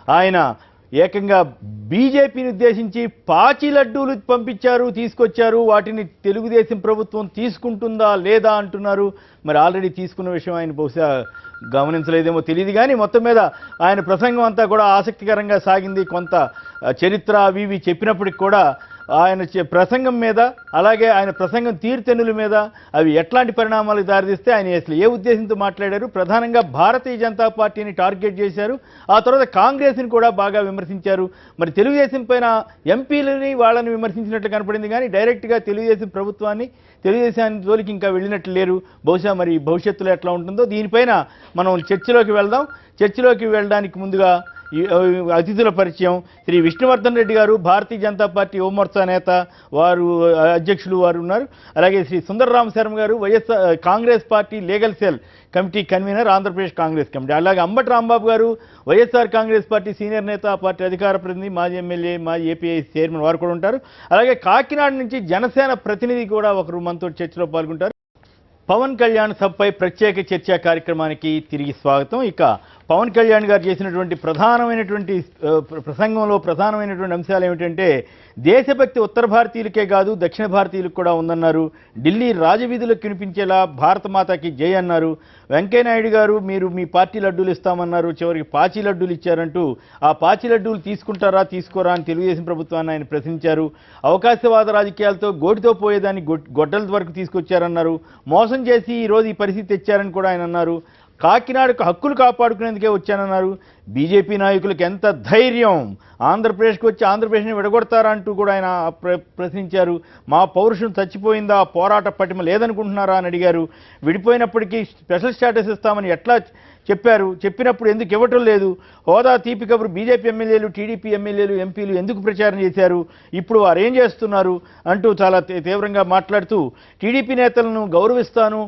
ఆయన ఏకంగా బీజేపీని ఉద్దేశించి పాచి లడ్డూలు తీసుకొచ్చారు. వాటిని తెలుగుదేశం ప్రభుత్వం తీసుకుంటుందా లేదా అంటున్నారు. మరి ఆల్రెడీ తీసుకున్న విషయం ఆయన బహుశా గమనించలేదేమో తెలియదు. కానీ మొత్తం మీద ఆయన ప్రసంగం అంతా కూడా ఆసక్తికరంగా సాగింది. కొంత చరిత్ర అవి ఇవి చెప్పినప్పటికి కూడా ఆయన ప్రసంగం మీద, అలాగే ఆయన ప్రసంగం తీరుతెన్నుల మీద అవి ఎట్లాంటి పరిణామాలకు దారితీస్తే, ఆయన అసలు ఏ ఉద్దేశంతో మాట్లాడారు, ప్రధానంగా భారతీయ జనతా పార్టీని టార్గెట్ చేశారు. ఆ తర్వాత కాంగ్రెస్ని కూడా బాగా విమర్శించారు. మరి తెలుగుదేశం పైన ఎంపీలని వాళ్ళని విమర్శించినట్లు కనపడింది, కానీ డైరెక్ట్గా తెలుగుదేశం ప్రభుత్వాన్ని, తెలుగుదేశాన్ని జోలికి ఇంకా వెళ్ళినట్లు లేరు. బహుశా మరి భవిష్యత్తులో ఎట్లా ఉంటుందో దీనిపైన మనం చర్చలోకి వెళ్దాం. చర్చలోకి వెళ్ళడానికి ముందుగా అతిథుల పరిచయం. శ్రీ విష్ణువర్ధన్ రెడ్డి గారు, భారతీయ జనతా పార్టీ యువమోర్చా నేత, వారు అధ్యక్షులు వారు ఉన్నారు. అలాగే శ్రీ సుందరరామ శర్మ గారు, YSR Congress party legal cell committee convener, Andhra Pradesh Congress committee. అలాగే అంబటి రాంబాబు గారు, వైఎస్ఆర్ కాంగ్రెస్ పార్టీ సీనియర్ నేత, పార్టీ అధికార ప్రతినిధి, మాజీ ఎమ్మెల్యే, మాజీ ఏపీఐ చైర్మన్ వారు కూడా ఉంటారు. అలాగే కాకినాడ నుంచి జనసేన ప్రతినిధి కూడా ఒకరు మనతో చర్చలో పాల్గొంటారు. పవన్ కళ్యాణ్ సభపై ప్రత్యేక చర్చా కార్యక్రమానికి తిరిగి స్వాగతం. ఇక పవన్ కళ్యాణ్ గారు చేసినటువంటి ప్రధానమైనటువంటి ప్రసంగంలో ప్రధానమైనటువంటి అంశాలు ఏమిటంటే, దేశభక్తి ఉత్తర భారతీయులకే కాదు దక్షిణ భారతీయులకు కూడా ఉందన్నారు. ఢిల్లీ రాజవీధులకు కనిపించేలా భారత మాతకి జై అన్నారు. వెంకయ్యనాయుడు గారు, మీరు మీ పార్టీ లడ్డూలు ఇస్తామన్నారు, చివరికి పాచి లడ్డూలు ఇచ్చారంటూ ఆ పాచి లడ్డూలు తీసుకుంటారా తీసుకోరా అని తెలుగుదేశం ప్రభుత్వాన్ని ఆయన ప్రశ్నించారు. అవకాశవాద రాజకీయాలతో గోటితో పోయేదాన్ని గొడ్డల వరకు తీసుకొచ్చారన్నారు. మోసం చేసి ఈరోజు ఈ పరిస్థితి తెచ్చారని కూడా ఆయన అన్నారు. కాకినాడకు హక్కులు కాపాడుకునేందుకే వచ్చానన్నారు. బీజేపీ నాయకులకు ఎంత ధైర్యం, ఆంధ్రప్రదేశ్కి వచ్చి ఆంధ్రప్రదేశ్ని విడగొడతారా అంటూ కూడా ఆయన ప్రశ్నించారు. మా పౌరుషం చచ్చిపోయిందా, పోరాట పటిమ లేదనుకుంటున్నారా అని అడిగారు. విడిపోయినప్పటికీ స్పెషల్ స్టేటస్ ఇస్తామని ఎట్లా చెప్పారు, చెప్పినప్పుడు ఎందుకు ఇవ్వటం లేదు, హోదా తీపి కబురు బీజేపీ ఎమ్మెల్యేలు, టీడీపీ ఎమ్మెల్యేలు, ఎంపీలు ఎందుకు ప్రచారం చేశారు, ఇప్పుడు వారు ఏం చేస్తున్నారు అంటూ చాలా తీవ్రంగా మాట్లాడుతూ, టీడీపీ నేతలను గౌరవిస్తాను,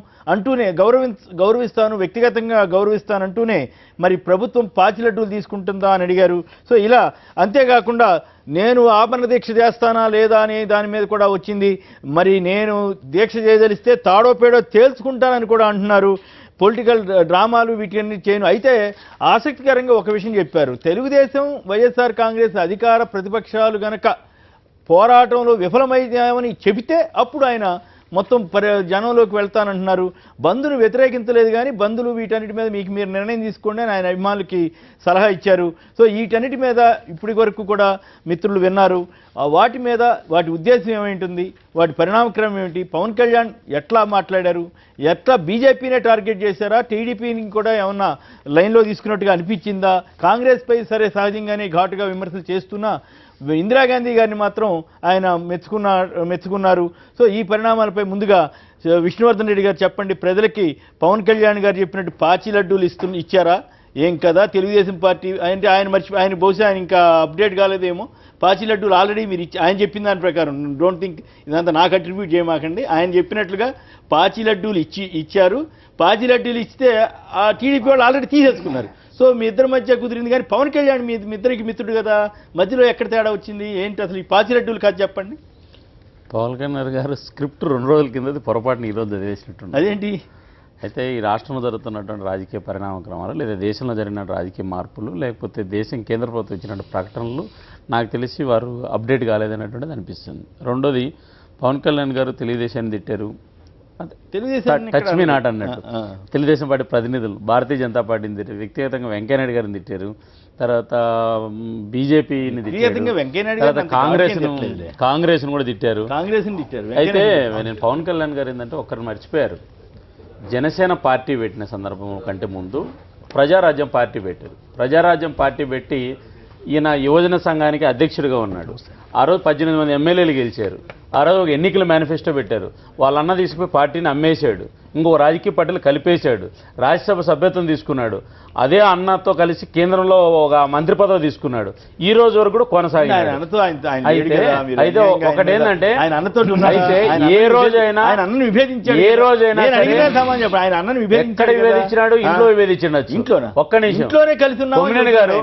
వ్యక్తిగతంగా గౌరవిస్తానంటూనే మరి ప్రభుత్వం పాచి లడ్డూలు తీసుకుంటుందా అని అడిగారు. సో ఇలా, అంతేకాకుండా నేను ఆమరణ దీక్ష చేస్తానా లేదా అనే దాని మీద కూడా వచ్చింది. మరి నేను దీక్ష చేయదలిస్తే తాడో పేడో తేల్చుకుంటానని కూడా అంటున్నారు. పొలిటికల్ డ్రామాలు వీటిని చేయను. అయితే ఆసక్తికరంగా ఒక విషయం చెప్పారు. తెలుగుదేశం, వైఎస్ఆర్ కాంగ్రెస్ అధికార ప్రతిపక్షాలు గనక పోరాటంలో విఫలమయ్యామని చెబితే అప్పుడు ఆయన మొత్తం జనంలోకి వెళ్తానంటున్నారు. బంధును వ్యతిరేకించలేదు, కానీ బంధులు వీటన్నిటి మీద మీరు నిర్ణయం తీసుకోండి అని ఆయన అభిమానులకి సలహా ఇచ్చారు. సో వీటన్నిటి మీద ఇప్పటి వరకు కూడా మిత్రులు విన్నారు. వాటి మీద వాటి ఉద్దేశం ఏమైంటుంది, వాటి పరిణామక్రమం ఏమిటి, పవన్ కళ్యాణ్ ఎట్లా మాట్లాడారు, ఎట్లా బీజేపీనే టార్గెట్ చేశారా, టీడీపీని కూడా ఏమన్నా లైన్లో తీసుకున్నట్టుగా అనిపించిందా, కాంగ్రెస్ పై సరే సహజంగానే ఘాటుగా విమర్శలు చేస్తున్నా ఇందిరాగాంధీ గారిని మాత్రం ఆయన మెచ్చుకున్నారు. సో ఈ పరిణామాలపై ముందుగా విష్ణువర్ధన్ రెడ్డి గారు చెప్పండి, ప్రజలకి పవన్ కళ్యాణ్ గారు చెప్పినట్టు పాచి లడ్డూలు ఇచ్చారా ఏం కదా, తెలుగుదేశం పార్టీ అంటే ఆయన బహుశా ఆయన ఇంకా అప్డేట్ కాలేదేమో, పాచి లడ్డూలు ఆల్రెడీ మీరు ఆయన చెప్పిన దాని ప్రకారం, డోంట్ థింక్ ఇదంతా నాకు అట్రిబ్యూట్ చేయమాకండి, ఆయన చెప్పినట్లుగా పాచి లడ్డూలు ఇచ్చారు. పాచి లడ్డూలు ఇస్తే ఆ టీడీపీ వాళ్ళు ఆల్రెడీ తీసేసుకున్నారు. సో మీ ఇద్దరి మధ్య కుదిరింది, కానీ పవన్ కళ్యాణ్ మీ ఇద్దరికి మిత్రుడు కదా, మధ్యలో ఎక్కడ తేడా వచ్చింది ఏంటి అసలు ఈ పాచి లడ్డూలు కాదు చెప్పండి. పవన్ కళ్యాణ్ గారు స్క్రిప్ట్ 2 రోజుల కింద పొరపాటున ఈరోజు చదివేసినట్టు. అదేంటి? అయితే ఈ రాష్ట్రంలో జరుగుతున్నటువంటి రాజకీయ పరిణామక్రమాలు, లేదా దేశంలో జరిగిన రాజకీయ మార్పులు, లేకపోతే దేశం కేంద్ర ప్రభుత్వం ఇచ్చినటువంటి ప్రకటనలు నాకు తెలిసి వారు అప్డేట్ కాలేదన్నటువంటిది అనిపిస్తుంది. రెండోది, పవన్ కళ్యాణ్ గారు తెలుగుదేశాన్ని తిట్టారు, టచ్ మీ నాట్ అన్నట్టు. తెలుగుదేశం పార్టీ ప్రతినిధులు భారతీయ జనతా పార్టీని తిట్టారు, వ్యక్తిగతంగా వెంకయ్యనాయుడు గారిని తిట్టారు, తర్వాత బీజేపీని తిట్టారు, తర్వాత కాంగ్రెస్ను కూడా తిట్టారు. అయితే నేను పవన్ కళ్యాణ్ గారు ఏంటంటే ఒక్కరిని మర్చిపోయారు. జనసేన పార్టీ పెట్టిన సందర్భం కంటే ముందు ప్రజారాజ్యం పార్టీ పెట్టారు. ప్రజారాజ్యం పార్టీ పెట్టి ఈయన యువజన సంఘానికి అధ్యక్షుడిగా ఉన్నాడు. ఆ రోజు 18 మంది ఎమ్మెల్యేలు గెలిచారు. ఆ రోజు ఒక ఎన్నికల మేనిఫెస్టో పెట్టారు. వాళ్ళన్న తీసుకుపోయి పార్టీని అమ్మేశాడు, ఇంకో రాజకీయ పార్టీలు కలిపేశాడు, రాజ్యసభ సభ్యత్వం తీసుకున్నాడు, అదే అన్నతో కలిసి కేంద్రంలో ఒక మంత్రి పదవి తీసుకున్నాడు. ఈ రోజు వరకు కూడా కొనసాగింది. అయితే ఒకటేంటంటే, అయితే ఏ రోజైనా ఎక్కడ విభేదించినాడు, ఇంట్లో విభేదించినాడు. ఒక్క నిమిషం గారు,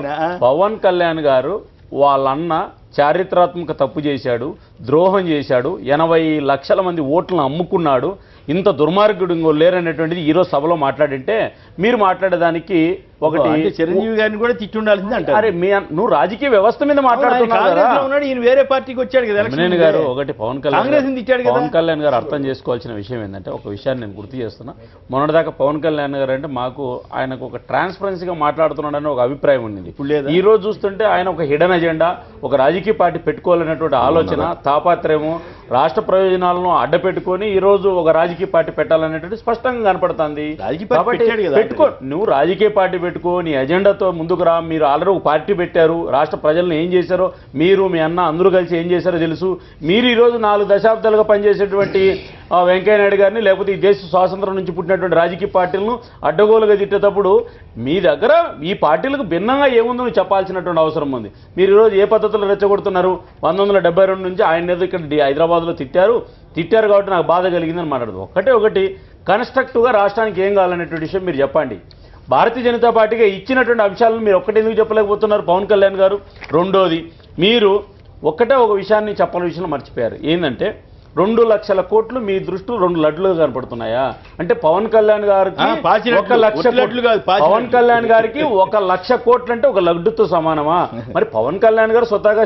పవన్ కళ్యాణ్ గారు వాళ్ళన్న చారిత్రాత్మక తప్పు చేశాడు, ద్రోహం చేశాడు, 80 లక్షల మంది ఓట్లను అమ్ముకున్నాడు, ఇంత దుర్మార్గుడు ఇంకో లేరనేటువంటిది ఈరోజు సభలో మాట్లాడింటే మీరు మాట్లాడేదానికి ఒకటి అంటే చిరంజీవి గారిని కూడా తిట్టి ఉండాల్సింది అంటారు. అరే నువ్వు రాజకీయ వ్యవస్థ మీద మాట్లాడుతున్నావు కదా. కాంగ్రెస్ లో ఉన్నాడు, ఈయన వేరే పార్టీకి వచ్చాడు కదా. ఎమ్మెల్యే గారు ఒకటి పవన్ కాంగ్రెస్ తిట్టాడు కదా. పవన్ కళ్యాణ్ గారు అర్థం చేసుకోవాల్సిన విషయం ఏంటంటే, ఒక విషయాన్ని నేను గుర్తు చేస్తున్నా. మొన్నటిదాకా పవన్ కళ్యాణ్ గారు అంటే మాకు ఆయనకు ఒక ట్రాన్స్పరెన్సీగా మాట్లాడుతున్నాడని ఒక అభిప్రాయం ఉంది. ఈ రోజు చూస్తుంటే ఆయన ఒక హిడెన్ ఎజెండా, ఒక రాజకీయ పార్టీ పెట్టుకోవాలనేటువంటి ఆలోచన, తాపాత్రయము, రాష్ట్ర ప్రయోజనాలను అడ్డపెట్టుకొని ఈ రోజు ఒక రాజకీయ పార్టీ పెట్టాలనేటువంటి స్పష్టంగా కనపడుతుంది. పెట్టుకో, నువ్వు రాజకీయ పార్టీ పెట్టుకో, నీ ఎజెండాతో ముందుకు రా. మీరు ఆల్రెడీ ఒక పార్టీ పెట్టారు, రాష్ట్ర ప్రజలను ఏం చేశారో మీరు మీ అన్న అందరూ కలిసి ఏం చేశారో తెలుసు. మీరు ఈరోజు 4 దశాబ్దాలుగా పనిచేసేటువంటి వెంకయ్యనాయుడు గారిని, లేకపోతే ఈ దేశ స్వాతంత్రం నుంచి పుట్టినటువంటి రాజకీయ పార్టీలను అడ్డగోలుగా తిట్టేటప్పుడు మీ దగ్గర ఈ పార్టీలకు భిన్నంగా ఏముందో చెప్పాల్సినటువంటి అవసరం ఉంది. మీరు ఈరోజు ఏ పద్ధతులు రెచ్చగొడుతున్నారు? 1972 నుంచి ఆయన ఏదో ఇక్కడ హైదరాబాద్లో తిట్టారు కాబట్టి నాకు బాధ కలిగిందని మాట్లాడదు. ఒకటి కన్స్ట్రక్టివ్గా రాష్ట్రానికి ఏం కావాలనేటువంటి విషయం మీరు చెప్పండి. భారతీయ జనతా పార్టీగా ఇచ్చినటువంటి అంశాలను మీరు ఒక్కటి ఎందుకు చెప్పలేకపోతున్నారు పవన్ కళ్యాణ్ గారు? రెండోది, మీరు ఒక విషయాన్ని చెప్పని విషయంలో మర్చిపోయారు. ఏంటంటే 2 లక్షల కోట్లు మీ దృష్టిలో 2 లడ్లు కనపడుతున్నాయా? అంటే పవన్ కళ్యాణ్ గారికి 1 లక్ష కోట్లు కాదు, పవన్ కళ్యాణ్ గారికి 1 లక్ష కోట్లు అంటే 1 లడ్డుతో సమానమా? మరి పవన్ కళ్యాణ్ గారు స్వతహాగా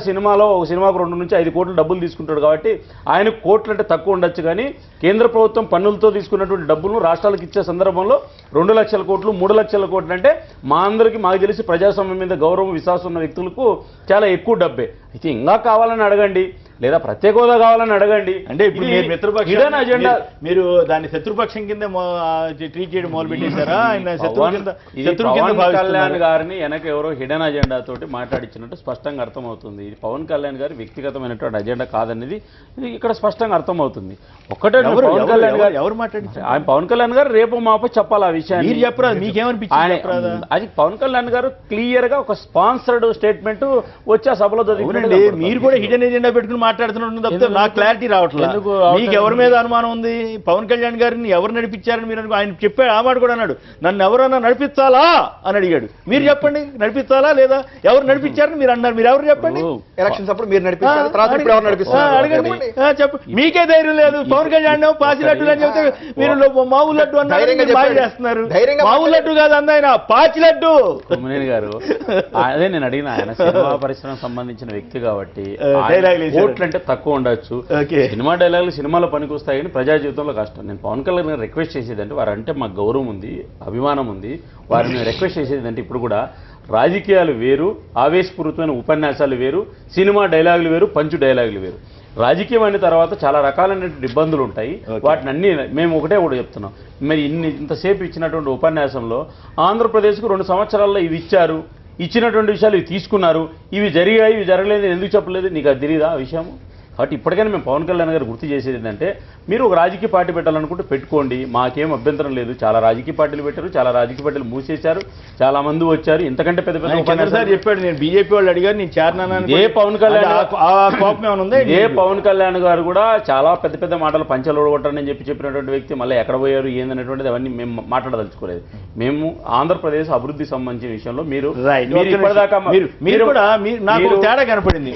ఒక సినిమాకు 2 నుంచి 5 కోట్లు డబ్బులు తీసుకుంటాడు కాబట్టి ఆయన కోట్లు అంటే తక్కువ ఉండొచ్చు. కానీ కేంద్ర ప్రభుత్వం పన్నులతో తీసుకున్నటువంటి డబ్బులను రాష్ట్రాలకు ఇచ్చే సందర్భంలో 2 లక్షల కోట్లు 3 లక్షల కోట్లు అంటే మాకు తెలిసి ప్రజాస్వామ్యం మీద గౌరవం విశ్వాసం ఉన్న వ్యక్తులకు చాలా ఎక్కువ డబ్బే. అయితే ఇంకా కావాలని అడగండి, లేదా ప్రత్యేక హోదా కావాలని అడగండి. అంటే ఇప్పుడు మీరు మిత్రపక్షం అజెండా, మీరు దాన్ని శత్రుపక్షం కింద ట్రీట్ చేయడం మొదలు పెట్టేశారా? పవన్ కళ్యాణ్ గారిని వెనక ఎవరో హిడెన్ అజెండా తోటి మాట్లాడించినట్టు స్పష్టంగా అర్థమవుతుంది. ఇది పవన్ కళ్యాణ్ గారి వ్యక్తిగతమైనటువంటి అజెండా కాదనేది ఇక్కడ స్పష్టంగా అర్థమవుతుంది. ఒకటే పవన్ కళ్యాణ్ గారు ఎవరు మాట్లాడించారు? ఆయన పవన్ కళ్యాణ్ గారు రేపు మాపో చెప్పాలి ఆ విషయాన్ని. మీరు చెప్పరా? మీకేమనిపించింది? అది పవన్ కళ్యాణ్ గారు క్లియర్ గా ఒక స్పాన్సర్డ్ స్టేట్మెంట్ వచ్చి ఆ సభలో చదివినండి. మీరు కూడా హిడెన్ ఎజెండా పెట్టుకుని మాట్లాడుతున్నట్టు తప్పితే నాకు క్లారిటీ రావట్లేదు. మీకు ఎవరి మీద అనుమానం ఉంది? పవన్ కళ్యాణ్ గారిని ఎవరు నడిపించారని మీరు ఆయన చెప్పాడు. ఆ మాట కూడా అన్నాడు, నన్ను ఎవరన్నా నడిపించాలా అని అడిగాడు. మీరు చెప్పండి, నడిపించాలా లేదా? ఎవరు నడిపించారని మీరు అన్నారు. మీరు ఎవరు చెప్పండి? ఎలక్షన్స్ అప్పుడు మీరు నడిపించారు, అడగండి, చెప్పు. మీకే ధైర్యం లేదు. పవన్ కళ్యాణ్ పాచి లడ్డు అని చెప్తే మీరు మామూలు లడ్డు అన్నారు, చేస్తున్నారు. మామూలు లడ్డు కాదు అన్న, ఆయన పాచి లడ్డు. కొమ్మినేని గారు అదే నేను అడిగిన, ఆయన సినిమా పరిశ్రమకు సంబంధించిన వ్యక్తి కాబట్టి అంటే తక్కువ ఉండొచ్చు. సినిమా డైలాగులు సినిమాలో పనికొస్తాయి కానీ ప్రజా జీవితంలో కష్టం. నేను పవన్ కళ్యాణ్ గారిని రిక్వెస్ట్ చేసేదంటే, వారంటే మాకు గౌరవం ఉంది, అభిమానం ఉంది. వారిని రిక్వెస్ట్ చేసేదంటే, ఇప్పుడు కూడా రాజకీయాలు వేరు, ఆవేశపూరితమైన ఉపన్యాసాలు వేరు, సినిమా డైలాగులు వేరు, పంచు డైలాగులు వేరు. రాజకీయం అయిన తర్వాత చాలా రకాలైనటువంటి ఇబ్బందులు ఉంటాయి. వాటిని అన్ని మేము ఒకటే చెప్తున్నాం. మరి ఇంతసేపు ఇచ్చినటువంటి ఉపన్యాసంలో ఆంధ్రప్రదేశ్కు 2 సంవత్సరాల్లో ఇది ఇచ్చారు, ఇచ్చినటువంటి విషయాలు ఇవి తీసుకున్నారు, ఇవి జరిగాయి, ఇవి జరగలేదు, ఎందుకు చెప్పలేదు? నీకు అది తెలియదా ఆ విషయము? కాబట్టి ఇప్పటికైనా మేము పవన్ కళ్యాణ్ గారు గుర్తు చేసేది ఏంటంటే, మీరు ఒక రాజకీయ పార్టీ పెట్టాలనుకుంటే పెట్టుకోండి, మాకేం అభ్యంతరం లేదు. చాలా రాజకీయ పార్టీలు పెట్టారు, చాలా రాజకీయ పార్టీలు మూసేశారు, చాలా మంది వచ్చారు. ఇంతకంటే పెద్ద చెప్పాడు. నేను బీజేపీ వాళ్ళు అడిగారు, నేను చేరనాను. పవన్ కళ్యాణ్ పవన్ కళ్యాణ్ గారు కూడా చాలా పెద్ద పెద్ద మాటలు పంచలు ఓడగొట్టారని చెప్పినటువంటి వ్యక్తి మళ్ళీ ఎక్కడ పోయారు ఏందనేటువంటిది అవన్నీ మేము మాట్లాడదలుచుకోలేదు. మేము ఆంధ్రప్రదేశ్ అభివృద్ధి సంబంధించిన విషయంలో మీరు ఇప్పటిదాకా మీరు కూడా నాకు తేడా కనపడింది.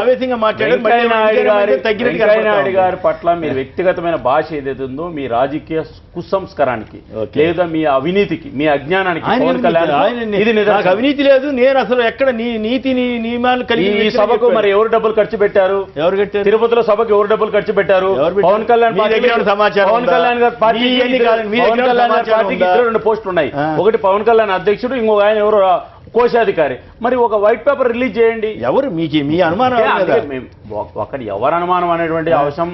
ఆవేశంగా మాట్లాడారు. వెంకయ్యనాయుడు గారి పట్ల మీ వ్యక్తిగతమైన భాష ఏదైతే ఉందో, మీ రాజకీయ కుసంస్కారానికి లేదా మీ అవినీతికి, మీ అజ్ఞానానికి పవన్ కళ్యాణ్ ఇది అవినీతి లేదు. నేను అసలు ఎక్కడ నీతి నియమాలు కలిగి ఈ సభకు మరి ఎవరు డబ్బులు ఖర్చు పెట్టారు? ఎవరు కట్టారు? తిరుపతిలో సభకు ఎవరు డబ్బులు ఖర్చు పెట్టారు? పవన్ కళ్యాణ్ సమాచారం. పవన్ కళ్యాణ్ గారి పార్టీకి 2 పోస్టులు ఉన్నాయి. ఒకటి పవన్ కళ్యాణ్ అధ్యక్షుడు, ఇంకొక ఆయన ఎవరు కోశాధికారి. మరి ఒక వైట్ పేపర్ రిలీజ్ చేయండి. ఎవరు మీ అనుమానం? ఒకటి ఎవరు అనుమానం అనేటువంటి అవసరం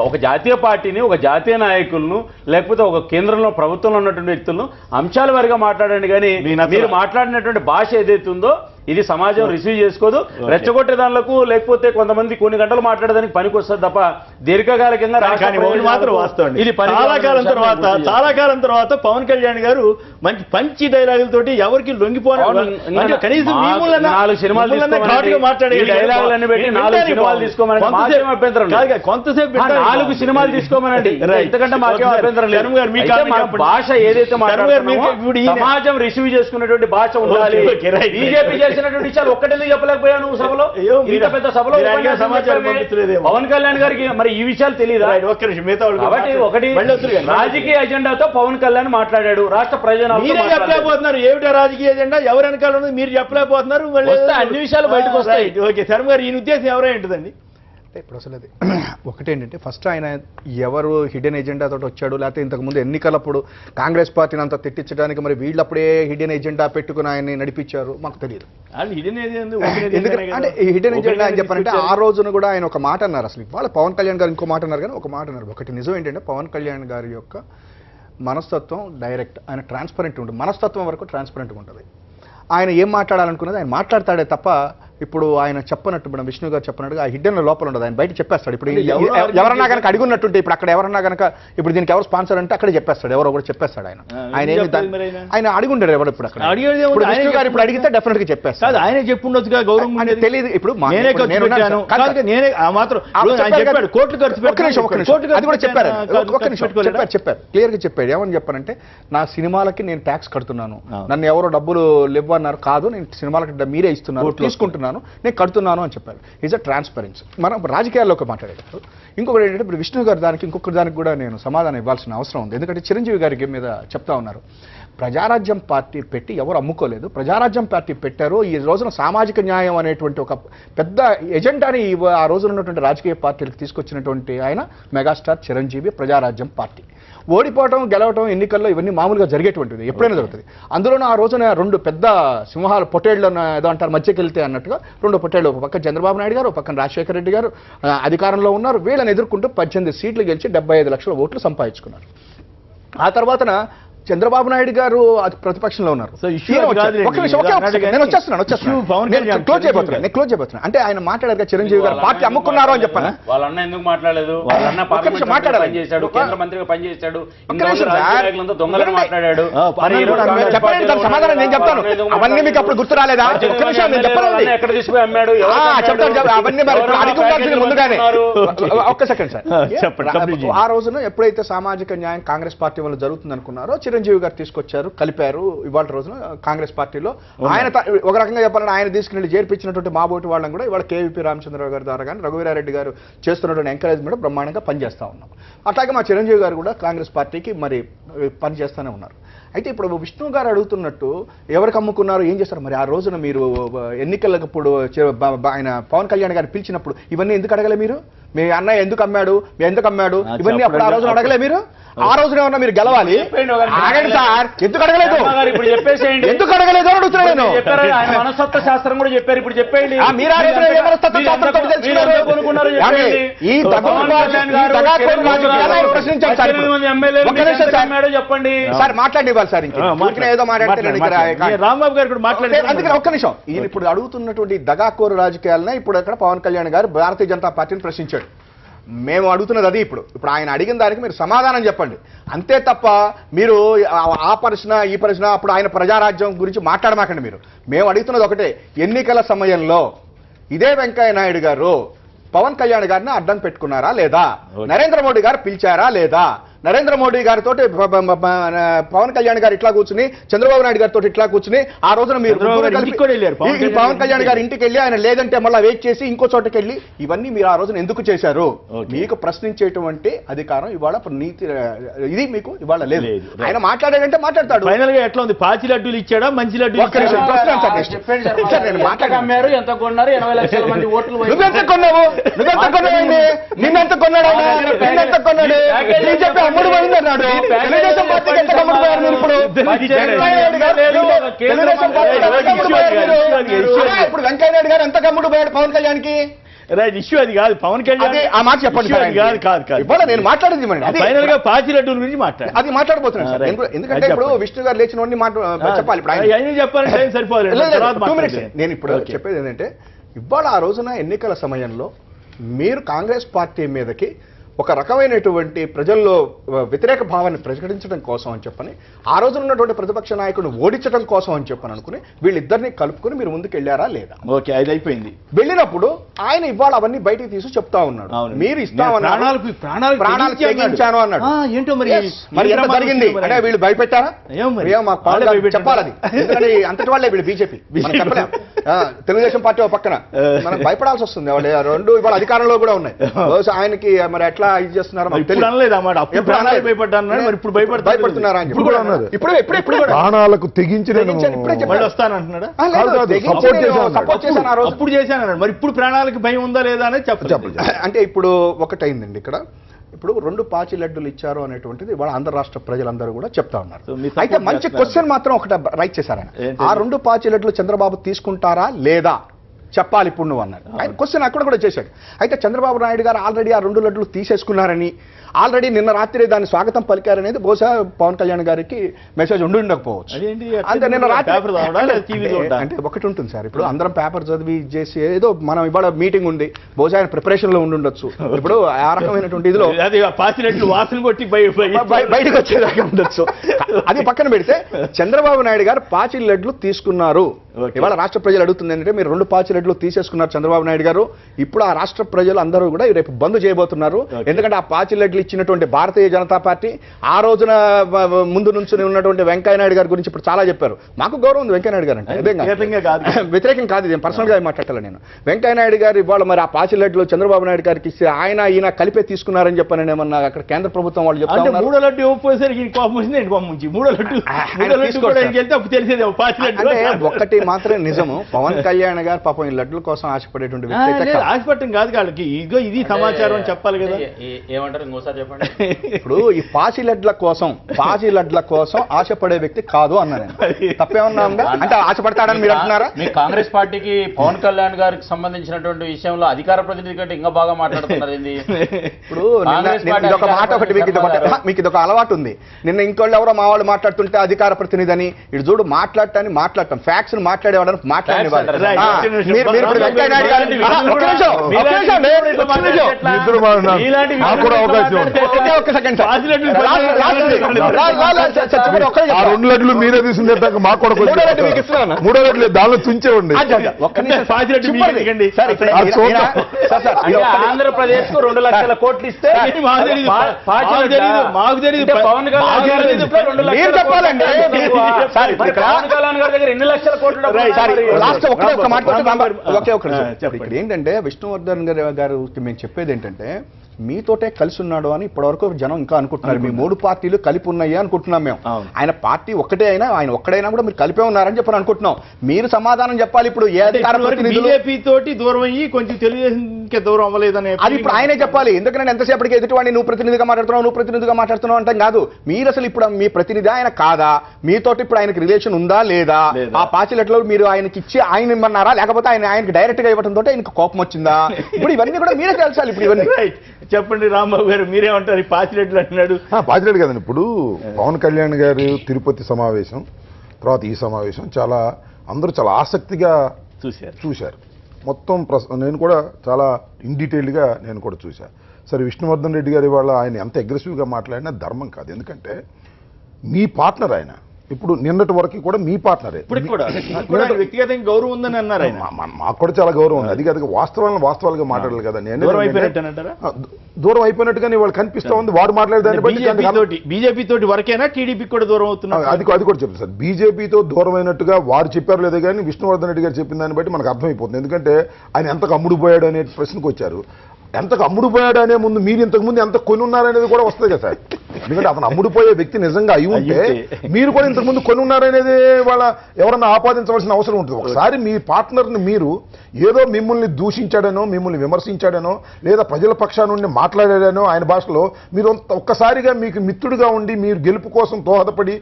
ఒక జాతీయ పార్టీని, ఒక జాతీయ నాయకులను, లేకపోతే ఒక కేంద్రంలో ప్రభుత్వంలో ఉన్నటువంటి వ్యక్తులను అంశాల వారిగా మాట్లాడండి. కానీ మీరు మాట్లాడినటువంటి భాష ఏదైతే ఉందో ఇది సమాజం రిసీవ్ చేసుకోదు. రెచ్చగొట్టే దానిలకు, లేకపోతే కొంతమంది కొన్ని గంటలు మాట్లాడడానికి పనికి వస్తుంది తప్ప దీర్ఘకాలికంగా మాత్రం వాస్తవం. ఇది చాలా కాలం తర్వాత పవన్ కళ్యాణ్ గారు పంచి డైలాగులతోటి ఎవరికి లొంగిపోవాలి. కనీసం 4 సినిమాలు కొంతసేపు 4 సినిమాలు తీసుకోమనండి. ఎందుకంటే మాకేం అభ్యంతరం లేదు. భాష ఏదైతే మాట్లాడుతున్నామో సమాజం రిసీవ్ చేసుకున్నటువంటి భాష ఉండాలి. బీజేపీ తెలిసినటువంటి విషయాలు ఒక్కటెందుకు చెప్పలేకపోయావు నువ్వు సభలో? అయ్యో, ఇంత పెద్ద సభలో మీరు అడిగిన ఉపన్యాసం సమాచారం చెప్పావే. పంపించలేదేమో. పవన్ కళ్యాణ్ గారికి మరి ఈ విషయాలు తెలియదా? ఒక్క నిమిషం, మిగతా వాళ్ళు కాబట్టి ఒకటి మళ్ళీ వద్దురు కానీ. రాజకీయ ఎజెండాతో పవన్ కళ్యాణ్ మాట్లాడాడు, రాష్ట్ర ప్రయోజనాలతో మీరే మాట్లాడాడు. చెప్పలేకపోతున్నారు ఏమిటా రాజకీయ ఎజెండా, ఎవరు వెనకాల ఉన్నది మీరు చెప్పలేకపోతున్నారు. మళ్ళీ వస్తే అన్ని విషయాలు బయటకు వస్తాయి. Right, okay. శర్మ గారు ఈయన ఉద్దేశం ఎవరై ఉంటుందండి? ఇప్పుడు అసలు అది ఒకటేంటంటే ఫస్ట్ ఆయన ఎవరు హిడెన్ ఎజెండా తోటి వచ్చాడు, లేకపోతే ఇంతకుముందు ఎన్నికలప్పుడు కాంగ్రెస్ పార్టీని అంతా తిట్టించడానికి మరి వీళ్ళప్పుడే హిడెన్ ఎజెండా పెట్టుకుని ఆయన్ని నడిపించారు మాకు తెలియదు. ఎందుకంటే అంటే ఈ హిడెన్ ఎజెండా అని చెప్పారంటే ఆ రోజున కూడా ఆయన ఒక మాట అన్నారు. అసలు ఇవాళ పవన్ కళ్యాణ్ గారు ఇంకో మాట అన్నారు, కానీ ఒక మాట అన్నారు. ఒకటి నిజం ఏంటంటే పవన్ కళ్యాణ్ గారి యొక్క మనస్తత్వం డైరెక్ట్, ఆయన ట్రాన్స్పరెంట్ ఉంటుంది, మనస్తత్వం వరకు ట్రాన్స్పరెంట్గా ఉంటుంది. ఆయన ఏం మాట్లాడాలనుకున్నది ఆయన మాట్లాడతాడే తప్ప ఇప్పుడు ఆయన చెప్పనట్టు మన విష్ణు గారు చెప్పినట్టుగా ఆ హిడ్డెన్ లోపల ఉండదు, ఆయన బయట చెప్పేస్తాడు. ఇప్పుడు ఎవరన్నా కనుక అడుగున్నట్టుంటే ఇప్పుడు అక్కడ ఎవరన్నా కనుక ఇప్పుడు దీనికి ఎవరు స్పాన్సర్ అంటే అక్కడే చెప్పేస్తాడు, ఎవరో కూడా చెప్పేస్తాడు. ఆయన అడుగుంటాడు ఎవరు ఇప్పుడు అక్కడ ఇప్పుడు విష్ణు గారు ఇప్పుడు అడిగితే డెఫినెట్ గా చెప్పేస్తాడు. ఆయన చెప్పుండొచ్చుగా, గౌరవం అంటే తెలియదు. ఇప్పుడు చెప్పారు క్లియర్ గా చెప్పాడు. ఏమని చెప్పారంటే నా సినిమాలకి నేను ట్యాక్స్ కడుతున్నాను, నన్ను ఎవరో డబ్బులు లేవన్నారు, కాదు నేను సినిమాలకి మీరే ఇస్తున్నారు, తీసుకుంటున్నాను, నేను కడుతున్నాను అని చెప్పారు. Is a transparency. మనం రాజకీయాల్లోకి మాట్లాడేటప్పుడు ఇంకొకటి ఏంటంటే ఇప్పుడు విష్ణు గారు దానికి ఇంకొకటి దానికి కూడా నేను సమాధానం ఇవ్వాల్సిన అవసరం ఉంది. ఎందుకంటే చిరంజీవి గారికి మీద చెప్తా ఉన్నారు, ప్రజారాజ్యం పార్టీ పెట్టి ఎవరు అమ్ముకోలేదు, ప్రజారాజ్యం పార్టీ పెట్టారు. ఈ రోజున సామాజిక న్యాయం అనేటువంటి ఒక పెద్ద ఎజెండాని ఆ రోజున ఉన్నటువంటి రాజకీయ పార్టీలకు తీసుకొచ్చినటువంటి ఆయన మెగాస్టార్ చిరంజీవి, ప్రజారాజ్యం పార్టీ. ఓడిపోవటం గెలవటం ఎన్నికల్లో ఇవన్నీ మామూలుగా జరిగేటువంటిది, ఎప్పుడైనా జరుగుతుంది. అందులోనూ ఆ రోజున రెండు పెద్ద సింహాలు పొట్టేళ్లు ఏదో అంటారు మధ్యకి వెళ్తే అన్నట్టుగా రెండు పొట్టేళ్లు, ఒక పక్కన చంద్రబాబు నాయుడు గారు, ఒక పక్కన రాజశేఖర రెడ్డి గారు అధికారంలో ఉన్నారు. వీళ్ళని ఎదుర్కొంటూ 18 సీట్లు గెలిచి 75 లక్షల ఓట్లు సంపాదించుకున్నారు. ఆ తర్వాతన చంద్రబాబు నాయుడు గారు ప్రతిపక్షంలో ఉన్నారు. క్లోజ్ అయిపోతున్నా అంటే ఆయన మాట్లాడారు చిరంజీవి గారు పార్టీ అమ్ముకున్నారు అని చెప్పాను. వాళ్ళ అన్న ఎందుకు మాట్లాడలేదు? వాళ్ళ అన్న పనిచేశాడు, కేంద్ర మంత్రిగా పనిచేశాడు, దొంగలను మాట్లాడాడు. చెప్పండి సమాధానం నేను చెప్తాను. అవన్నీ మీకు అప్పుడు గుర్తు రాలేదా? ఒక్క నిమిషం నేను చెప్పాను. ఎక్కడ తీసుకుపోయి అమ్మాడు చెప్తాను. అవన్నీ అడిగి ముందుగానే ఒక్క సెకండ్ సార్. ఆ రోజున ఎప్పుడైతే సామాజిక న్యాయం కాంగ్రెస్ పార్టీ వల్ల జరుగుతుంది అనుకున్నారో చిరంజీవి గారు తీసుకొచ్చారు, కలిపారు. ఇవాళ రోజున కాంగ్రెస్ పార్టీలో ఆయన ఒక రకంగా చెప్పాలంటే ఆయన తీసుకుని చేర్పించినటువంటి మాబోటి వాళ్ళని కూడా ఇవాళ కేవీపీ రామచంద్రరావు గారి ద్వారా కానీ రఘువీరారెడ్డి గారు చేస్తున్నటువంటి ఎంకరేజ్మెంట్ బ్రహ్మాండంగా పనిచేస్తూ ఉన్నాం. అట్లాగే మా చిరంజీవి గారు కూడా కాంగ్రెస్ పార్టీకి మరి పనిచేస్తూనే ఉన్నారు. అయితే ఇప్పుడు విష్ణు గారు అడుగుతున్నట్టు ఎవరికి అమ్ముకున్నారు, ఏం చేస్తారు? మరి ఆ రోజున మీరు ఎన్నికలప్పుడు ఆయన పవన్ కళ్యాణ్ గారిని పిలిచినప్పుడు ఇవన్నీ ఎందుకు అడగలే? మీరు మీ అన్నయ్య ఎందుకు అమ్మాడు, ఎందుకు అమ్మాడు, ఇవన్నీ అప్పుడు ఆ రోజున అడగలే? మీరు ఆ రోజున ఏమన్నా మీరు గెలవాలి ఆగండి సార్, ఎందుకు అడగలేదు? ఇప్పుడు చెప్పేసేయండి, ఎందుకు అడగలేదు అని అడుగుతున్నాను. ఆయన మనస్తత్వ శాస్త్రం కూడా చెప్పారు, ఇప్పుడు చెప్పేయండి. మీరు ఆ రోజున ఏ మనస్తత్వ శాస్త్రం చెప్పండి సార్, మాట్లాడివ్వాలి సార్. ఇంకా ఏదో మాట్లాడితే రాంబాబు గారు కూడా మాట్లాడారు. అందుకని ఒక్క నిమిషం, ఈయన ఇప్పుడు అడుగుతున్నటువంటి దగాకోరు రాజకీయాలనే ఇప్పుడు అక్కడ పవన్ కళ్యాణ్ గారు భారతీయ జనతా పార్టీని ప్రశ్నించాడు. మేము అడుగుతున్నది అది. ఇప్పుడు ఆయన అడిగిన దానికి మీరు సమాధానం చెప్పండి, అంతే తప్ప మీరు ఆ ప్రశ్న ఈ ప్రశ్న అప్పుడు ఆయన ప్రజారాజ్యం గురించి మాట్లాడమాకండి. మేము అడుగుతున్నది ఒకటే, ఎన్నికల సమయంలో ఇదే వెంకయ్య నాయుడు గారు పవన్ కళ్యాణ్ గారిని అడ్డం పెట్టుకున్నారా లేదా? నరేంద్ర మోడీ గారు పిలిచారా లేదా? నరేంద్ర మోడీ గారితో పవన్ కళ్యాణ్ గారు ఇట్లా కూర్చుని చంద్రబాబు నాయుడు గారితో ఇట్లా కూర్చుని ఆ రోజున మీరు పవన్ కళ్యాణ్ గారి ఇంటికి వెళ్ళి ఆయన లేదంటే మళ్ళీ వెయిట్ చేసి ఇంకో చోటకి వెళ్ళి ఇవన్నీ మీరు ఆ రోజున ఎందుకు చేశారు? మీకు ప్రశ్నించేటువంటి అధికారం ఇవాళ నీతి ఇది మీకు ఇవాళ లేదు. ఆయన మాట్లాడాడంటే మాట్లాడతాడు. ఫైనల్ గా ఎట్లా ఉంది? పాచి లడ్డూలు ఇచ్చాడా, మంచి లడ్డూలు అమ్మారు, ఎంత కొన్నారు? 80 లక్షల మంది ఓట్లు. నువ్వెంత కొన్నావు? నిన్నెంత కొన్నాడు? బీజేపీ అమ్ముడు పోయింది అన్నాడు. తెలుగుదేశం పార్టీకి ఎంత అమ్ముడు పోయారు మీరు? ఇప్పుడు వెంకయ్య నాయుడు గారు ఎంత అమ్ముడు పోయాడు పవన్ కళ్యాణ్కి? రైట్, ఇష్యూ అది కాదు. పవన్ కళ్యాణ్ ఆ మాట చెప్పండి. ఇవాళ నేను మాట్లాడింది ఫైనల్ గా పాచి లడ్డూల గురించి మాట్లాడు. అది మాట్లాడబోతున్నాను సార్. ఎందుకంటే ఇప్పుడు విష్ణు గారు లేచిన చెప్పాలి. ఇప్పుడు చెప్పాలంటే సరిపోలేదు. నేను ఇప్పుడు చెప్పేది ఏంటంటే ఇవాళ ఆ రోజున ఎన్నికల సమయంలో మీరు కాంగ్రెస్ పార్టీ మీదకి ఒక రకమైనటువంటి ప్రజల్లో వ్యతిరేక భావాన్ని ప్రకటించడం కోసం అని చెప్పని ఆ రోజున ఉన్నటువంటి ప్రతిపక్ష నాయకుడిని ఓడించడం కోసం అని చెప్పని అనుకుని వీళ్ళిద్దరిని కలుపుకొని మీరు ముందుకు వెళ్ళారా లేదా? ఓకే, అది అయిపోయింది. వెళ్ళినప్పుడు ఆయన ఇవాళ అవన్నీ బయటికి తీసి చెప్తా ఉన్నాడు. మీరు ఇస్తామన్నారు, ప్రాణాలు తెగించాను అన్నాడు. ఏంటో మరి ఎంత జరిగింది అంటే వీళ్ళు భయపెట్టారా? చెప్పాలి అది, ఎందుకంటే అంతటి వాళ్ళే వీళ్ళు బీజేపీ. తెలుగుదేశం పార్టీ ఒక పక్కన మనం భయపడాల్సి వస్తుంది. వాళ్ళు రెండు ఇవాళ అధికారంలో కూడా ఉన్నాయి. ఆయనకి మరి ఎట్లా ఇది చేస్తున్నారు భయపడుతున్నారా? ప్రాణాలకు తెగించిన అప్పుడు చేశాను. మరి ఇప్పుడు ప్రాణాలకు భయం ఉందా లేదా అనేది చెప్పండి. అంటే ఇప్పుడు ఒకటైందండి ఇక్కడ. ఇప్పుడు 2 పాచి లడ్డులు ఇచ్చారు అనేటువంటిది ఇవాళ ఆంధ్ర రాష్ట్ర ప్రజలందరూ కూడా చెప్తా ఉన్నారు. అయితే మంచి క్వశ్చన్ మాత్రం ఒకటి రైట్ చేశారు ఆయన. ఆ 2 పాచి లడ్డులు చంద్రబాబు తీసుకుంటారా లేదా చెప్పాలి ఇప్పుడు నువ్వు అన్నాడు. ఆయన క్వశ్చన్ అక్కడ కూడా చేశాడు. అయితే చంద్రబాబు నాయుడు గారు ఆల్రెడీ ఆ 2 లడ్డులు తీసేసుకున్నారని, ఆల్రెడీ నిన్న రాత్రి దాన్ని స్వాగతం పలికారనేది బహుశా పవన్ కళ్యాణ్ గారికి మెసేజ్ ఉండకపోవచ్చు. అంటే నిన్న రాత్రి అంటే ఒకటి ఉంటుంది సార్, ఇప్పుడు అందరం పేపర్ చదివి చేసి ఏదో మనం ఇవాళ మీటింగ్ ఉంది, బహుశా ఆయన ప్రిపరేషన్ లో ఉండొచ్చు. ఇప్పుడు ఆ రకమైనటువంటి ఇదిలో వాసన కొట్టి బయటకు వచ్చేదాకా ఉండొచ్చు. అది పక్కన పెడితే చంద్రబాబు నాయుడు గారు పాచి లడ్లు తీసుకున్నారు. ఇవాళ రాష్ట్ర ప్రజలు అడుగుతుంది ఏంటంటే మీరు 2 పాచి లడ్లు తీసేసుకున్నారు చంద్రబాబు నాయుడు గారు. ఇప్పుడు ఆ రాష్ట్ర ప్రజలు అందరూ కూడా రేపు బంద్ చేయబోతున్నారు. ఎందుకంటే ఆ పాచి లడ్లు ఇచ్చినటువంటి భారతీయ జనతా పార్టీ ఆ రోజున ముందు నుంచి ఉన్నటువంటి వెంకయ్య నాయుడు గారి గురించి ఇప్పుడు చాలా చెప్పారు. మాకు గౌరవం ఉంది వెంకయ్య నాయుడు గారు అంటే, వ్యతిరేకం కాదు, ఇది పర్సనల్ గా మాట్లాడాలి నేను. వెంకయ్య నాయుడు గారు ఇవాళ మరి ఆ పాచి లడ్లు చంద్రబాబు నాయుడు గారికి ఇస్తే ఈయన కలిపే తీసుకున్నారని చెప్పని ఏమన్నా అక్కడ కేంద్ర ప్రభుత్వం వాళ్ళు చెప్తారు. 3 లడ్డు ఇవ్వకపోయేసరికి కోపం వచ్చింది. 3 లడ్డు ఒక్కటి మాత్రమే నిజము, పవన్ కళ్యాణ్ గారు పాపం ఈ లడ్డుల కోసం ఆశపడేటువంటి వ్యక్తి. ఆశపడటం కాదు వాళ్ళకి, ఇగో ఇది సమాచారం అని చెప్పాలి కదా. ఏమంటారు ఇంకోసారి చెప్పండి. ఇప్పుడు ఈ పాచి లడ్ల కోసం ఆశపడే వ్యక్తి కాదు అన్నాను. తప్పేమన్నా అంటే ఆశపడతాడని మీరు అంటున్నారా? మీ కాంగ్రెస్ పార్టీకి పవన్ కళ్యాణ్ గారికి సంబంధించినటువంటి విషయంలో అధికార ప్రతినిధి కంటే ఇంకా బాగా మాట్లాడుతున్నారు. ఇప్పుడు ఒక మాట ఒకటి మీకు ఇదొక అలవాటు ఉంది. నిన్న ఇంకోళ్ళు ఎవరో మా వాళ్ళు మాట్లాడుతుంటే అధికార ప్రతినిధి అని, ఇటు చూడు మాట్లాడటం ఫ్యాక్ట్స్ మాట్లాడేవాడని లడ్లు మీరే తీసుకుంటే మాకు కూడా 3 లడ్లు దానిలో తుంచేవండి. ఆంధ్రప్రదేశ్ కు 2 లక్షల కోట్లు ఇస్తే మాకు తెలియదు. పవన్ కళ్యాణ్ గారి దగ్గర 2 లక్షల కోట్లు. ఇక్కడ ఏంటంటే విష్ణువర్ధన్ గారికి మేము చెప్పేది ఏంటంటే మీతోటే కలిసి ఉన్నాడు అని ఇప్పటివరకు జనం ఇంకా అనుకుంటున్నారు. మీ 3 పార్టీలు కలిపి ఉన్నాయి అనుకుంటున్నాం మేము. ఆయన పార్టీ ఒక్కటే అయినా ఆయన ఒక్కడైనా కూడా మీరు కలిపే ఉన్నారని చెప్పని అనుకుంటున్నాం. మీరు సమాధానం చెప్పాలి. ఇప్పుడు ఏ అధికార ప్రతినిధులు బీజేపీ తోటి దూరం అయ్యి కొంచెం తెలుగుదేశంకి దూరం అవ్వలేదని అది ఇప్పుడు ఆయనే చెప్పాలి. ఎందుకంటే ఎంతసేపటికి ఎదుటివాడిని నువ్వు ప్రతినిధిగా మాట్లాడుతున్నావు అంటే కాదు. మీరు అసలు ఇప్పుడు మీ ప్రతినిధి ఆయన కాదా? మీతోటి ఇప్పుడు ఆయనకి రిలేషన్ ఉందా లేదా? ఆ పాచిలట్లో మీరు ఆయనకి ఇచ్చి ఆయన ఇమ్మన్నారా, లేకపోతే ఆయనకి డైరెక్ట్ గా ఇవ్వడం తోటి ఆయనకు కోపం వచ్చిందా? ఇప్పుడు ఇవన్నీ కూడా మీరే తెలుసాలి. ఇప్పుడు ఇవన్నీ చెప్పండి రాంబాబు గారు, మీరేమంటారు? పాచిరెడ్లు అంటున్నాడు. పాచిరెడ్డి కదండి. ఇప్పుడు పవన్ కళ్యాణ్ గారు తిరుపతి సమావేశం తర్వాత ఈ సమావేశం చాలా అందరూ చాలా ఆసక్తిగా చూశారు. మొత్తం నేను కూడా చాలా ఇన్ డీటెయిల్డ్గా నేను కూడా చూశాను. సరే, విష్ణువర్ధన్ రెడ్డి గారి వాళ్ళ ఆయన ఎంత అగ్రెసివ్గా మాట్లాడినా ధర్మం కాదు. ఎందుకంటే మీ పార్ట్నర్ ఆయన. ఇప్పుడు నిన్నటి వరకు కూడా మీ పార్ట్నరే. వ్యక్తిగతంగా గౌరవం ఉందని అన్నారు. మాకు కూడా చాలా గౌరవం ఉంది. అది కాదు, వాస్తవాలుగా మాట్లాడాలి కదా. నేను దూరం అయిపోయినట్టుగానే వాళ్ళు కనిపిస్తా ఉంది. వాడు మాట్లాడేదాన్ని బట్టి బీజేపీ తోటి వరకేనా టీడీపీ కూడా దూరం అవుతున్నారు? అది కూడా చెప్తాను సార్. బీజేపీతో దూరం అయినట్టుగా వారు చెప్పారు లేదో కానీ విష్ణువర్ధన్ రెడ్డి గారు చెప్పిన దాన్ని బట్టి మనకు అర్థమైపోతుంది. ఎందుకంటే ఆయన ఎంతకు అమ్ముడుపోయాడు అనే ప్రశ్నకు వచ్చారు. ఎంతకు అమ్ముడుపోయాడు అనే ముందు మీరు ఇంతకుముందు ఎంత కొని ఉన్నారనేది కూడా వస్తుంది కదా సార్. ఎందుకంటే అతను అమ్ముడుపోయే వ్యక్తి నిజంగా అయి ఉంటే మీరు కూడా ఇంతకుముందు కొని ఉన్నారనేది వాళ్ళ ఎవరన్నా ఆపాదించవలసిన అవసరం ఉంటుంది. ఒకసారి మీ పార్ట్నర్ని మీరు ఏదో మిమ్మల్ని దూషించాడనో, మిమ్మల్ని విమర్శించాడనో, లేదా ప్రజల పక్షా నుండి మాట్లాడాడనో ఆయన భాషలో మీరు ఒక్కసారిగా మీకు మిత్రుడిగా ఉండి మీరు గెలుపు కోసం దోహదపడి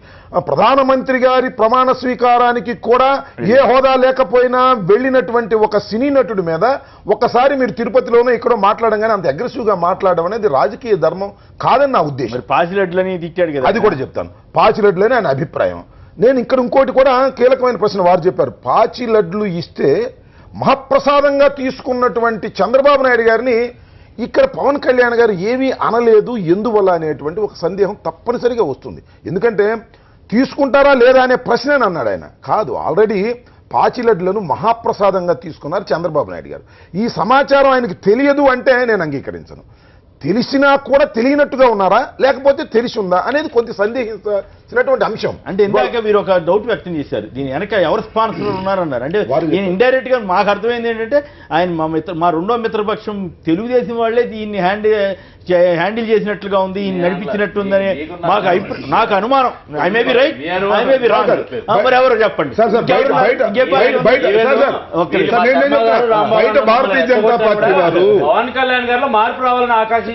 ప్రధానమంత్రి గారి ప్రమాణ స్వీకారానికి కూడా ఏ హోదా లేకపోయినా వెళ్ళినటువంటి ఒక సినీ నటుడి మీద ఒక్కసారి మీరు తిరుపతిలోనో ఇక్కడ మాట్లాడంగానే అంత అగ్రెసివ్గా మాట్లాడడం అనేది రాజకీయ ధర్మం కాదని నా ఉద్దేశం. పాచిలడ్లని తిట్టాడు కదా, అది కూడా చెప్తాను. పాచిలడ్లని ఆయన అభిప్రాయం. నేను ఇక్కడ ఇంకోటి కూడా కీలకమైన ప్రశ్న వారు చెప్పారు. పాచిలడ్లు ఇస్తే మహాప్రసాదంగా తీసుకున్నటువంటి చంద్రబాబు నాయుడు గారిని ఇక్కడ పవన్ కళ్యాణ్ గారు ఏమీ అనలేదు ఎందువల్ల అనేటువంటి ఒక సందేహం తప్పనిసరిగా వస్తుంది. ఎందుకంటే తీసుకుంటారా లేదా అనే ప్రశ్న అన్నాడు ఆయన. కాదు, ఆల్రెడీ పాచిలడ్లను మహాప్రసాదంగా తీసుకున్నారు చంద్రబాబు నాయుడు గారు. ఈ సమాచారం ఆయనకి తెలియదు అంటే నేను అంగీకరించను. తెలిసినా కూడా తెలియనట్టుగా ఉన్నారా లేకపోతే తెలిసి ఉందా అనేది కొంత సందేహించినటువంటి అంశం. అంటే ఇందాక మీరు ఒక డౌట్ వ్యక్తం చేశారు, దీని వెనక ఎవరు స్పాన్సర్ ఉన్నారన్నారు. అంటే నేను ఇండైరెక్ట్ గా మాకు అర్థమైంది ఏంటంటే ఆయన మా రెండో మిత్రపక్షం తెలుగుదేశం వాళ్ళే దీన్ని హ్యాండిల్ చేసినట్లుగా ఉంది, ఈయన నడిపించినట్టుందని నాకు అనుమానం. I may be right, I may be wrong. మరి ఎవరు చెప్పండి. బయట భారతీయ జనతా పార్టీ వారు పవన్ కళ్యాణ్ గారిలో మార్పు రావాలని ఆకాంక్షించారు.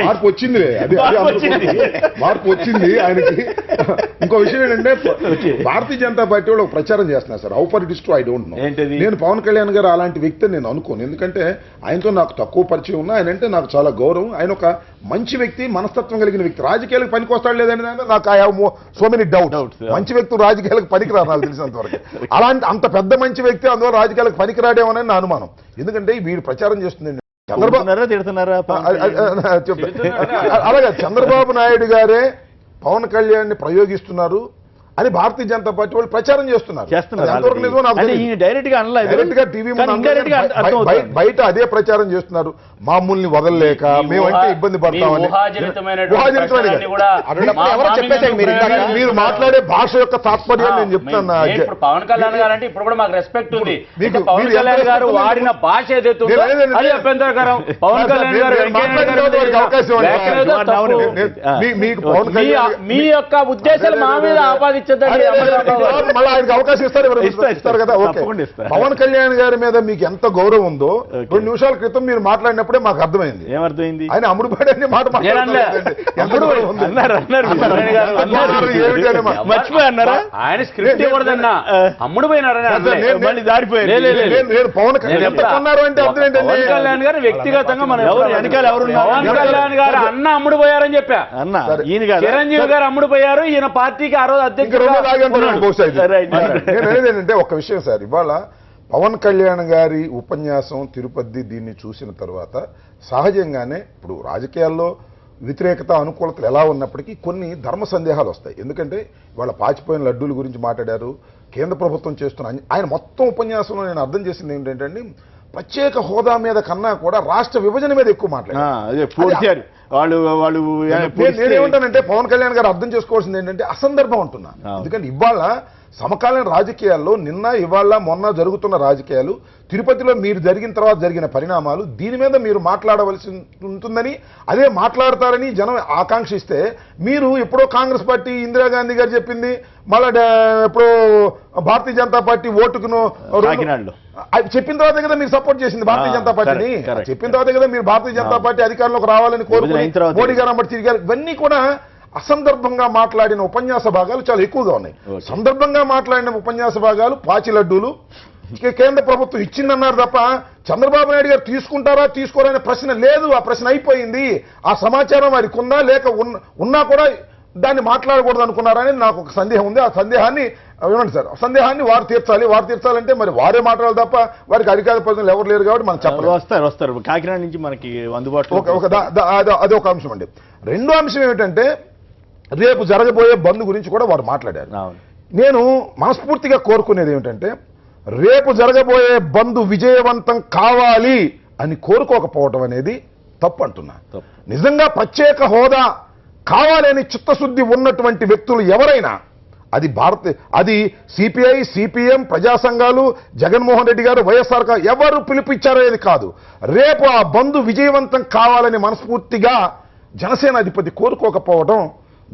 మార్పు వచ్చింది, మార్పు వచ్చింది ఆయనకి. ఇంకో విషయం ఏంటంటే భారతీయ జనతా పార్టీ వాళ్ళు ఒక ప్రచారం చేస్తున్నారు sir. How for it is true I don't know. నేను పవన్ కళ్యాణ్ గారు అలాంటి వ్యక్తి నేను అనుకోను. ఎందుకంటే ఆయనతో నాకు తక్కువ పరిచయం ఉన్నా, ఆయన అంటే నాకు చాలా గౌరవం. ఆయన ఒక మంచి వ్యక్తి, మనస్తత్వం కలిగిన వ్యక్తి. రాజకీయాలకు పనికి వస్తాడు లేదని నాకు I have so many doubts. మంచి వ్యక్తి రాజకీయాలకు పనికిరారు నాకు తెలిసినంత వరకు. అలాంటి అంత పెద్ద మంచి వ్యక్తి అందువల్ల రాజకీయాలకు పనికిరాడేమోనని నా అనుమానం. ఎందుకంటే వీడు ప్రచారం చేస్తుంది అలాగే చంద్రబాబు నాయుడు గారే పవన్ కళ్యాణ్ ని ప్రయోగిస్తున్నారు అని భారతీయ జనతా పార్టీ వాళ్ళు ప్రచారం చేస్తున్నారు. బయట అదే ప్రచారం చేస్తున్నారు. మామూల్ని వదలలేక మేమంటే ఇబ్బంది పడతామని. మీరు మాట్లాడే భాష యొక్క తాత్పర్యం నేను చెప్తాను. పవన్ కళ్యాణ్ గారు అంటే ఇప్పుడు కూడా మాకు రెస్పెక్ట్ ఉంది. పవన్ కళ్యాణ్ గారు వాడిన భాష ఏదైతే అది అభ్యంతరకరం. పవన్ కళ్యాణ్ గారు మీ యొక్క ఉద్దేశాలు మా మీద ఆపాదించారు. మళ్ళీ ఆయనకు అవకాశం ఇస్తారు కదా. ఓకే, పవన్ కళ్యాణ్ గారి మీద మీకు ఎంత గౌరవం ఉందో 2 నిమిషాల క్రితం మీరు మాట్లాడినప్పుడే మాకు అర్థమైంది. ఏమర్థమైంది? ఆయన అమ్ముడుపోయాడని మాట మర్చిపోయన్నారా? ఆయన స్క్రిప్ట్ ఇవ్వడదన్నా అమ్ముడుపోయినారని నేను పవన్ కళ్యాణ్ ఎంత కొన్నారు అంటే అర్థం ఏంటంటే పవన్ కళ్యాణ్ గారు వ్యక్తిగతంగా మన పవన్ కళ్యాణ్ గారు అన్న అమ్ముడుపోయారని చెప్పా. అన్న చిరంజీవి గారు అమ్ముడుపోయారు. ఈయన పార్టీకి ఆ రోజు అధ్యక్షుడు. నేనేంటంటే ఒక విషయం సార్, ఇవాళ పవన్ కళ్యాణ్ గారి ఉపన్యాసం తిరుపతి దీన్ని చూసిన తర్వాత సహజంగానే ఇప్పుడు రాజకీయాల్లో వ్యతిరేకత అనుకూలతలు ఎలా ఉన్నప్పటికీ కొన్ని ధర్మ సందేహాలు వస్తాయి. ఎందుకంటే ఇవాళ పాచిపోయిన లడ్డూల గురించి మాట్లాడారు, కేంద్ర ప్రభుత్వం చేస్తున్న ఆయన మొత్తం ఉపన్యాసంలో నేను అర్థం చేసింది ఏంటంటే ప్రత్యేక హోదా మీద కన్నా కూడా రాష్ట్ర విభజన మీద ఎక్కువ మాట్లాడారు. నేనేమంటానంటే పవన్ కళ్యాణ్ గారు అర్థం చేసుకోవాల్సింది ఏంటంటే అసందర్భం అంటున్నా. ఎందుకంటే ఇవాళ సమకాలీన రాజకీయాల్లో నిన్న ఇవాళ మొన్న జరుగుతున్న రాజకీయాలు, తిరుపతిలో మీరు జరిగిన తర్వాత జరిగిన పరిణామాలు, దీని మీద మీరు మాట్లాడవలసి ఉంటుందని, అదే మాట్లాడతారని జనం ఆకాంక్షిస్తే మీరు ఎప్పుడో కాంగ్రెస్ పార్టీ ఇందిరాగాంధీ గారు చెప్పింది, మళ్ళా ఎప్పుడో భారతీయ జనతా పార్టీ ఓటుకును చెప్పిన తర్వాత కదా మీరు సపోర్ట్ చేసింది భారతీయ జనతా పార్టీని. చెప్పిన తర్వాత కదా మీరు భారతీయ జనతా పార్టీ అధికారంలోకి రావాలని కోరుకుని మోడీ గారు అమ్మటి తిరిగారు. ఇవన్నీ కూడా అసందర్భంగా మాట్లాడిన ఉపన్యాస భాగాలు చాలా ఎక్కువగా ఉన్నాయి. సందర్భంగా మాట్లాడిన ఉపన్యాస భాగాలు పాచి లడ్డూలు కేంద్ర ప్రభుత్వం ఇచ్చిందన్నారు తప్ప చంద్రబాబు నాయుడు గారు తీసుకుంటారా తీసుకోరనే ప్రశ్న లేదు. ఆ ప్రశ్న అయిపోయింది. ఆ సమాచారం వారికి ఉందా లేక ఉన్నా కూడా దాన్ని మాట్లాడకూడదు అనుకున్నారని నాకు ఒక సందేహం ఉంది. ఆ సందేహాన్ని ఏమండి సార్, సందేహాన్ని వారు తీర్చాలంటే మరి వారే మాట్లాడాలి తప్ప వారికి అధికార ప్రజలు ఎవరు లేరు కాబట్టి మనం చెప్పాలి. వస్తారు కాకినాడ నుంచి మనకి అందుబాటులో. అదే ఒక అంశం అండి. రెండో అంశం ఏమిటంటే రేపు జరగబోయే బంద్ గురించి కూడా వారు మాట్లాడారు. నేను మనస్ఫూర్తిగా కోరుకునేది ఏమిటంటే రేపు జరగబోయే బంద్ విజయవంతం కావాలి అని కోరుకోకపోవటం అనేది తప్పు అంటున్నా. నిజంగా ప్రత్యేక హోదా కావాలని చిత్తశుద్ధి ఉన్నటువంటి వ్యక్తులు ఎవరైనా, అది సిపిఐ, సిపిఎం, ప్రజా సంఘాలు, జగన్మోహన్ రెడ్డి గారు, వైఎస్ఆర్ ఎవరు పిలుపుచ్చారనేది కాదు. రేపు ఆ బంద్ విజయవంతం కావాలని మనస్ఫూర్తిగా జనసేన అధిపతి కోరుకోకపోవడం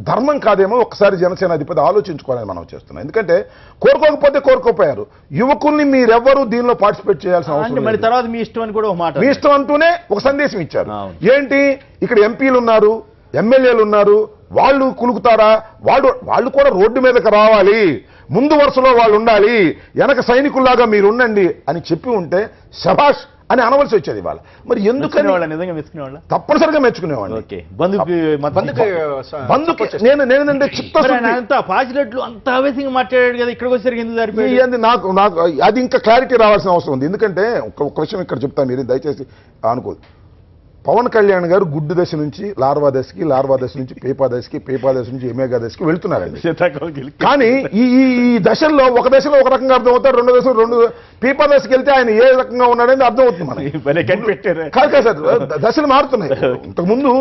ధర్మం కాదేమో ఒకసారి జనసేన అధిపతి ఆలోచించుకోవాలని మనం చేస్తున్నాం. ఎందుకంటే కోరుకోకపోతే కోరుకోపోయారు. యువకుల్ని మీరెవ్వరూ దీనిలో పార్టిసిపేట్ చేయాల్సిన అవసరం లేదు. తర్వాత మీ ఇష్టం అని కూడా మీ ఇష్టం అంటూనే ఒక సందేశం ఇచ్చారు. ఏంటి, ఇక్కడ ఎంపీలు ఉన్నారు, ఎమ్మెల్యేలు ఉన్నారు, వాళ్ళు కులుకుతారా? వాళ్ళు కూడా రోడ్డు మీదకి రావాలి, ముందు వరుసలో వాళ్ళు ఉండాలి, వెనక సైనికుల్లాగా మీరు ఉండండి అని చెప్పి ఉంటే శభాష్ అని అనవలసి వచ్చేది. ఇవాళ మరి ఎందుకని నిజంగా మెచ్చుకునేవాళ్ళ? తప్పనిసరిగా మెచ్చుకునేవాళ్ళు. నేనంటే చిత్త పాచిరెడ్లు అంత ఆవేశంగా మాట్లాడాడు కదా, ఇక్కడికి వచ్చేసరికి ఎందుకు సరిపోయింది? నాకు అది ఇంకా క్లారిటీ రావాల్సిన అవసరం ఉంది. ఎందుకంటే ఒక విషయం ఇక్కడ చెప్తాను, మీరు దయచేసి అనుకోదు. పవన్ కళ్యాణ్ గారు గుడ్డు దశ నుంచి లార్వా దశకి, లార్వా దశ నుంచి పేపా దశకి, పేపా దశ నుంచి ఎమేగా దశకి వెళ్తున్నారండి. కానీ ఈ ఈ దశల్లో ఒక దశలో ఒక రకంగా అర్థమవుతారు, రెండో దశలో రెండు, పీపా దశకి వెళ్తే ఆయన ఏ రకంగా ఉన్నాడని అర్థమవుతుంది మనకి. కాదు సార్, దశలు మారుతున్నాయి. ఇంతకుముందు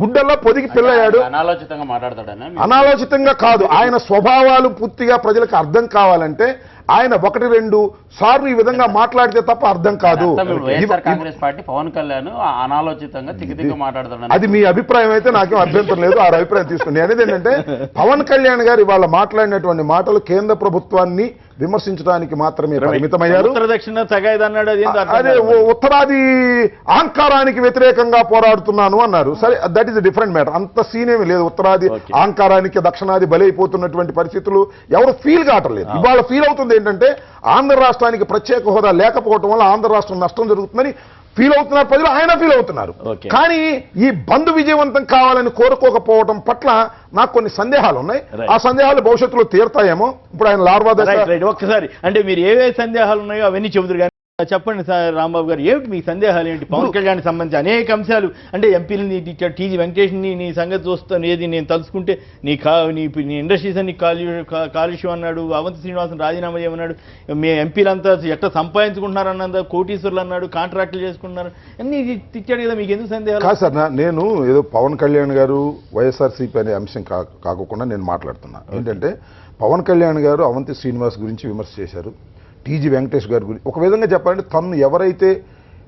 గుడ్డల్లో పొదిగి పిల్లయ్యాడు, అనాలోచితంగా మాట్లాడతాడని. అనాలోచితంగా కాదు, ఆయన స్వభావాలు పూర్తిగా ప్రజలకు అర్థం కావాలంటే ఆయన 1-2 సార్లు ఈ విధంగా మాట్లాడితే తప్ప అర్థం కాదు. వైఎస్ఆర్ కాంగ్రెస్ పార్టీ పవన్ కళ్యాణ్ అనాలోచితంగా తిక్కి మాట్లాడతాడు. అది మీ అభిప్రాయం అయితే నాకేం అభ్యంతరం లేదు, ఆ అభిప్రాయం తీసుకోండి. అనేది ఏంటంటే పవన్ కళ్యాణ్ గారు ఇవాళ మాట్లాడినటువంటి మాటలు కేంద్ర ప్రభుత్వాన్ని విమర్శించడానికి మాత్రమే పరిమితమయ్యారు. అదే ఉత్తరాది అహంకారానికి వ్యతిరేకంగా పోరాడుతున్నాను అన్నారు. సరే, దట్ ఈస్ డిఫరెంట్ మ్యాటర్. అంత సీన్ ఏమి లేదు. ఉత్తరాది అహంకారానికి దక్షిణాది బలైపోతున్నటువంటి పరిస్థితులు ఎవరు ఫీల్ కావటం లేదు. ఇవాళ ఫీల్ అవుతుంది ఏంటంటే ఆంధ్ర రాష్ట్రానికి ప్రత్యేక హోదా లేకపోవటం వల్ల ఆంధ్ర రాష్ట్రం నష్టం జరుగుతుందని ఫీల్ అవుతున్నారు ప్రజలు, ఆయన ఫీల్ అవుతున్నారు. కానీ ఈ బంద్ విజయవంతం కావాలని కోరుకోకపోవడం పట్ల నాకు కొన్ని సందేహాలు ఉన్నాయి. ఆ సందేహాలు భవిష్యత్తులో తీరుతాయేమో. ఇప్పుడు ఆయన లార్వా దశ ఒక్కసారి అంటే మీరు ఏవే సందేహాలు ఉన్నాయో అవన్నీ చెబుతారు. చెప్పండి సార్ రాంబాబు గారు, ఏమిటి మీ సందేహాలు ఏంటి? పవన్ కళ్యాణ్ సంబంధించి అనేక అంశాలు, అంటే ఎంపీలని టీజీ వెంకటేష్ని నీ సంగతి చూస్తాను, ఏది నేను తలుచుకుంటే నీ ఇండస్ట్రీస్ అన్ని కాలుష్యం అన్నాడు, అవంతి శ్రీనివాసన్ రాజీనామా చేయమన్నాడు, మీ ఎంపీలంతా ఎట్లా సంపాదించుకుంటున్నారన్నంత కోటీశ్వర్లు అన్నాడు, కాంట్రాక్టులు చేసుకుంటున్నారు, అన్ని తిట్టాడు కదా, మీకు ఎందుకు సందేహాలు? కాదు సార్, నేను ఏదో పవన్ కళ్యాణ్ గారు వైఎస్ఆర్సీపీ అనే అంశం కాకుండా నేను మాట్లాడుతున్నా. ఏంటంటే పవన్ కళ్యాణ్ గారు అవంతి శ్రీనివాస్ గురించి విమర్శ చేశారు, టీజీ వెంకటేష్ గారి గురించి. ఒక విధంగా చెప్పాలంటే తను ఎవరైతే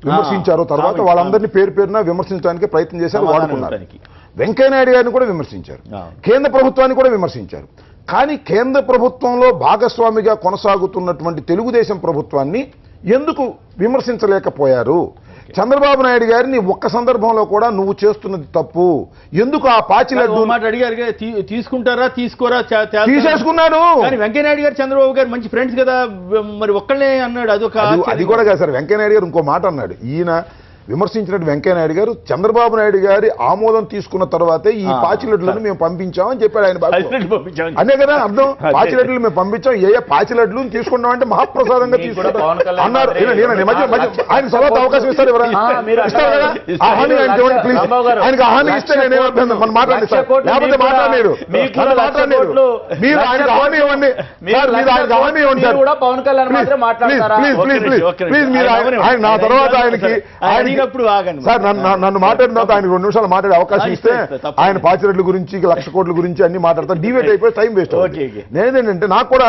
విమర్శించారో తర్వాత వాళ్ళందరినీ పేరు పేరున విమర్శించడానికి ప్రయత్నం చేశారు, వాడుకున్నారు. వెంకయ్యనాయుడు గారిని కూడా విమర్శించారు, కేంద్ర ప్రభుత్వాన్ని కూడా విమర్శించారు. కానీ కేంద్ర ప్రభుత్వంలో భాగస్వామిగా కొనసాగుతున్నటువంటి తెలుగుదేశం ప్రభుత్వాన్ని ఎందుకు విమర్శించలేకపోయారు? చంద్రబాబు నాయుడు గారిని ఒక్క సందర్భంలో కూడా నువ్వు చేస్తున్నది తప్పు, ఎందుకు ఆ పాచిలడ్డు మాట అడిగారు, తీసుకుంటారా తీసుకోరా, తీసేసుకున్నాడు. కానీ వెంకయ్యనాయుడు గారు చంద్రబాబు గారు మంచి ఫ్రెండ్స్ కదా, మరి ఒక్కళ్ళే అన్నాడు. అది కూడా కాదు సార్, వెంకయ్యనాయుడు గారు ఇంకో మాట అన్నాడు. ఈయన విమర్శించినట్టు వెంకయ్యనాయుడు గారు చంద్రబాబు నాయుడు గారి ఆమోదం తీసుకున్న తర్వాతే ఈ పాచిలడ్లను మేము పంపించామని చెప్పాడు ఆయన. అనే కదా అర్థం, పాచిలడ్లు మేము పంపించాం, ఏ పాచిలడ్లు తీసుకున్నాం అంటే మహాప్రసాదంగా తీసుకుంటాం అన్నారు. ఆయన తర్వాత అవకాశం ఇస్తారు, ఎవరైనా ఇస్తారు కదా, ఆహాని ప్లీజ్, ఆయనకు ఆహాని ఇస్తే నేను మనం మాట్లాడిస్తాను, లేకపోతే మాట్లాడలేరు, మాట్లాడలేరు. మీరు ఆయనకు హామీ ఇవ్వండి సార్, మీరు ఆయనకు హామీ ఇవ్వండి sir, please please please please. మీరు ఆయన నా తర్వాత ఆయనకి సార్ నన్ను మాట్లాడిన తర్వాత ఆయన 2 నిమిషాలు మాట్లాడే అవకాశం ఇస్తే ఆయన పాచిరెడ్ల గురించి 1,00,000 కోట్ల గురించి అన్ని మాట్లాడతారు, డిబేట్ అయిపోయి టైం వేస్ట్ అవుతుంది. నేనేంటంటే నాకు కూడా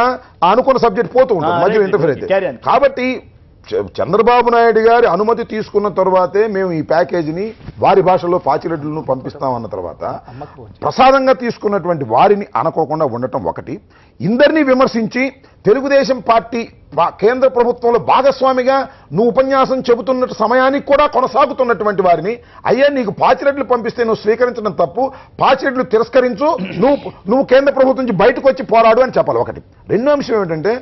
అనుకున్న సబ్జెక్ట్ పోతూ ఉంటుంది మధ్యలో ఇంటర్ఫియర్ అయితే. కాబట్టి చంద్రబాబు నాయుడు గారి అనుమతి తీసుకున్న తర్వాతే మేము ఈ ప్యాకేజీని వారి భాషలో పాచిరెడ్లను పంపిస్తామన్న తర్వాత ప్రసాదంగా తీసుకున్నటువంటి వారిని అనుకోకుండా ఉండటం ఒకటి. ఇందరినీ విమర్శించి తెలుగుదేశం పార్టీ కేంద్ర ప్రభుత్వంలో భాగస్వామిగా నువ్వు ఉపన్యాసం చెబుతున్న సమయానికి కూడా కొనసాగుతున్నటువంటి వారిని, అయ్యా నీకు పాచిరెడ్లు పంపిస్తే నువ్వు స్వీకరించడం తప్పు, పాచిరెడ్లు తిరస్కరించు, నువ్వు కేంద్ర ప్రభుత్వం నుంచి బయటకు వచ్చి పోరాడు అని చెప్పాలి ఒకటి. రెండో అంశం ఏమిటంటే,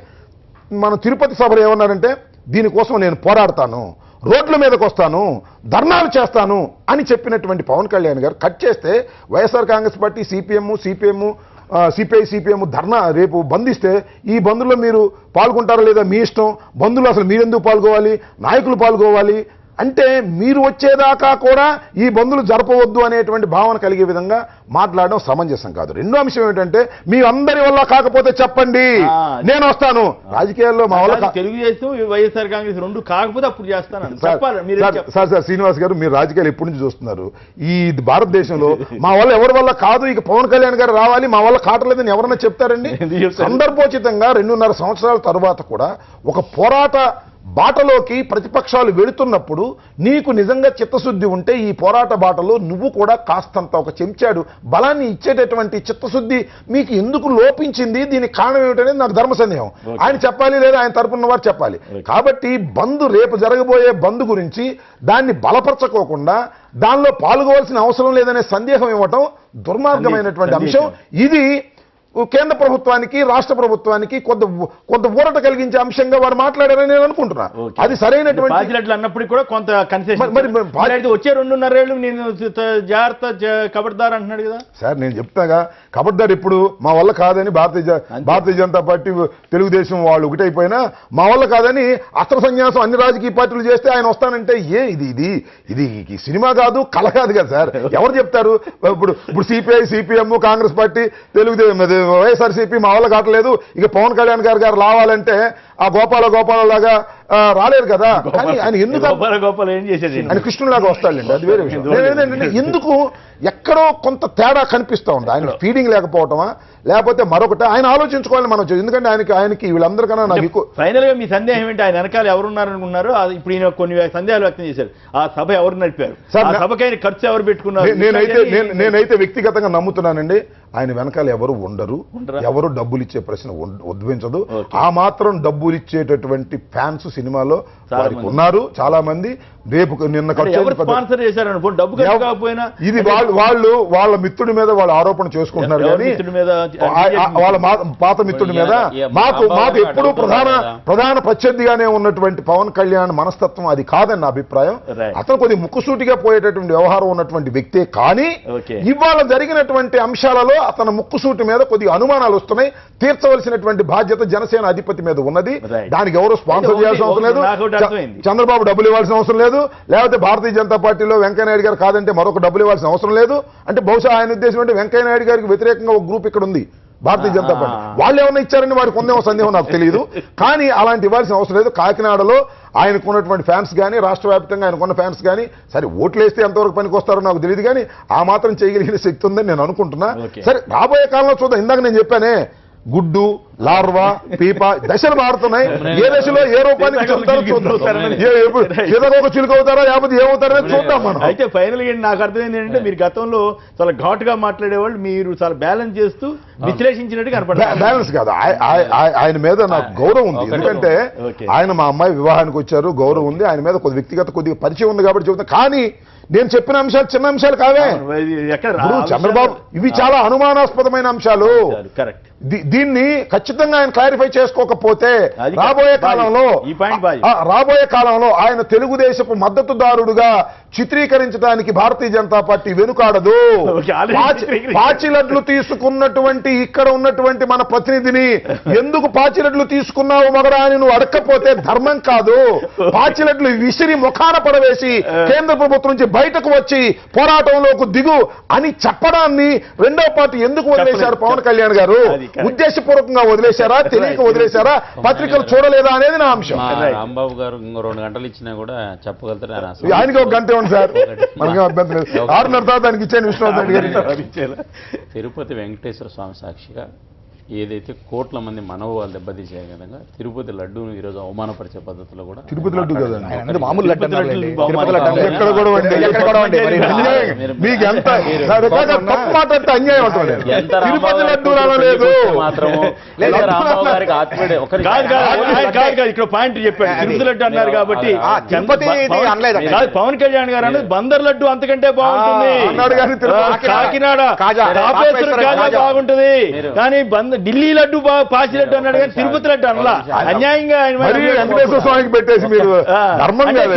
మన తిరుపతి సభలో ఏమన్నారంటే దీనికోసం నేను పోరాడతాను, రోడ్ల మీదకి వస్తాను, ధర్నాలు చేస్తాను అని చెప్పినటువంటి పవన్ కళ్యాణ్ గారు కట్ చేస్తే YSR Congress party, CPM, CPI dharna రేపు బంధిస్తే ఈ బంధులో మీరు పాల్గొంటారా లేదా మీ ఇష్టం, బంధువులు అసలు మీరెందుకు పాల్గొవాలి, నాయకులు పాల్గొవాలి అంటే మీరు వచ్చేదాకా కూడా ఈ బంధువులు జరపవద్దు అనేటువంటి భావన కలిగే విధంగా మాట్లాడడం సమంజసం కాదు. రెండో అంశం ఏంటంటే మీ అందరి వల్ల కాకపోతే చెప్పండి, నేను వస్తాను. రాజకీయాల్లో మా వల్ల తెలుగుదేశం వైఎస్ఆర్ కాంగ్రెస్ 2 కాకపోతే అప్పుడు చేస్తాను. సార్ శ్రీనివాస్ గారు, మీరు రాజకీయాలు ఎప్పటి నుంచి చూస్తున్నారు? ఈ భారతదేశంలో మా వల్ల ఎవరి వల్ల కాదు, ఇక పవన్ కళ్యాణ్ గారు రావాలి, మా వల్ల కావట్లేదని ఎవరన్నా చెప్తారండి? సందర్భోచితంగా 2.5 సంవత్సరాల తర్వాత కూడా ఒక పోరాట బాటలోకి ప్రతిపక్షాలు వెళుతున్నప్పుడు నీకు నిజంగా చిత్తశుద్ధి ఉంటే ఈ పోరాట బాటలో నువ్వు కూడా కాస్తంత ఒక చెంచాడు బలాన్ని ఇచ్చేటటువంటి చిత్తశుద్ధి మీకు ఎందుకు లోపించింది, దీనికి కారణం ఏమిటనేది నాకు ధర్మ సందేహం. ఆయన చెప్పాలి, లేదా ఆయన తరపున వారు చెప్పాలి. కాబట్టి బంద్, రేపు జరగబోయే బంద్ గురించి దాన్ని బలపరచుకోకుండా దానిలో పాల్గొవాల్సిన అవసరం లేదనే సందేహం ఇవ్వటం దుర్మార్గమైనటువంటి అంశం. ఇది కేంద్ర ప్రభుత్వానికి రాష్ట్ర ప్రభుత్వానికి కొంత ఊరట కలిగించే అంశంగా వారు మాట్లాడారని నేను అనుకుంటున్నా. అది సరైనటువంటి పాచిలట్లు అన్నప్పుడు కూడా కొంత కన్సెషన్. మరి వచ్చే 2.5 ఏళ్ళు నేను జాగ్రత్త కబడ్దార్ అంటున్నాడు కదా సార్. నేను చెప్తాగా కబడ్దార్ ఇప్పుడు మా వల్ల కాదని భారతీయ జనతా పార్టీ తెలుగుదేశం వాళ్ళు ఒకటైపోయినా మా వల్ల కాదని అస్త్ర సన్యాసం అన్ని రాజకీయ పార్టీలు చేస్తే ఆయన వస్తానంటే ఇది సినిమా కాదు, కళ కాదు కదా సార్. ఎవరు చెప్తారు? ఇప్పుడు CPI CPM Congress party Telugu Desam YSRCP మా వల్ల కావట్లేదు, ఇక పవన్ కళ్యాణ్ గారు రావాలంటే ఆ గోపాల లాగా రాలేరు కదా. కానీ ఆయన ఎందుకు గోపాల ఏం చేసేది? ఆయన కృష్ణులాగా వస్తాడండి, అది వేరే విషయం. ఎందుకు ఎక్కడో కొంత తేడా కనిపిస్తూ ఉంది. ఆయన ఫీడింగ్ లేకపోవటమా లేకపోతే మరొకటి ఆయన ఆలోచించుకోవాలని మనం. ఎందుకంటే ఆయనకి వీళ్ళందరికన్నా నాకు ఎక్కువ. ఫైనల్ గా మీ సందేహం ఏంటి? ఆయన వెనకాల ఎవరున్నారనుకున్నారు? ఇప్పుడు ఈయన కొన్ని సందేహాలు వ్యక్తం చేశారు. ఆ సభ ఎవరు నడిపారు? ఆ సభకి ఆయన ఖర్చు ఎవరు పెట్టుకున్నారు? నేనైతే వ్యక్తిగతంగా నమ్ముతున్నానండి, ఆయన వెనకాల ఎవరు ఉండరు, ఎవరు డబ్బులు ఇచ్చే ప్రశ్న ఉద్భవించదు. ఆ మాత్రం డబ్బులు ఇచ్చేటటువంటి ఫ్యాన్స్ సినిమాలో వారికి ఉన్నారు చాలా మంది. రేపు నిన్న స్పాన్సర్ చేశారు డబ్బు కాకపోయినా ఇది వాళ్ళ మిత్రుడి మీద వాళ్ళు ఆరోపణ చేసుకుంటున్నారు. కానీ వాళ్ళ పాత మిత్రుడి మీద మాకు ఎప్పుడూ ప్రధాన ప్రత్యర్థిగానే ఉన్నటువంటి పవన్ కళ్యాణ్ మనస్తత్వం అది కాదని నా అభిప్రాయం. అతను కొద్ది ముక్కుసూటిగా పోయేటటువంటి వ్యవహారం ఉన్నటువంటి వ్యక్తే. కానీ ఇవాళ జరిగినటువంటి అంశాలలో అతను ముక్కుసూటి మీద కొద్దిగా అనుమానాలు వస్తున్నాయి. తీర్చవలసినటువంటి బాధ్యత జనసేన అధిపతి మీద ఉన్నది. దానికి ఎవరు స్పాన్సర్ చేయాల్సిన అవసరం లేదు, చంద్రబాబు డబ్బులు ఇవ్వాల్సిన అవసరం లేదు, లేకపోతే భారతీయ జనతా పార్టీలో వెంకయ్యనాయుడు గారు కాదంటే మరొక డబ్బులు ఇవ్వాల్సిన అవసరం లేదు. అంటే బహుశా ఆయన ఉద్దేశం అంటే వెంకయ్యనాయుడు గారికి వ్యతిరేకంగా ఒక గ్రూప్ ఇక్కడ ఉంది, భారతీయ జనతా పార్టీ. వాళ్ళు ఏమన్నా ఇచ్చారని వారికి ఉందేమో సందేహం, నాకు తెలియదు. కానీ అలాంటి ఇవ్వాల్సిన అవసరం లేదు. కాకినాడలో ఆయనకున్నటువంటి ఫ్యాన్స్ కానీ రాష్ట్ర వ్యాప్తంగా ఆయనకున్న ఫ్యాన్స్ కానీ సరే ఓట్లు వేస్తే ఎంతవరకు పనికి వస్తారో నాకు తెలియదు, కానీ ఆ మాత్రం చేయగలిగిన శక్తి ఉందని నేను అనుకుంటున్నా. సరే రాబోయే కాలంలో చూద్దాం. ఇందాక నేను చెప్పానే గుడ్డు లార్వా పీప దశలు మారుతున్నాయి. ఏ దశలో ఏ రూపానికి చెప్తారో చూద్దాం. ఏదో ఒక చిలుక అవుతారా లేకపోతే ఏమవుతారో చూద్దాం మనం. అయితే ఫైనల్ గా నాకు అర్థమైంది ఏంటంటే మీరు గతంలో చాలా ఘాటుగా మాట్లాడేవాళ్ళు, మీరు చాలా బ్యాలెన్స్ చేస్తూ విశ్లేషించినట్టు కనపడతారు. బ్యాలెన్స్ కాదు, ఆయన మీద నాకు గౌరవం ఉంది. ఎందుకంటే ఆయన మా అమ్మాయి వివాహానికి వచ్చారు, గౌరవం ఉంది. ఆయన మీద కొద్దిగా పరిచయం ఉంది కాబట్టి చెబుతాను. కానీ నేను చెప్పిన అంశాలు చిన్న అంశాలు కావే. చంద్రబాబు ఇవి చాలా అనుమానాస్పదమైన అంశాలు. దీన్ని ఖచ్చితంగా ఆయన క్లారిఫై చేసుకోకపోతే రాబోయే కాలంలో ఆయన తెలుగుదేశపు మద్దతుదారుడుగా చిత్రీకరించడానికి భారతీయ జనతా పార్టీ వెనుకాడదు. పాచిలడ్లు తీసుకున్నటువంటి ఇక్కడ ఉన్నటువంటి మన ప్రతినిధిని ఎందుకు పాచిలడ్లు తీసుకున్నావు మగరా అని నువ్వు అడక్కపోతే ధర్మం కాదు. పాచిలడ్లు విసిరి ముఖాన పడవేసి కేంద్ర ప్రభుత్వం నుంచి బయటకు వచ్చి పోరాటంలోకి దిగు అని చెప్పడాన్ని రెండో పార్టీ ఎందుకు వదిలేశారు పవన్ కళ్యాణ్ గారు? ఉద్దేశపూర్వకంగా వదిలేశారా, తెలియక వదిలేశారా, పత్రికలు చూడలేదా అనేది నా అంశం. రాంబాబు గారు 2 గంటలు ఇచ్చినా కూడా చెప్పగలుగుతారు. ఆయనకి 1 గంట ఉంది సార్, మనకి అభ్యంతరం లేదు. 6:30 తర్వాత దానికి ఇచ్చాను విష్ణువర్ధన్ గారు. తిరుపతి వెంకటేశ్వర స్వామి సాక్షిగా ఏదైతే కోట్ల మంది మనోభావాలు దెబ్బతీసే విధంగా తిరుపతి లడ్డూను ఈరోజు అవమానపరిచే పద్ధతిలో కూడా తిరుపతి లడ్డు కదండి, మామూలు లడ్డు ఎక్కడ కూడా మీకు ఎంత తప్పు మాట్లాడితే అన్యాయం ఉంటుంది. తిరుపతి లడ్డు లేదు మాత్రము ఇక్కడ పాయింట్ చెప్పాడు. తిరుపతి లడ్డు అన్నారు కాబట్టి పవన్ కళ్యాణ్ గారు అన్నది బందర్ లడ్డు అంతకంటే బాగుంటుంది అన్నాడు. కానీ కాకినాడ బాగుంటుంది, కానీ ఢిల్లీ లడ్డు పాచి లడ్డు అన్నాడు, కానీ తిరుపతి లడ్డు అన్నలా. అన్యాయంగా వెంకటేశ్వర స్వామికి పెట్టేసి మీరు ధర్మం కాదు,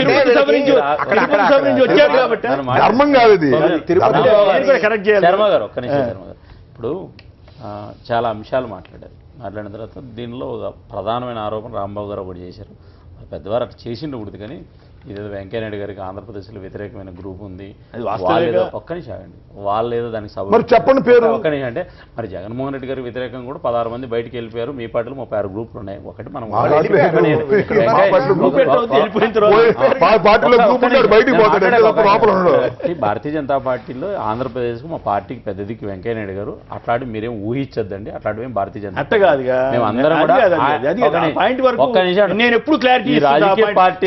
వచ్చారు కాబట్టి ధర్మం కాదు ఇది. కరెక్ట్ చేయాలి. శర్మ గారు ఒక్క నిమిషం. శర్మ గారు ఇప్పుడు చాలా అంశాలు మాట్లాడిన తర్వాత దీనిలో ఒక ప్రధానమైన ఆరోపణ రాంబాబు గారు ఒకటి చేశారు. పెద్దవారు అట్లా చేసిండు కూడా, కానీ ఇదేదో వెంకయ్యనాయుడు గారికి ఆంధ్రప్రదేశ్లో వ్యతిరేకమైన గ్రూప్ ఉంది, ఒక్క నిమిషం ఆగండి, వాళ్ళు ఏదో దానికి చెప్పండి పేరు. ఒక్క నిమిషం అంటే మరి జగన్మోహన్ రెడ్డి గారి వ్యతిరేకంగా కూడా 16 మంది బయటికి వెళ్ళిపోయారు. మీ పార్టీలో 36 గ్రూపులు ఉన్నాయి. ఒకటి మనం భారతీయ జనతా పార్టీలో ఆంధ్రప్రదేశ్ మా పార్టీకి పెద్ద దిక్కు వెంకయ్యనాయుడు గారు. అట్లాంటి మీరేం ఊహించద్దండి, అట్లాంటివి భారతీయ జనతా మేము అందరం నేను ఎప్పుడు క్లారిటీ రాజకీయ పార్టీ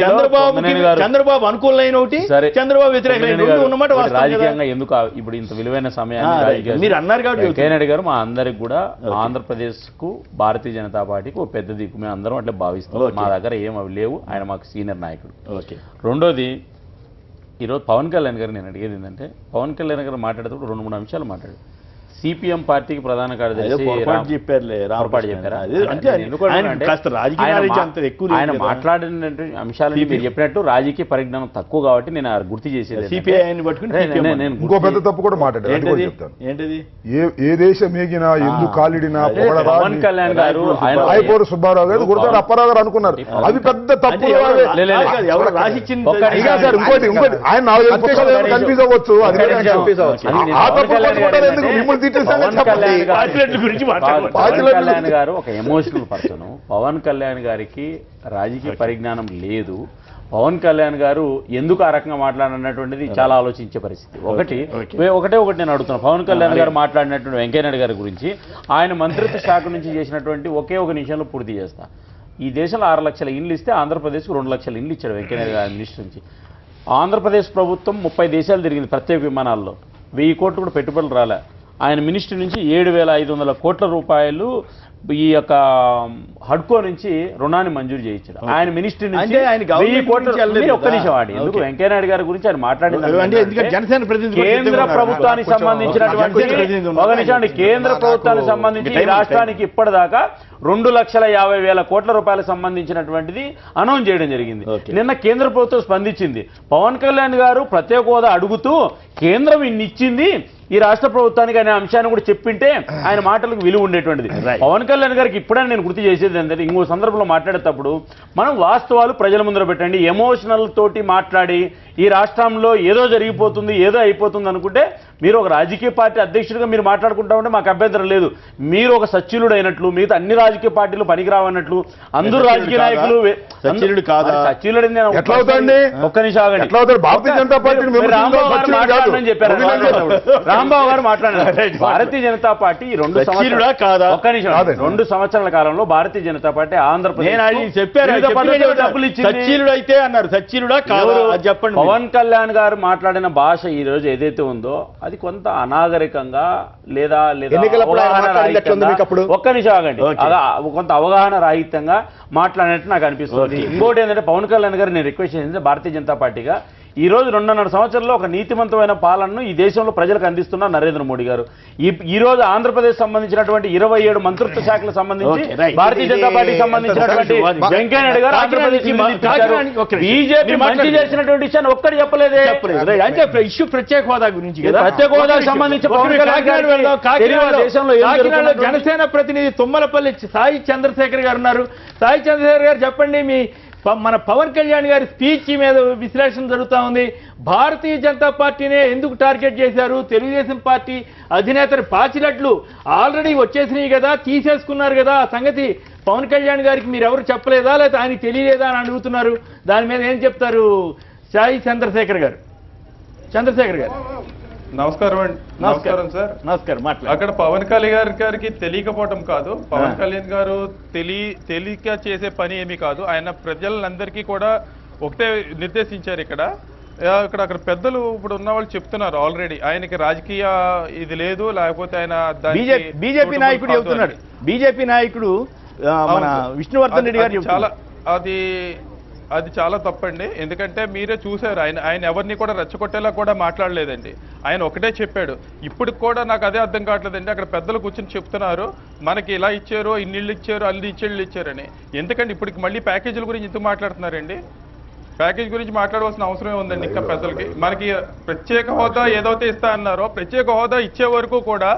చంద్రబాబు అనుకూలమైన ఒకటి, చంద్రబాబు వ్యతిరేకమైన ఉన్నమాట. రాజకీయంగా ఎందుకు ఇప్పుడు ఇంత విలువైన సమయాన్ని మీరు అన్నారు కాబట్టి వెంకయ్యనాయుడు గారు మా అందరికి కూడా ఆంధ్రప్రదేశ్ కు భారతీయ జనతా పార్టీకి ఒక పెద్ద దిక్కు, మేము అందరం అట్లా భావిస్తాం. మా దగ్గర ఏం అవి లేవు, ఆయన మాకు సీనియర్ నాయకుడు. రెండోది, ఈరోజు పవన్ కళ్యాణ్ గారు నేను అడిగేది ఏంటంటే, పవన్ కళ్యాణ్ గారు మాట్లాడేటప్పుడు 2-3 అంశాలు మాట్లాడారు. సిపిఎం పార్టీకి ప్రధాన కార్యదర్శి పొరపాటు చెప్పారులే, పొరపాటు చెప్పారా? అంటే నేను ఎందుకు ఆయన అంటున్నానంటే, కాస్త రాజకీయ ఆయన నాలెడ్జ్ మా- అంత ఎక్కువ లేదు ఆయన కదా. మాట్లాడిన అంశాలు మీరు చెప్పినట్టు రాజకీయ పరిజ్ఞానం తక్కువ కాబట్టి నేను గుర్తు చేసేది సిపిఐ ని పట్టుకుని CPM నేను ఇంకో పెద్ద తప్పు కూడా మాట్లాడారు, అది కూడా ఏంటది చెప్తాను. ఏంటది ఏ దేశం ఏగినా ఎందుకు కాలిడినా పొగడరా పవన్ కళ్యాణ్ గారు ఆయన రాయపూరు సుబ్బారావు గారు గురజాడ అప్పారావు గారు అనుకున్నారు, అవి పెద్ద అంటే తప్పు ఎవరు రాసిచ్చింది ఒక్క నిమిషం. సార్. ఇంకోటి ఆయన 4 పుస్తకాలు కన్ఫ్యూజ్ అవ్వచ్చు, అది వేరే విషయం. ఆ తప్పు పట్టుకుంటారు ఎందుకు? మిమ్మల్ని తిట్టే సంగతి చెప్పండి. పార్టీల గురించి మాట్లాడాలి. పవన్ కళ్యాణ్ గారు ఒక ఎమోషనల్ పర్సన్. పవన్ కళ్యాణ్ గారికి రాజకీయ పరిజ్ఞానం లేదు. పవన్ కళ్యాణ్ గారు ఎందుకు ఆ రకంగా మాట్లాడినటువంటిది చాలా ఆలోచించే పరిస్థితి. ఒకటే నేను అడుగుతున్నాను, పవన్ కళ్యాణ్ గారు మాట్లాడినటువంటి వెంకయ్యనాయుడు గారి గురించి ఆయన మంత్రిత్వ శాఖ నుంచి చేసినటువంటి ఒకే ఒక నిమిషంలో పూర్తి చేస్తా. ఈ దేశంలో 6 లక్షల ఇండ్లు ఇస్తే ఆంధ్రప్రదేశ్కు 2 లక్షల ఇండ్లు ఇచ్చాడు వెంకయ్యనాయుడు గారి మినిస్టర్ నుంచి. ఆంధ్రప్రదేశ్ ప్రభుత్వం 30 దేశాలు తిరిగింది ప్రత్యేక విమానాల్లో, 1000 కోట్లు కూడా పెట్టుబడులు రాలే. ఆయన మినిస్ట్రీ నుంచి 7,500 కోట్ల రూపాయలు ఈ యొక్క హడ్కో నుంచి రుణాన్ని మంజూరు చేయించాడు. ఆయన మినిస్ట్రీ నుంచి అంటే ఆయన 1000 కోట్ల గవర్నమెంట్ నుంచి మీరు ఒక్క నిమిషం వెళ్ళలేదు. వాడి ఎందుకు ఓకే. వెంకయ్యనాయుడు గారి గురించి ఆయన మాట్లాడింది అంటే ఎందుకంటే జనసేన ప్రతినిధి కూడా కేంద్ర ఉన్నారు. ప్రభుత్వానికి కొంచెం సంబంధించినటువంటి జనసేన ప్రతినిధి ఉన్నారు. ఒక నిమిషం అండి, కేంద్ర ప్రభుత్వానికి సంబంధించి ఈ రాష్ట్రానికి ఇప్పటిదాకా 2,50,000 కోట్ల రూపాయలకు సంబంధించినటువంటిది అనౌన్స్ చేయడం జరిగింది. ఓకే. నిన్న కేంద్ర ప్రభుత్వం స్పందించింది. పవన్ కళ్యాణ్ గారు ప్రత్యేక హోదా అడుగుతూ కేంద్రం ఇన్ని ఇచ్చింది ఈ రాష్ట్ర ప్రభుత్వానికి అనే అంశాన్ని కూడా చెప్పింటే ఆయన మాటలకు విలువ ఉండేటువంటిది. పవన్ కళ్యాణ్ గారికి ఇప్పుడైనా నేను గుర్తు చేసేది ఏంటంటే, ఇంకో సందర్భంలో మాట్లాడేటప్పుడు మనం వాస్తవాలు ప్రజల ముందర పెట్టండి. ఎమోషనల్ తోటి మాట్లాడి ఈ రాష్ట్రంలో ఏదో జరిగిపోతుంది ఏదో అయిపోతుంది అనుకుంటే, మీరు ఒక రాజకీయ పార్టీ అధ్యక్షుడిగా మీరు మాట్లాడుకుంటా ఉంటే మాకు అభ్యంతరం లేదు. మీరు ఒక సచ్యులుడు అయినట్లు, మిగతా అన్ని రాజకీయ పార్టీలు పనికిరావన్నట్లు, అందరూ రాజకీయ నాయకులు సచ్యులుడు కాదా? సచ్యులుడు ఎట్లా అవుతాండి? ఒక్క నిమిషం ఆగండి. ఎట్లా అవుతారు? భారతీయ జనతా పార్టీని మీరు రాంబాబు గారు సచ్యులుడు కాదు. మాట్లాడమని చెప్పారు. రాంబాబు గారు మాట్లాడారు. భారతీయ జనతా పార్టీ ఈ 2 సచ్యులుడా కాదా? ఒక్క నిమిషం, కాదండి. 2 సంవత్సరాల కాలంలో భారతీయ జనతా పార్టీ నేను ఆంధ్రప్రదేశ్ ఆయన చెప్పారు, డబ్బులు ఇచ్చింది. సచ్యులుడు అయితే అన్నారు, సచ్యులుడా కాదా ఎవరు? అది చెప్పండి. పవన్ కళ్యాణ్ గారు మాట్లాడిన భాష ఈ రోజు ఏదైతే ఉందో అది కొంత అనాగరికంగా లేదా ఎన్నికలప్పుడు ఆయన అవగాహన మాట్లాడింది ఎట్లుంది మీకు అప్పుడు? రాహిత్యంగా, ఒక్క నిమిషం ఆగండి, ఓకే. అలా కొంత అవగాహన రాహిత్యంగా మాట్లాడినట్టు నాకు అనిపిస్తుంది. ఇంకోటి ఏంటంటే, పవన్ కళ్యాణ్ గారు నేను రిక్వెస్ట్ చేసింది భారతీయ జనతా పార్టీగా, ఈ రోజు 2.5 సంవత్సరాల్లో ఒక నీతివంతమైన పాలనను ఈ దేశంలో ప్రజలకు అందిస్తున్నారు నరేంద్ర మోడీ గారు. ఈ రోజు ఆంధ్రప్రదేశ్ సంబంధించినటువంటి 27 మంత్రిత్వ శాఖలకు సంబంధించి ఓకే, రైట్. భారతీయ జనతా పార్టీకి సంబంధించినటువంటి వెంకయ్యనాయుడు గారు ఆంధ్రప్రదేశ్ బీజేపీ మంచి చేసినటువంటి విషయాన్ని ఒక్కటి చెప్పలేదే. అంటే ఇష్యూ ప్రత్యేక హోదా గురించి కదా. ప్రత్యేక హోదాకు సంబంధించి పవన్ కళ్యాణ్ కాకినాడ గారికి వెళ్దాం. తెలియదు దేశంలో ఏం కాకినాడలో జరుగుతుందో. జనసేన ప్రతినిధి తుమ్మలపల్లి సాయి చంద్రశేఖర్ గారు ఉన్నారు. సాయి చంద్రశేఖర్ గారు చెప్పండి, మీ మన పవన్ కళ్యాణ్ గారి స్పీచ్ మీద విశ్లేషణ జరుగుతూ ఉంది. భారతీయ జనతా పార్టీనే ఎందుకు టార్గెట్ చేశారు? తెలుగుదేశం పార్టీ అధినేతని పాచినట్లు ఆల్రెడీ వచ్చేసినాయి కదా, తీసేసుకున్నారు కదా, ఆ సంగతి పవన్ కళ్యాణ్ గారికి మీరు ఎవరు చెప్పలేదా, లేదా ఆయనకి తెలియలేదా అని అడుగుతున్నారు. దాని మీద ఏం చెప్తారు సాయి చంద్రశేఖర్ గారు? చంద్రశేఖర్ గారు నమస్కారం అండి. నమస్కారం సార్. నమస్కారం. మాట్లాడు. అక్కడ పవన్ కళ్యాణ్ గారికి తెలియకపోవటం కాదు, పవన్ కళ్యాణ్ గారు తెలియక చేసే పని ఏమీ కాదు. ఆయన ప్రజలందరికీ కూడా ఒకటే నిర్దేశించారు. అక్కడ పెద్దలు ఇప్పుడు ఉన్న వాళ్ళు చెప్తున్నారు ఆల్రెడీ ఆయనకి రాజకీయ ఇది లేదు, లేకపోతే ఆయన బీజేపీ నాయకుడు చెబుతున్నాడు. బీజేపీ నాయకుడు మన విష్ణువర్ధన్ రెడ్డి గారు చాలా అది చాలా తప్పండి. ఎందుకంటే మీరే చూశారు, ఆయన ఎవరిని కూడా రెచ్చగొట్టేలా కూడా మాట్లాడలేదండి. ఆయన ఒకటే చెప్పాడు. ఇప్పుడు కూడా నాకు అదే అర్థం కావట్లేదండి. అక్కడ పెద్దలు కూర్చొని చెప్తున్నారు మనకి ఇలా ఇచ్చారు, ఇన్నిళ్ళు ఇచ్చారు, అల్లి ఇచ్చేళ్ళు ఇచ్చారని. ఎందుకంటే ఇప్పటికి మళ్ళీ ప్యాకేజీల గురించి ఎందుకు మాట్లాడుతున్నారండి? ప్యాకేజ్ గురించి మాట్లాడవలసిన అవసరమే ఉందండి. ఇంకా పెద్దలకి మనకి ప్రత్యేక హోదా ఏదైతే ఇస్తా అన్నారో, ప్రత్యేక హోదా ఇచ్చే వరకు కూడా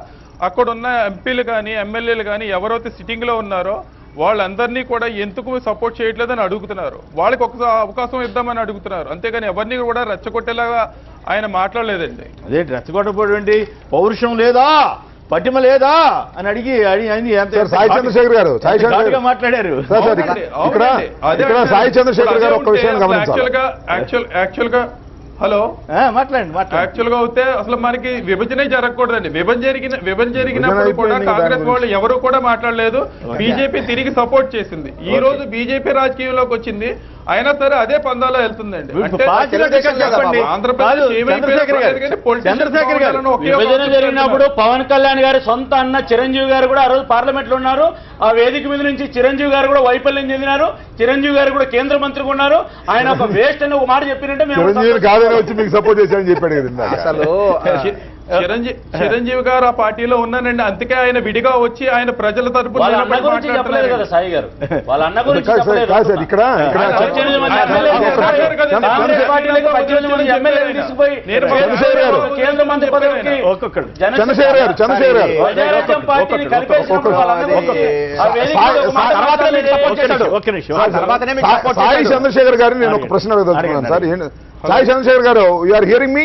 అక్కడున్న ఎంపీలు కానీ ఎమ్మెల్యేలు కానీ ఎవరైతే సిట్టింగ్లో ఉన్నారో వాళ్ళందరినీ కూడా ఎందుకు సపోర్ట్ చేయట్లేదని అడుగుతున్నారు. వాళ్ళకి ఒక అవకాశం ఇద్దామని అడుగుతున్నారు. అంతేగాని ఎవరిని కూడా రెచ్చగొట్టేలాగా ఆయన మాట్లాడలేదండి. అదే రెచ్చగొట్టపోవడం పౌరుషం లేదా, పటిమ లేదా అని అడిగి సాయి చంద్రశేఖర్ గారు మాట్లాడారు. ఇక్కడ సాయి చంద్రశేఖర్ గారు ఒక్క విషయాన్ని గమనించాలి. యాక్చువల్గా హలో మాట్లాడండి. యాక్చువల్ గా అయితే అసలు మనకి విభజనే జరగకూడదండి. విభజన జరిగినప్పుడు కూడా కాంగ్రెస్ వాళ్ళు ఎవరు కూడా మాట్లాడలేదు. బీజేపీ తిరిగి సపోర్ట్ చేసింది. ఈ రోజు బీజేపీ రాజకీయంలోకి వచ్చింది, అయినా సరే అదే పందాలో వెళ్తుందండి. విభజన జరిగినప్పుడు పవన్ కళ్యాణ్ గారి సొంత అన్న చిరంజీవి గారు కూడా ఆ రోజు పార్లమెంట్ లో ఉన్నారు. ఆ వేదిక మీద నుంచి చిరంజీవి గారు కూడా వైఫల్యం చెందినారు. చిరంజీవి గారు కూడా కేంద్ర మంత్రిగా ఉన్నారు. ఆయన ఒక వేస్ట్ అని ఒక మాట చెప్పినట్టే మేము వచ్చి మీకు సపోర్ట్ చేశారని చెప్పాడు కదా. అసలు చిరంజీవి గారు ఆ పార్టీలో ఉన్నానండి, అందుకే ఆయన విడిగా వచ్చి ఆయన ప్రజల తరపున వాళ్ళ అన్న గురించి చెప్పలేదు కదా సాయి గారు, వాళ్ళ అన్న గురించి కాదు సార్, చెప్పలేదు. కాదు సార్, ఇక్కడ 18 మంది ఎమ్మెల్యేలు కాంగ్రెస్ పార్టీలకు 18 మంది ఎమ్మెల్యేలు తీసుకుపోయి కేంద్ర మంత్రి పదవికి చంద్రశేఖర్ గారు ప్రజారాజ్యం పార్టీని కలిపేసినప్పుడు వాళ్ళ అన్న గురించి ఆ వేదికలో ఒక మాట మాట్లాడలేదు. ఒక్క నిమిషం సాయి చంద్రశేఖర్ గారిని నేను ఒక ప్రశ్న అడగదలుచుకున్నాను సార్. సాయి చంద్రశేఖర్ గారు, యూఆర్ హియరింగ్ మీ?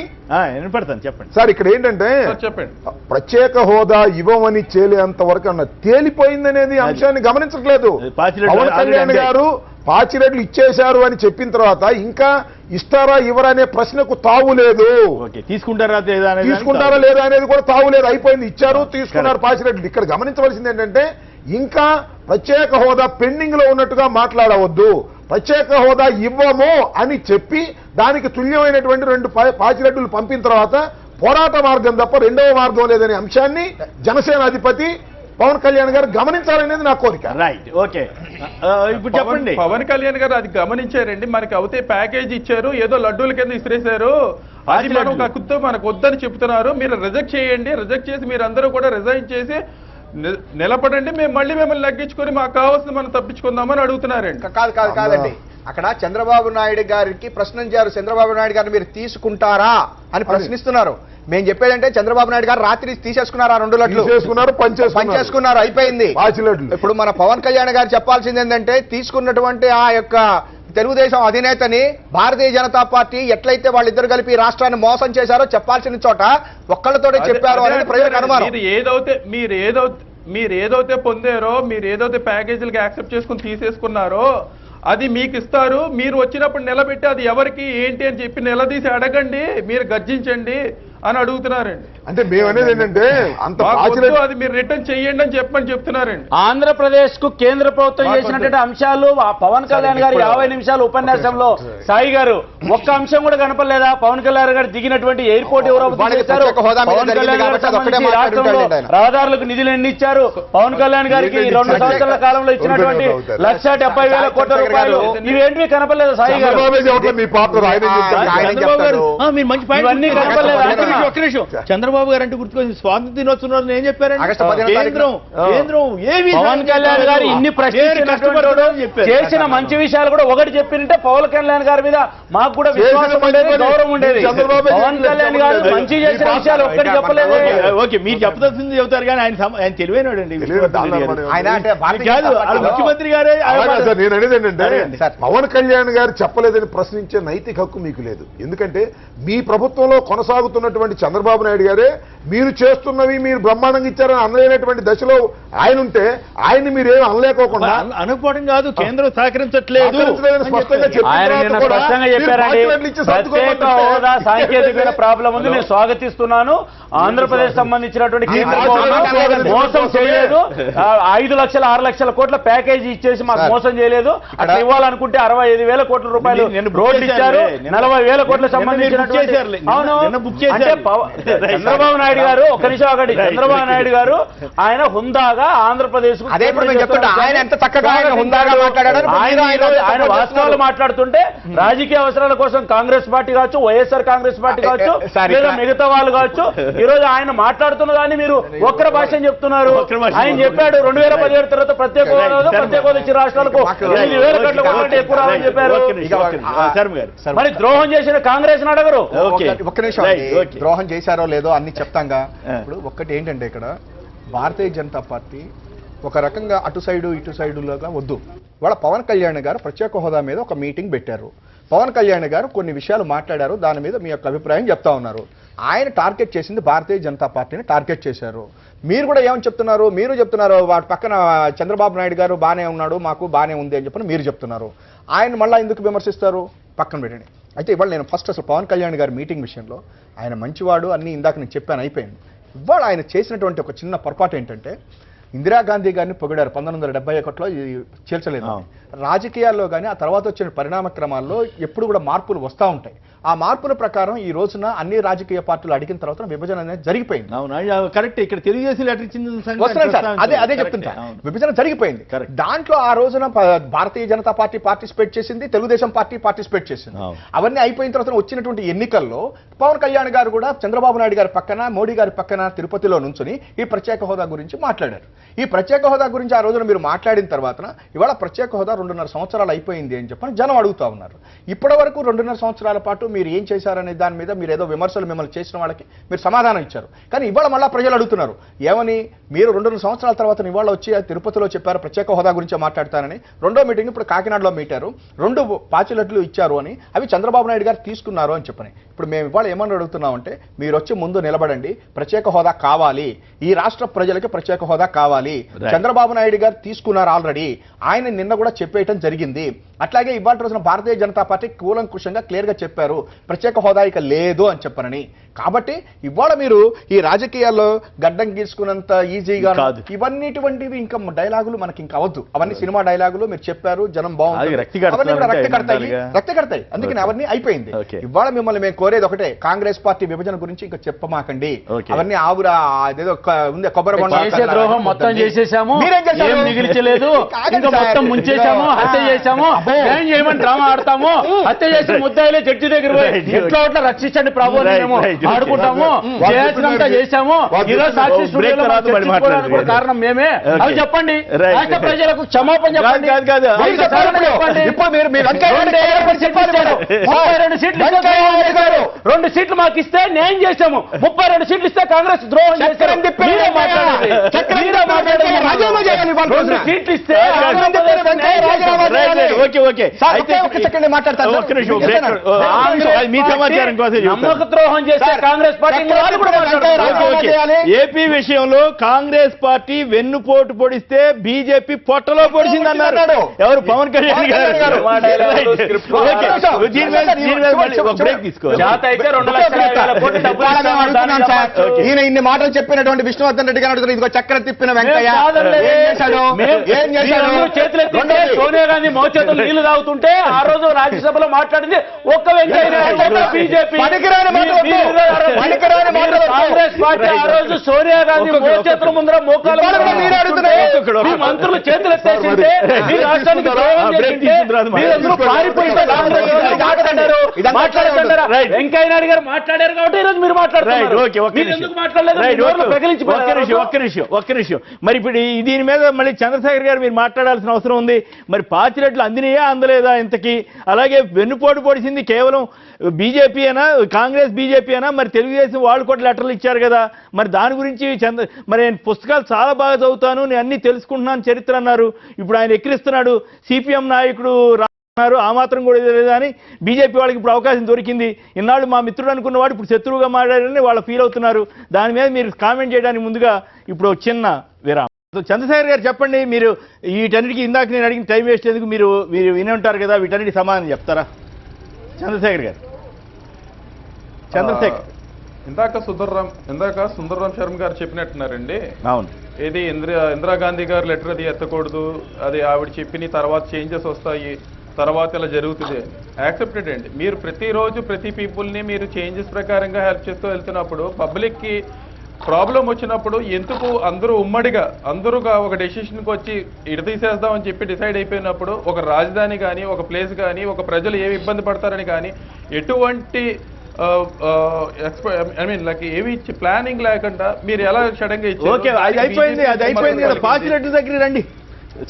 వినపడతాను, చెప్పండి సార్. ఇక్కడ ఏంటంటే చెప్పండి, ప్రత్యేక హోదా ఇవ్వమని తేలేంత వరకు అన్న తేలిపోయిందనేది అంశాన్ని గమనించట్లేదు. పవన్ కళ్యాణ్ గారు పాచిరెడ్లు ఇచ్చేశారు అని చెప్పిన తర్వాత ఇంకా ఇస్తారా ఇవ్వరా అనే ప్రశ్నకు తావు లేదు. తీసుకుంటారా లేదా అనేది కూడా తావు లేదు. అయిపోయింది, ఇచ్చారు, తీసుకున్నారు పాచిరెడ్లు. ఇక్కడ గమనించవలసింది ఏంటంటే ఇంకా ప్రత్యేక హోదా పెండింగ్ లో ఉన్నట్టుగా మాట్లాడవద్దు. ప్రత్యేక హోదా ఇవ్వము అని చెప్పి దానికి తుల్యమైనటువంటి 2 పాచిరెడ్డులు పంపిన తర్వాత పోరాట మార్గం తప్ప రెండవ మార్గం లేదనే అంశాన్ని జనసేన అధిపతి పవన్ కళ్యాణ్ గారు గమనించాలనేది నా కోరిక. Right, okay. ఇప్పుడు చెప్పండి. పవన్ కళ్యాణ్ గారు అది గమనించారండి. మనకి అవుతే ప్యాకేజ్ ఇచ్చారు, ఏదో లడ్డూల కింద ఇసిరేశారు, అది మనం కక్కుతో మనకు వద్దని చెప్తున్నారు. మీరు రిజెక్ట్ చేయండి, రిజెక్ట్ చేసి మీరు అందరూ కూడా రిజైన్ చేసి నిలబడండి, మేము మళ్ళీ మిమ్మల్ని లగ్గించుకొని మాకు కావాల్సింది మనం తప్పించుకుందామని అడుగుతున్నారండి. కాదండి, అక్కడ చంద్రబాబు నాయుడు గారికి ప్రశ్నించారు. చంద్రబాబు నాయుడు గారిని మీరు తీసుకుంటారా అని ప్రశ్నిస్తున్నారు. మేము చెప్పేదంటే చంద్రబాబు నాయుడు గారు రాత్రి తీసేసుకున్నారు, ఆ 2 లడ్లు పనిచేసుకున్నారు, అయిపోయింది. ఇప్పుడు మన పవన్ కళ్యాణ్ గారు చెప్పాల్సింది ఏంటంటే తీసుకున్నటువంటి ఆ యొక్క తెలుగుదేశం అధినేతని భారతీయ జనతా పార్టీ ఎట్లయితే వాళ్ళిద్దరు కలిపి రాష్ట్రాన్ని మోసం చేశారో చెప్పాల్సిన చోట ఒక్కళ్ళతోనే చెప్పారు అనేది ప్రజలకు అనుమానం. మీరు ఏదైతే పొందారో, మీరు ఏదైతే ప్యాకేజీలకు యాక్సెప్ట్ చేసుకుని తీసేసుకున్నారో అది మీకు ఇస్తారు. మీరు వచ్చినప్పుడు నిలబెట్టి అది ఎవరికి ఏంటి అని చెప్పి నిలదీసి అడగండి, మీరు గర్జించండి అని అడుగుతున్నారండి. అంటే మేము అనేది ఏంటంటే అంత అది మీరు రిటర్న్ చెయ్యండి అని చెప్పని చెప్తున్నారండి. ఆంధ్రప్రదేశ్ కు కేంద్ర ప్రభుత్వం చేసినటువంటి అంశాలు పవన్ కళ్యాణ్ గారు 50 నిమిషాలు ఉపన్యాసంలో సాయి గారు ఒక్క అంశం కూడా కనపడలేదా? పవన్ కళ్యాణ్ గారు దిగినటువంటి ఎయిర్పోర్ట్ ఎవరో పవన్ కళ్యాణ్ గారు రాష్ట్రంలో రహదారులకు నిధులు ఎన్ని ఇచ్చారు? పవన్ కళ్యాణ్ గారికి 2 సంవత్సరాల కాలంలో ఇచ్చినటువంటి 1,70,000 కోట్ల రూపాయలు ఇవేంటివి కనపడలేదా సాయి గారు? మీరు మంచి ఇవన్నీ కనపడలేదా? ఒక్క నిమిషం, చంద్రబాబు గారు అంటే గుర్తుకొచ్చింది స్వాతంత్ర దినోత్సవం రోజున ఏం చెప్పారండి? కేంద్రం ఏమి పవన్ కళ్యాణ్ గారు ఇన్ని ప్రశ్నించినటువంటి చేసిన మంచి విషయాలు కూడా ఒకటి చెప్పినంటే పవన్ కళ్యాణ్ గారి మీద మాకు కూడా విశ్వాసం ఉండేది, గౌరవం ఉండేది. పవన్ కళ్యాణ్ గారు మంచి చేసిన విషయాలు ఒక్కటి చెప్పలేదు. ఓకే, మీరు చెప్పదలసింది చెబుతారు కానీ ఆయన తెలివైనడు అండి. ముఖ్యమంత్రి గారే. నేను అనేది ఏంటంటే పవన్ కళ్యాణ్ గారు చెప్పలేదని ప్రశ్నించే నైతిక హక్కు మీకు లేదు. ఎందుకంటే మీ ప్రభుత్వంలో కొనసాగుతున్నటువంటి చంద్రబాబు నాయుడు గారే మీరు చేస్తున్నవి మీరు బ్రహ్మాండంగా ఇచ్చారని అనలేనటువంటి దశలో ఆయన ఉంటే ఆయన్ని మీరేం అనలేకోకుండా అనుకోవడం కాదు, కేంద్రం సహకరించట్లేదు ప్రత్యేక హోదా సాంకేతికమైన ప్రాబ్లం ఉంది, నేను స్వాగతిస్తున్నాను. ఆంధ్రప్రదేశ్ సంబంధించినటువంటి మోసం చేయలేదు. 5 లక్షల 6 లక్షల కోట్ల ప్యాకేజీ ఇచ్చేసి మాకు మోసం చేయలేదు. అట్లా ఇవ్వాలనుకుంటే 65,000 కోట్ల రూపాయలు రోడ్లు ఇచ్చారు. 40,000 కోట్ల సంబంధించినటువంటి చంద్రబాబు నాయుడు గారు ఒక్క నిమిషం ఆగండి. చంద్రబాబు నాయుడు గారు ఆయన హుందాగా ఆంధ్రప్రదేశ్ ఆయన వాస్తవాలు మాట్లాడుతుంటే రాజకీయ అవసరాల కోసం కాంగ్రెస్ పార్టీ కావచ్చు, వైఎస్ఆర్ కాంగ్రెస్ పార్టీ కావచ్చు, లేదా మిగతా వాళ్ళు కావచ్చు, ఈ రోజు ఆయన మాట్లాడుతున్న దాన్ని మీరు ఒక్కర భాష చెప్తున్నారు. ఆయన చెప్పాడు 2017 తర్వాత ప్రత్యేక హోదా ఇచ్చిన రాష్ట్రాలకు 8,000 కోట్ల కంటే ఎక్కువ రావాలని చెప్పారు. మరి ద్రోహం చేసిన కాంగ్రెస్ అడగరు. ఒక్క నిమిషం, ద్రోహం చేశారో లేదో అన్ని చెప్తాంగా. ఇప్పుడు ఒక్కటి ఏంటంటే ఇక్కడ భారతీయ జనతా పార్టీ ఒక రకంగా అటు సైడు ఇటు సైడులాగా వద్దు. వాళ్ళ పవన్ కళ్యాణ్ గారు ప్రత్యేక హోదా మీద ఒక మీటింగ్ పెట్టారు. పవన్ కళ్యాణ్ గారు కొన్ని విషయాలు మాట్లాడారు, దాని మీద మీ యొక్క అభిప్రాయం చెప్తా ఉన్నారు. ఆయన టార్గెట్ చేసింది భారతీయ జనతా పార్టీని టార్గెట్ చేశారు. మీరు కూడా ఏమని చెప్తున్నారు? మీరు చెప్తున్నారు వాటి పక్కన చంద్రబాబు నాయుడు గారు బాగానే ఉన్నాడు, మాకు బాగానే ఉంది అని చెప్పని మీరు చెప్తున్నారు. ఆయన మళ్ళీ ఎందుకు విమర్శిస్తారు? పక్కన పెట్టండి. అయితే ఇవాళ నేను ఫస్ట్ అసలు పవన్ కళ్యాణ్ గారి మీటింగ్ విషయంలో ఆయన మంచివాడు అన్ని ఇందాక నేను చెప్పాను, అయిపోయింది. ఇవాళ ఆయన చేసినటువంటి ఒక చిన్న పొరపాటు ఏంటంటే ఇందిరాగాంధీ గారిని పొగిడారు 1971లో చేర్చలేదు. రాజకీయాల్లో కానీ ఆ తర్వాత వచ్చిన పరిణామ క్రమాల్లో ఎప్పుడు కూడా మార్పులు వస్తూ ఉంటాయి. ఆ మార్పుల ప్రకారం ఈ రోజున అన్ని రాజకీయ పార్టీలు అడిగిన తర్వాత విభజన అనేది జరిగిపోయింది. అవునా, కరెక్ట్. ఇక్కడ తెలుగుదేశం లెటర్ ఇచ్చింది వస్తున్నాను సార్, అదే చెప్తుంటా. విభజన జరిగిపోయింది. దాంట్లో ఆ రోజున భారతీయ జనతా పార్టీ పార్టిసిపేట్ చేసింది, తెలుగుదేశం పార్టీ పార్టిసిపేట్ చేసింది. అవన్నీ అయిపోయిన తర్వాత వచ్చినటువంటి ఎన్నికల్లో పవన్ కళ్యాణ్ గారు కూడా చంద్రబాబు నాయుడు గారి పక్కన, మోడీ గారి పక్కన తిరుపతిలో నుంచుని ఈ ప్రత్యేక హోదా గురించి మాట్లాడారు. ఈ ప్రత్యేక హోదా గురించి ఆ రోజున మీరు మాట్లాడిన తర్వాత ఇవాళ ప్రత్యేక హోదా 2.5 సంవత్సరాలు అయిపోయింది అని చెప్పని జనం అడుగుతా ఉన్నారు. ఇప్పటి వరకు 2.5 సంవత్సరాల పాటు మీరు ఏం చేశారనే దాని మీద మీరు ఏదో విమర్శలు మిమ్మల్ని చేసిన వాళ్ళకి మీరు సమాధానం ఇచ్చారు. కానీ ఇవాళ మళ్ళా ప్రజలు అడుగుతున్నారు ఏమని, మీరు 2.5 సంవత్సరాల తర్వాత ఇవాళ వచ్చి తిరుపతిలో చెప్పారు ప్రత్యేక హోదా గురించి మాట్లాడతానని. రెండో మీటింగ్ ఇప్పుడు కాకినాడలో మీటారు, 2 పాచిలట్లు ఇచ్చారు అని, అవి చంద్రబాబు నాయుడు గారు తీసుకున్నారు అని చెప్పని. ఇప్పుడు మేము ఇవాళ ఏమని అడుగుతున్నామంటే మీరు వచ్చి ముందు నిలబడండి, ప్రత్యేక హోదా కావాలి, ఈ రాష్ట్ర ప్రజలకి ప్రత్యేక హోదా కావాలి. చంద్రబాబు నాయుడు గారు తీసుకున్నారు ఆల్రెడీ, ఆయన నిన్న కూడా చెప్పేయటం జరిగింది. అట్లాగే ఇవాళ రోజున భారతీయ జనతా పార్టీ కూలంకుషంగా క్లియర్ గా చెప్పారు ప్రత్యేక హోదా ఇక లేదు అని చెప్పనని. కాబట్టి ఇవాళ మీరు ఈ రాజకీయాల్లో గడ్డం గీసుకున్నంత ఈజీగా ఇవన్నీటువంటివి ఇంకా డైలాగులు మనకి ఇంకా అవద్దు. అవన్నీ సినిమా డైలాగులు మీరు చెప్పారు, జనం బాగుంది, రక్త కడతాయి. అందుకని అవన్నీ అయిపోయింది. ఇవాళ మిమ్మల్ని మేము కోరేది ఒకటే, కాంగ్రెస్ పార్టీ విభజన గురించి ఇంకా చెప్పమాకండి. అవన్నీ ఆవురా అదేదో ఉంది కొబ్బరి ద్రోహం మొత్తం చేసేసాము, మిగిల్చలేదు, ఇంకా మొత్తం ముంచేసాము, హత్య చేశాము, ఏం చేయమని డ్రామా ఆడతాము, హత్య చేసి ముద్దాయిలే జడ్జి దగ్గర ఎట్లా అట్లా రక్షించండి ప్రభు మేము ఆడుకుంటాము, చేసినంతా చేసాము. ఈరోజు సాక్షి స్టూడియోలో కారణం మేమే. అవి చెప్పండి, రాష్ట్ర ప్రజలకు క్షమాపణ చెప్పండి. 2 సీట్లు మాకు ఇస్తే న్యాయం చేశాము, 32 సీట్లు ఇస్తే కాంగ్రెస్ ద్రోహం చేశారు. 2 సీట్లు ఇస్తే నమ్మక ద్రోహం చేస్తే కాంగ్రెస్ పార్టీ ఏపీ విషయంలో కాంగ్రెస్ పార్టీ వెన్నుపోటు పొడిస్తే బీజేపీ పొట్టలో పొడిచిందన్నారు ఎవరు, పవన్ కళ్యాణ్ గారు. ఈయన ఇన్ని మాటలు చెప్పినటువంటి విష్ణువర్ధన్ రెడ్డి గారు ఇదిగో చక్కెర తిప్పిన వెంకయ్య సోనియా గాంధీ మోచేతులు నీళ్లు తాగుతుంటే ఆ రోజు రాజ్యసభలో మాట్లాడింది ఒక్క వెంకయ్య. బీజేపీ కాంగ్రెస్ పార్టీ ఆ రోజు సోనియా గాంధీ మోచేతుల ముందర మోకాలు మంత్రులు చేతులు ఎత్తేసింటే మీ రాష్ట్రానికి ద్రోహం చేసింటే మీరందరూ పారిపోయింటే మాట్లాడుతున్నారా? వెంకయ్య నాయుడు గారు మాట్లాడారు కాబట్టి ఈరోజు మీరు మాట్లాడుతున్నారు. ఒక్క నిమిషం. మరి ఇప్పుడు దీని మీద మళ్ళీ చంద్రశేఖర్ గారు మీరు మాట్లాడాల్సిన అవసరం ఉంది. మరి పాచిరెట్లు అందినయా అందలేదా ఇంతకీ? అలాగే వెన్నుపోటు పొడిచింది కేవలం బీజేపీ అయినా, కాంగ్రెస్ బీజేపీ అయినా, మరి తెలుగుదేశం వాళ్ళు కూడా లెటర్లు ఇచ్చారు కదా. మరి దాని గురించి మరి నేను పుస్తకాలు చాలా బాగా చదువుతాను, నేను అన్ని తెలుసుకుంటున్నాను చరిత్ర అన్నారు. ఇప్పుడు ఆయన ఎక్కిరిస్తున్నాడు, సిపిఎం నాయకుడు అన్నారు, ఆ మాత్రం కూడా లేదా అని బీజేపీ వాళ్ళకి ఇప్పుడు అవకాశం దొరికింది. ఇన్నాళ్ళు మా మిత్రుడు అనుకున్నవాడు ఇప్పుడు శత్రువుగా మాట్లాడారని వాళ్ళు ఫీల్ అవుతున్నారు. దాని మీద మీరు కామెంట్ చేయడానికి ముందుగా ఇప్పుడు చిన్న విరామం. చంద్రశేఖర్ గారు చెప్పండి, మీరు వీటన్నిటికీ ఇందాక నేను అడిగిన టైం వేస్ట్ ఎందుకు, మీరు విని ఉంటారు కదా, వీటన్నిటికీ సమాధానం చెప్తారా చంద్రశేఖర్ గారు? చంద్రశేఖర్ ఇందాక సుందర్రాం శర్మ గారు చెప్పినట్టున్నారండి. అవును, ఇది ఇందిరాగాంధీ గారు లెటర్ అది ఎత్తకూడదు, అది ఆవిడ చెప్పిన తర్వాత చేంజెస్ వస్తాయి, తర్వాత ఇలా జరుగుతుంది. యాక్సెప్టెడ్ అండి. మీరు ప్రతిరోజు ప్రతి పీపుల్ని మీరు చేంజెస్ ప్రకారంగా హెల్ప్ చేస్తూ వెళ్తున్నప్పుడు పబ్లిక్కి ప్రాబ్లం వచ్చినప్పుడు ఎందుకు అందరూ ఉమ్మడిగా ఒక డెసిషన్కి వచ్చి తీసేద్దామని చెప్పి డిసైడ్ అయిపోయినప్పుడు ఒక రాజధాని కానీ, ఒక ప్లేస్ కానీ, ఒక ప్రజలు ఏమి ఇబ్బంది పడతారని కానీ ఎటువంటి ఏమి ఇచ్చి ప్లానింగ్ లేకుండా మీరు ఎలా సడన్ గా ఓకే అది అయిపోయింది కదా. పాచిరెడ్డి దగ్గర రండి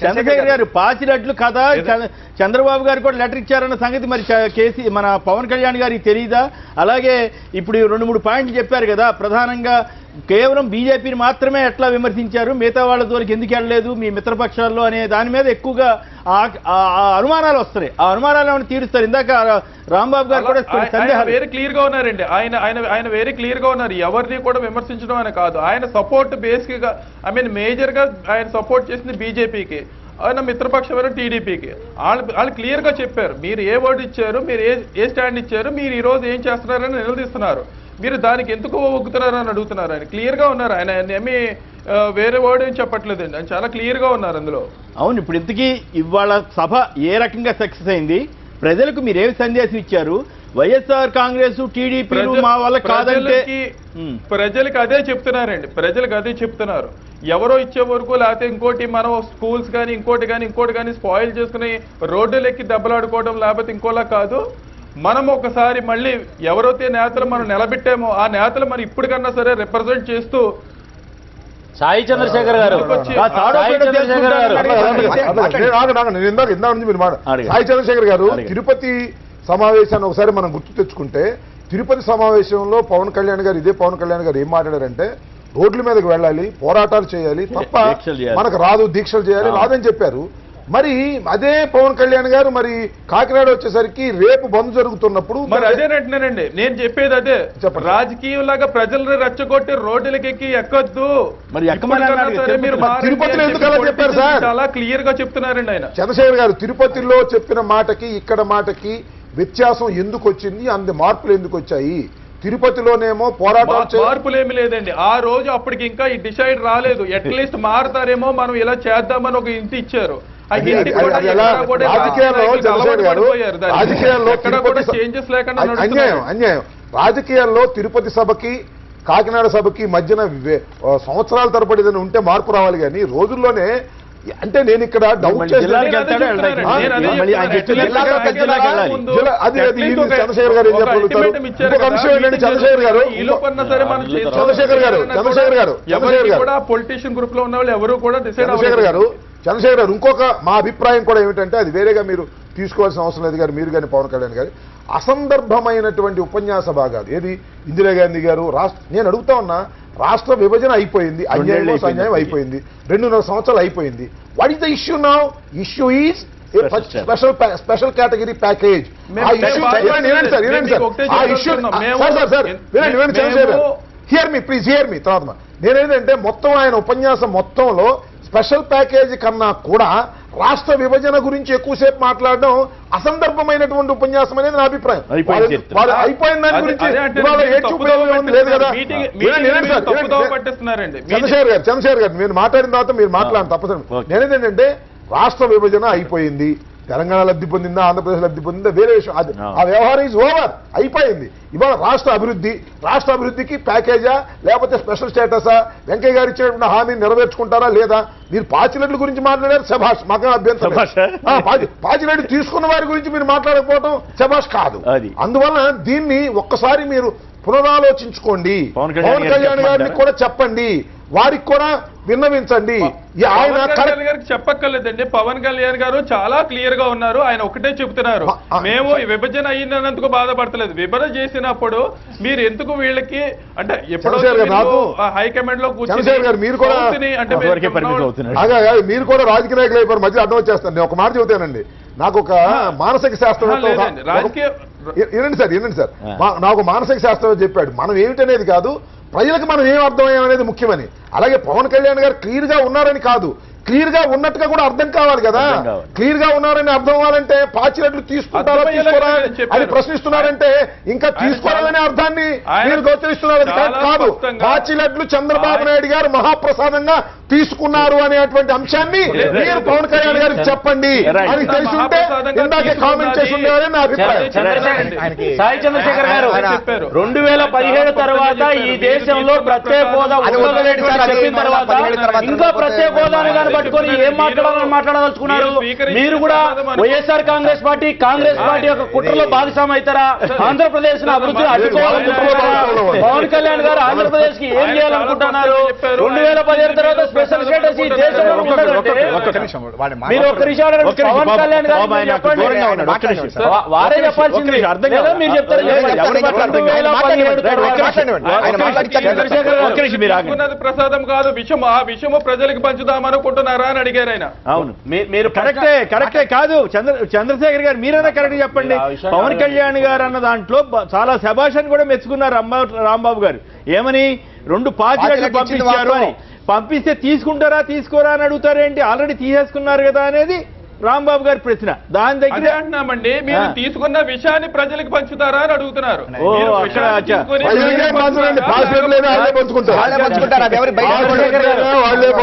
చంద్రశేఖర్ గారు. పాచిరెడ్లు కథ చంద్రబాబు గారు కూడా లెటర్ ఇచ్చారన్న సంగతి మరి మన పవన్ కళ్యాణ్ గారికి తెలియదా? అలాగే ఇప్పుడు 2-3 పాయింట్లు చెప్పారు కదా, ప్రధానంగా కేవలం బీజేపీని మాత్రమే ఎట్లా విమర్శించారు, మిగతా వాళ్ళ జోలికి ఎందుకు వెళ్ళలేదు మీ మిత్రపక్షాల్లో అనే దాని మీద ఎక్కువగా అనుమానాలు వస్తున్నాయి. ఆ అనుమానాలను తీరుస్తారు. ఇందాక రాంబాబు గారు కూడా వెరీ క్లియర్ గా ఉన్నారండి. ఆయన వెరీ క్లియర్ గా ఉన్నారు. ఎవరిని కూడా విమర్శించడం అని కాదు, ఆయన సపోర్ట్ బేసిక్ గా మేజర్ గా ఆయన సపోర్ట్ చేసింది బీజేపీకి, ఆయన మిత్రపక్షమైన టీడీపీకి. వాళ్ళు క్లియర్ గా చెప్పారు మీరు ఏ వర్డ్ ఇచ్చారు, మీరు ఏ స్టాండ్ ఇచ్చారు, మీరు ఈ రోజు ఏం చేస్తున్నారని నిలదీస్తున్నారు. మీరు దానికి ఎందుకు ఒగ్గుతున్నారు అని అడుగుతున్నారు. ఆయన క్లియర్ గా ఉన్నారు. ఆయన ఏమీ వేరే వర్డ్ ఏం చెప్పట్లేదండి. ఆయన చాలా క్లియర్ గా ఉన్నారు అందులో. అవును, ఇప్పుడు ఇంతకీ ఇవాళ సభ ఏ రకంగా సక్సెస్ అయింది, ప్రజలకు మీరేమి సందేశం ఇచ్చారు? వైఎస్ఆర్ కాంగ్రెస్ టీడీపీలు మా వల్ల కాదంటే ప్రజలకు అదే చెప్తున్నారండి. ప్రజలకు అదే చెప్తున్నారు. ఎవరో ఇచ్చే వరకు లేకపోతే ఇంకోటి మనం స్కూల్స్ కానీ ఇంకోటి కానీ స్పాయిల్ చేసుకుని రోడ్డులెక్కి దెబ్బలాడుకోవడం లేకపోతే ఇంకోలా కాదు. మనం ఒకసారి మళ్ళీ ఎవరైతే నేతలు మనం నిలబెట్టామో ఆ నేతలు మనం ఇప్పటికన్నా సరే రిప్రజెంట్ చేస్తూ సాయి చంద్రశేఖర్ గారు సాయి చంద్రశేఖర్ గారు తిరుపతి సమావేశాన్ని ఒకసారి మనం గుర్తు తెచ్చుకుంటే, తిరుపతి సమావేశంలో పవన్ కళ్యాణ్ గారు ఇదే పవన్ కళ్యాణ్ గారు ఏం మాట్లాడారంటే రోడ్ల మీదకి వెళ్ళాలి, పోరాటాలు చేయాలి తప్ప మనకు రాదు, దీక్షలు చేయాలి రాదని చెప్పారు. మరి అదే పవన్ కళ్యాణ్ గారు మరి కాకినాడ వచ్చేసరికి రేపు బంద్ జరుగుతున్నప్పుడు మరి అదేనంటున్నానండి. నేను చెప్పేది అదే, రాజకీయంలాగా ప్రజలను రెచ్చగొట్టి రోడ్డులకి ఎక్కి ఎక్కొద్దు. మరి తిరుపతిలో ఎందుకు అలా చెప్పారు సార్? చాలా క్లియర్ గా చెప్తున్నారండి ఆయన. చంద్రశేఖర్ గారు తిరుపతిలో చెప్పిన మాటకి ఇక్కడ మాటకి వ్యత్యాసం ఎందుకు వచ్చింది, అందు మార్పులు ఎందుకు వచ్చాయి? తిరుపతిలోనేమో పోరాటాలు మార్పులు ఏమి లేదండి. ఆ రోజు అప్పటికి ఇంకా ఈ డిసైడ్ రాలేదు. అట్లీస్ట్ మారుతారేమో, మనం ఇలా చేద్దామని ఒక ఇంటి ఇచ్చారు. అన్యాయం. రాజకీయాల్లో తిరుపతి సభకి కాకినాడ సభకి మధ్యన సంవత్సరాల తరబడి ఉంటే మార్పు రావాలి కానీ రోజుల్లోనే అంటే నేను ఇక్కడ డౌట్ చంద్రశేఖర్ గారు ఏం చెప్పగలుగుతారు? ఇంకొక అంశం ఏంటంటే చంద్రశేఖర్ గారు పొలిటీషియన్ గ్రూప్ లో ఉన్న వాళ్ళు ఎవరు కూడా చంద్రశేఖర్ గారు ఇంకొక మా అభిప్రాయం కూడా ఏమిటంటే అది వేరేగా మీరు తీసుకోవాల్సిన అవసరం లేదు గారు, మీరు కానీ పవన్ కళ్యాణ్ గారు అసందర్భమైనటువంటి ఉపన్యాస భాగాలు ఏది ఇందిరాగాంధీ గారు నేను అడుగుతా ఉన్నా, రాష్ట్ర విభజన అయిపోయింది, అన్యాయం అయిపోయింది, 2.5 సంవత్సరాలు అయిపోయింది. What is the issue now? Issue is special category package. Here మీ తర్వాత నేనేంటంటే మొత్తం ఆయన ఉపన్యాసం మొత్తంలో స్పెషల్ ప్యాకేజీ కన్నా కూడా రాష్ట్ర విభజన గురించి ఎక్కువసేపు మాట్లాడడం అసందర్భమైనటువంటి ఉపన్యాసం అనేది నా అభిప్రాయం. అయిపోయిన దాని గురించి లేదు కదా. చంద్రశేఖర్ గారు మీరు మాట్లాడిన తర్వాత మీరు మాట్లాడిన తప్పదు. నేనేంటంటే రాష్ట్ర విభజన అయిపోయింది, తెలంగాణ లబ్ధి పొందిందా, ఆంధ్రప్రదేశ్ లబ్ధి పొందిందా వేరే విషయం. ఆ వ్యవహారం ఈజ్ ఓవర్, అయిపోయింది. ఇవాళ రాష్ట్ర అభివృద్ధికి ప్యాకేజా లేకపోతే స్పెషల్ స్టేటసా, వెంకయ్య గారు ఇచ్చినటువంటి హామీని నెరవేర్చుకుంటారా లేదా? మీరు పాచిరెడ్డి గురించి మాట్లాడారు, శభాష్, మాకు అభ్యంతరం. పాచిరెడ్డి తీసుకున్న వారి గురించి మీరు మాట్లాడకపోవడం శభాష్ కాదు. అందువల్ల దీన్ని ఒక్కసారి మీరు పునరాలోచించుకోండి. పవన్ కళ్యాణ్ గారిని కూడా చెప్పండి, వారికి కూడా విన్నవించండి. ఆయన గారికి చెప్పక్కర్లేదండి. పవన్ కళ్యాణ్ గారు చాలా క్లియర్ గా ఉన్నారు. ఆయన ఒకటే చెప్తున్నారు, మేము విభజన అయినందుకు బాధపడతలేదు, విభజన చేసినప్పుడు మీరు ఎందుకు వీళ్ళకి అంటే ఎప్పుడో హైకమాండ్ లో కూర్చొని మీరు కూడా రాజకీయ నాయకులు అయిపోయారు, మధ్య అడ్డం వచ్చేస్తాను. నేను ఒక మాట చెబుతానండి, నాకు ఒక మానసిక శాస్త్రవేత్త వినండి సార్ నాకు మానసిక శాస్త్రవేత్త చెప్పాడు, మనం ఏమిటనేది కాదు ప్రజలకు మనం ఏం అర్థమయ్యామనేది ముఖ్యమని. అలాగే పవన్ కళ్యాణ్ గారు క్లియర్ గా ఉన్నారని కాదు, క్లియర్ గా ఉన్నట్టుగా కూడా అర్థం కావాలి కదా. క్లియర్ గా ఉన్నారని అర్థం అవ్వాలంటే పాచిరెడ్లు తీసుకుంటారా తీసుకోరా అని ప్రశ్నిస్తున్నారంటే ఇంకా తీసుకోవాలనే అర్థాన్ని మీరు గోచరిస్తున్నారు కాదు. పాచిరెడ్లు చంద్రబాబు నాయుడు గారు మహాప్రసాదంగా తీసుకున్నారు అనేటువంటి అంశాన్ని మీరు పవన్ కళ్యాణ్ గారికి చెప్పండి అని తెలిసి ఉంటే ఇందాకే కామెంట్ చేసి ఉండేవారని నా అభిప్రాయం. సాయి చంద్రశేఖర్ గారు 2017 తర్వాత ఈ దేశంలో ప్రత్యేక హోదా చెప్పిన తర్వాత ఇంకా ప్రత్యేక హోదాను కానీ పట్టుకొని ఏం మాట్లాడదలుచుకున్నారు? మీరు కూడా వైఎస్ఆర్ కాంగ్రెస్ పార్టీ యొక్క కుట్రలో భాగస్వామి అవుతారా? ఆంధ్రప్రదేశ్ అభివృద్ధి అడ్డుకోవాలనుకుంటున్నారా? పవన్ కళ్యాణ్ గారు ఆంధ్రప్రదేశ్ కి ఏం చేయాలనుకుంటున్నారు? 2017 తర్వాత స్పెషల్ స్టేటస్ ఈ దేశంలో ఉండదంటే మీరు ఒక్క విషయం పవన్ కళ్యాణ్ గారు వారే చెప్పాల్సింది లేదా మీరు చెప్తారు? ప్రసాదం కాదు, విషయం. ఆ విషయము ప్రజలకు పంచుదామనుకుంటున్నారా అని అడిగారు ఆయన. అవును, మీరు కరెక్టే కాదు చంద్రశేఖర్ గారు, మీరైనా కరెక్ట్ చెప్పండి. పవన్ కళ్యాణ్ గారు అన్న దాంట్లో చాలా శభాష్ కూడా మెచ్చుకున్నారు రాంబాబు గారు. ఏమని 2 పాచిరెడ్లు పంపించారు అని. పంపిస్తే తీసుకుంటారా తీసుకోరా అని అడుగుతారేంటి? ఆల్రెడీ తీసేసుకున్నారు కదా అనేది రాంబాబు గారి ప్రశ్న దాని అదే దగ్గర అంటున్నామండి, మీరు తీసుకున్న విషయాన్ని ప్రజలకు పంచుతారా అని అడుగుతున్నారు. ఓ, మీరు అక్కడ విషయాన్ని అచ్చా. తీసుకొని వాళ్ళే పంచుతారండి, పాస్పోర్ట్ లేదా వాళ్ళే పంచుకుంటారు. వాళ్ళే పంచుకుంటారు, అది ఎవరి బయట